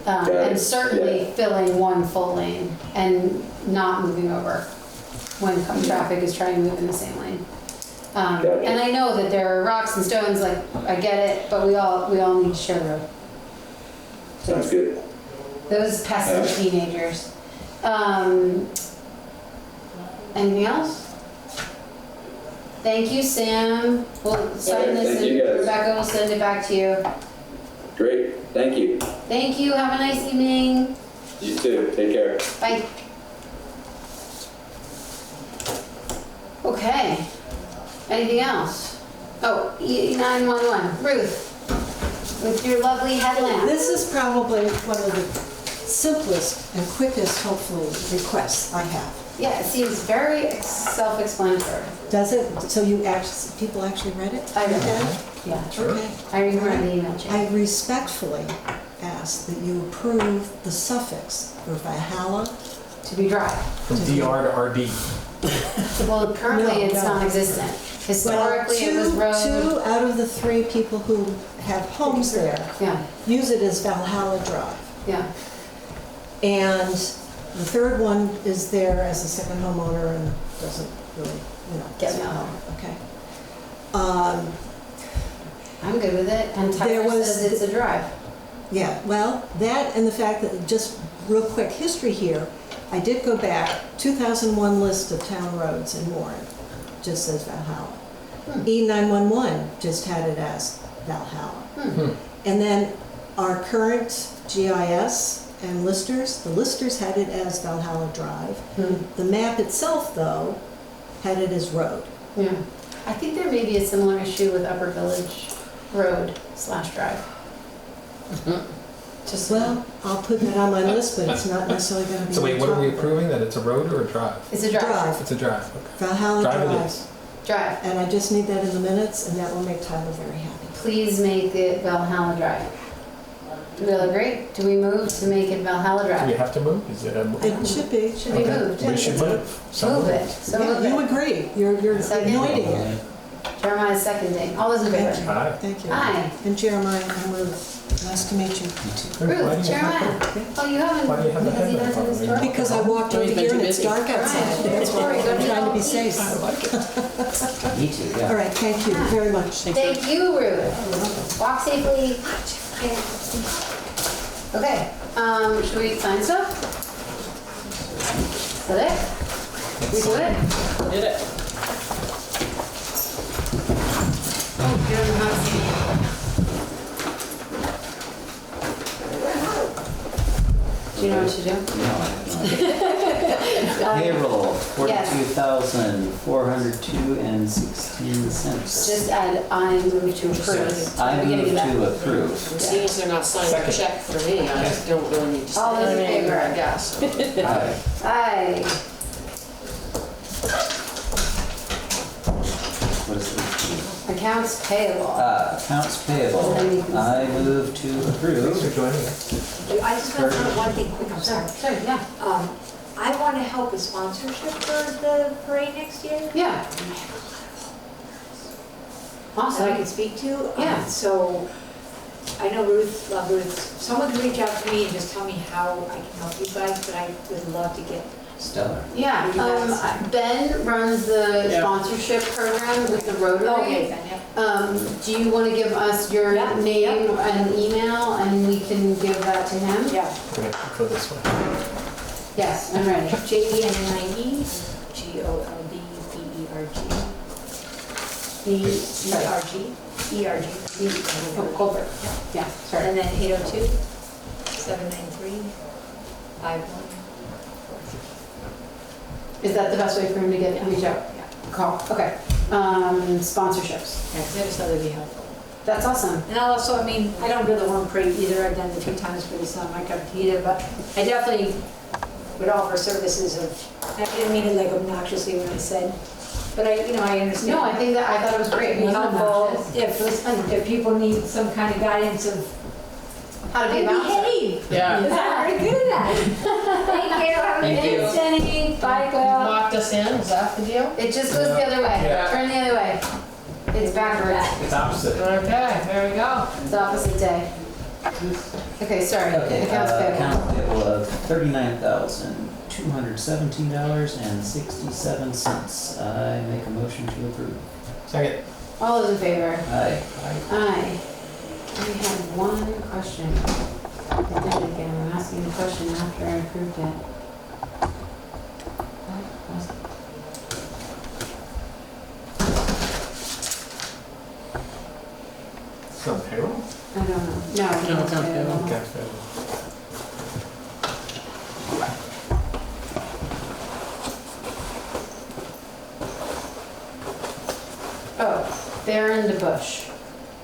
And certainly filling one full lane and not moving over when traffic is trying to move in the same lane. And I know that there are rocks and stones, like, I get it, but we all need to share the road. Sounds good. Those pesky teenagers. Anything else? Thank you, Sam. We'll sign this thank you, and guys. Rebecca will send it back to you. Great. Thank you. Thank you. Have a nice evening. You too. Take care. Bye. Okay. Anything else? Oh, 911. Ruth, with your lovely headlamp. This is probably one of the simplest and quickest, hopefully, requests I have. Yeah, it seems very self-explanatory. Does it? So people actually read it? I read it. Yeah. Okay. I remember the email chain. I respectfully ask that you approve the suffix for Valhalla. To be dry. From DR to RD. Well, currently it's No. non-existent. Historically, it was road. Two out of the three people who have homes there use it as Valhalla Drive. Yeah. And the third one is there as a second homeowner and doesn't really, Get me out. Okay. I'm good with it. And Tyler says it's a drive. Yeah, well, that and the fact that, just real quick history here, I did go back, 2001 list of town roads in Warren, just says Valhalla. E911 just had it as Valhalla. And then our current GIS and listers, the listers had it as Valhalla Drive. The map itself, though, had it as road. Yeah. I think there may be a similar issue with Upper Village Road / drive. Just well, I'll put that on my list, but it's not necessarily going to be. So wait, on what are top we of it. approving? That it's a road or a drive? It's a drive. It's a drive. Okay. Valhalla Drive it Drive. is. Drive. And I just need that in the minutes, and that will make Tyler very happy. Please make it Valhalla Drive. We all agree? Do we move to make it Valhalla Do we Drive? have to move? Is it a? It should be. Should be Okay. moved. We should move. So Move it. So Yeah, move you it. agree. You're Second. anointing it. Jeremiah seconding. All those in favor? Aye. Thank you. Aye. And Jeremiah, I'm Ruth. Nice to meet you. Ruth, Jeremiah. Oh, you haven't, Why do you have the because he headlamp doesn't on? store. Because I walked over He's been here too and it's busy. dark outside. That's why I'm trying to be safe. I like it. Me too, yeah. All right, thank you very much. Thank you, Ruth. Walk safely. Okay, should we sign stuff? Is that it? We do it? Did it. Oh, you're in the hot seat. Do you know what to do? No, I have no idea. Payroll, $42,402.16. Just add, I move to approve. I move to approve. Seeing as they're not signing a Second. check for me, I just don't really need to All sign those in it, favor? I guess. Aye. Aye. What is this? Accounts payable. Accounts payable. I move to Thanks approve. for joining us. I just want to say one thing quick, I'm sorry. Sorry, yeah. I want to help with sponsorship for the parade next year. Yeah. That I Awesome. could speak to. Yeah. So I know Ruth, love Ruth. Someone can reach out to me and just tell me how I can help you guys, but I would love to get. Stellar. Yeah, Ben runs the Yeah. sponsorship program with the Rotary. Okay, then, yeah. Do you want to give us your Yeah. name and email and we can give that to him? Yeah. We're gonna go this way. Yes, I'm ready. JENNIE, GOLDBERG. BERG. Oh, Colbert. Yeah, sorry. And then 802-793-51. Is that the best way for him to reach out? Yeah. Call, okay. Sponsorships. I just thought that'd be helpful. That's awesome. And also, I mean, I don't do the one parade either, I've done it a few times, but it's not my cup of tea either, but I definitely would offer services of, I didn't mean it like obnoxiously when I said, but I understand. No, I thought it was great. It'd be helpful It if people need some kind of guidance of How to be a bouncer. behave. Yeah. Because I'm very good at that. Thank you, have a Thank good you. day, Jenny. Bye, Will. Locked us in, is that the deal? It just goes the other way. Yeah. Turn the other way. It's backwards. It's opposite. Okay, there we go. It's the opposite day. Okay, sorry. Okay, Accounts payable. account payable of $39,217.67. I make a motion to approve. Second. All those in favor? Aye. Aye. I had one question. I did it again. I'm asking a question after I approved it. What was it? It's on payroll? I don't know. No, No, accounts accounts payable. payable. Accounts payable. Oh, Baron de Bush.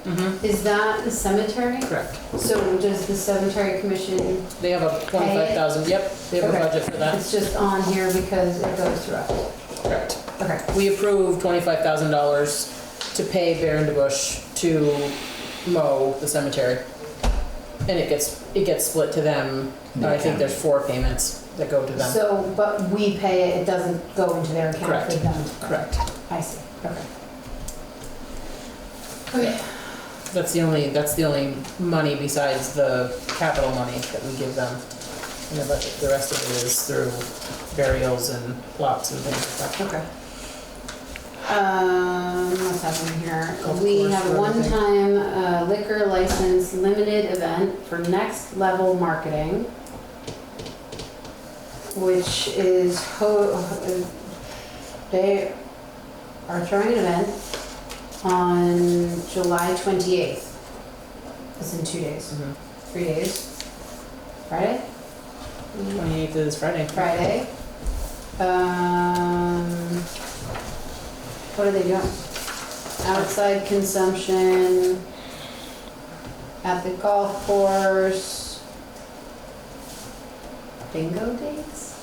Mm-hmm. Is that the cemetery? Correct. So does the cemetery commission, They have a 25,000, yep, they have a Okay. budget for that. it's just on here because it goes through us? Correct. Okay. We approved $25,000 to pay Baron DeBush to mow the cemetery. And it gets split to them. I think there's 4 payments that go to them. So, but we pay it, it doesn't go into their account Correct. for them? Correct. I see, okay. Okay. That's the only money besides the capital money that we give them. And the rest of it is through burials and plots and things like that. Okay. What's happening here? Golf We course have a for everything. one-time liquor license limited event for Next Level Marketing, which is, they are throwing an event on July 28th. It's in 2 days, 3 days. Friday? 28th is Friday. Friday. What are they doing? Outside consumption at the golf course. Bingo dates?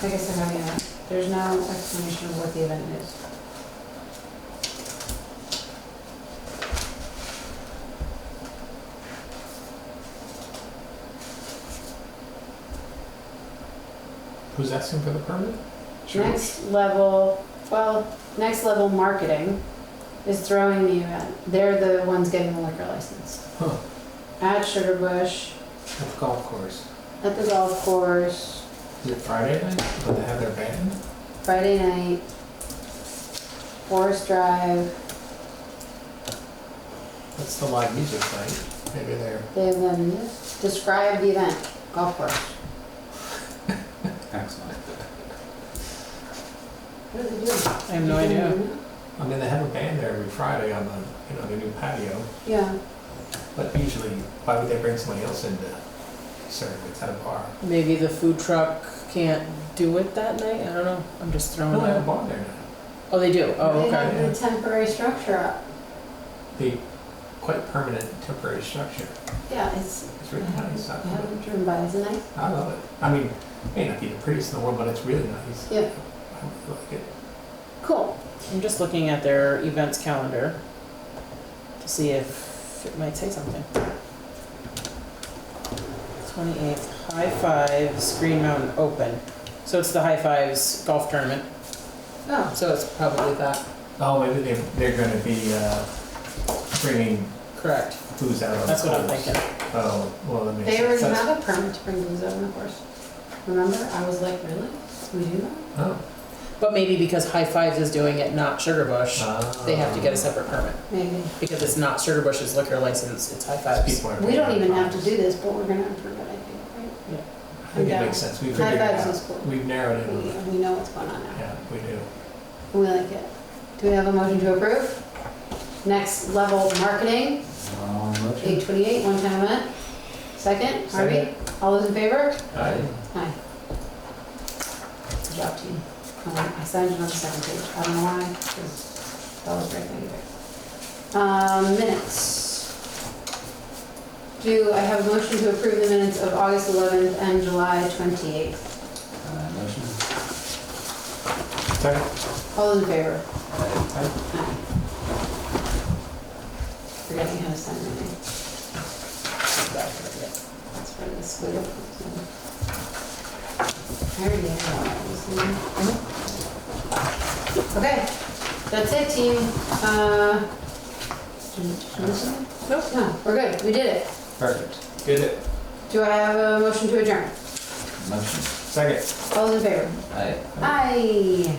I guess they're having that. There's no explanation of what the event is. Who's asking for the permit? Next level, Next Level Marketing is throwing the event. They're the ones getting the liquor license. Huh. At Sugar Bush, At the golf course. at the golf course, Is it Friday night? When they have their band? Friday night, Forest Drive. That's the live music night. Maybe they're. They have them describe the event, golf course. Excellent. What are they doing? I have no idea. I mean, they have a band there every Friday on the, the new patio. Yeah, But usually, why would they bring somebody else in to serve? It's at a bar. Maybe the food truck can't do it that night? I don't know. I'm just throwing No, they have a out. bar there now. Oh, they do? Oh, they okay. have the temporary structure up. The quite permanent temporary structure. Yeah, it's, It's really nice. I haven't driven by, is it nice? I love it. I mean, it may not be the prettiest in the world, but it's really nice. Yeah. I really like it. Cool. I'm just looking at their events calendar to see if it might say something. 28th, High Fives, Green Mountain Open. So it's the High Fives golf tournament. Oh, So it's probably that. Oh, maybe they're going to be bringing Correct. booze out on That's the what I'm course. thinking. Oh, well, that makes they already sense. have a permit to bring booze out on the course. Remember? I was like, really? We do that? Oh. But maybe because High Fives is doing it, not Sugar Bush, they have to get a separate permit. Maybe. Because it's not Sugar Bush's liquor license, it's High Fives. People are We don't even have to do this, but we're gonna approve it, I think, right? I think Yeah. it makes sense. We High figured it fives out. is cool. We've narrowed it. We know what's going on now. Yeah, we do. We like it. Do we have a motion to approve? Next Level Marketing, Motion. 828, one-time event. Second, Harvey? All those in favor? Aye. Aye. Good job, team. I signed it on the second page. I don't know why, because that was right there. Minutes. Do I have a motion to approve the minutes of August 11th and July 28th? Motion. Second. All those in favor? Aye. Forgetting how to sign my name. That's for the squiggle. I already have that. Okay, that's it, team. Nope, no, we're good. We did it. Perfect. Did it. Do I have a motion to adjourn? Motion. Second. All those in favor? Aye. Aye.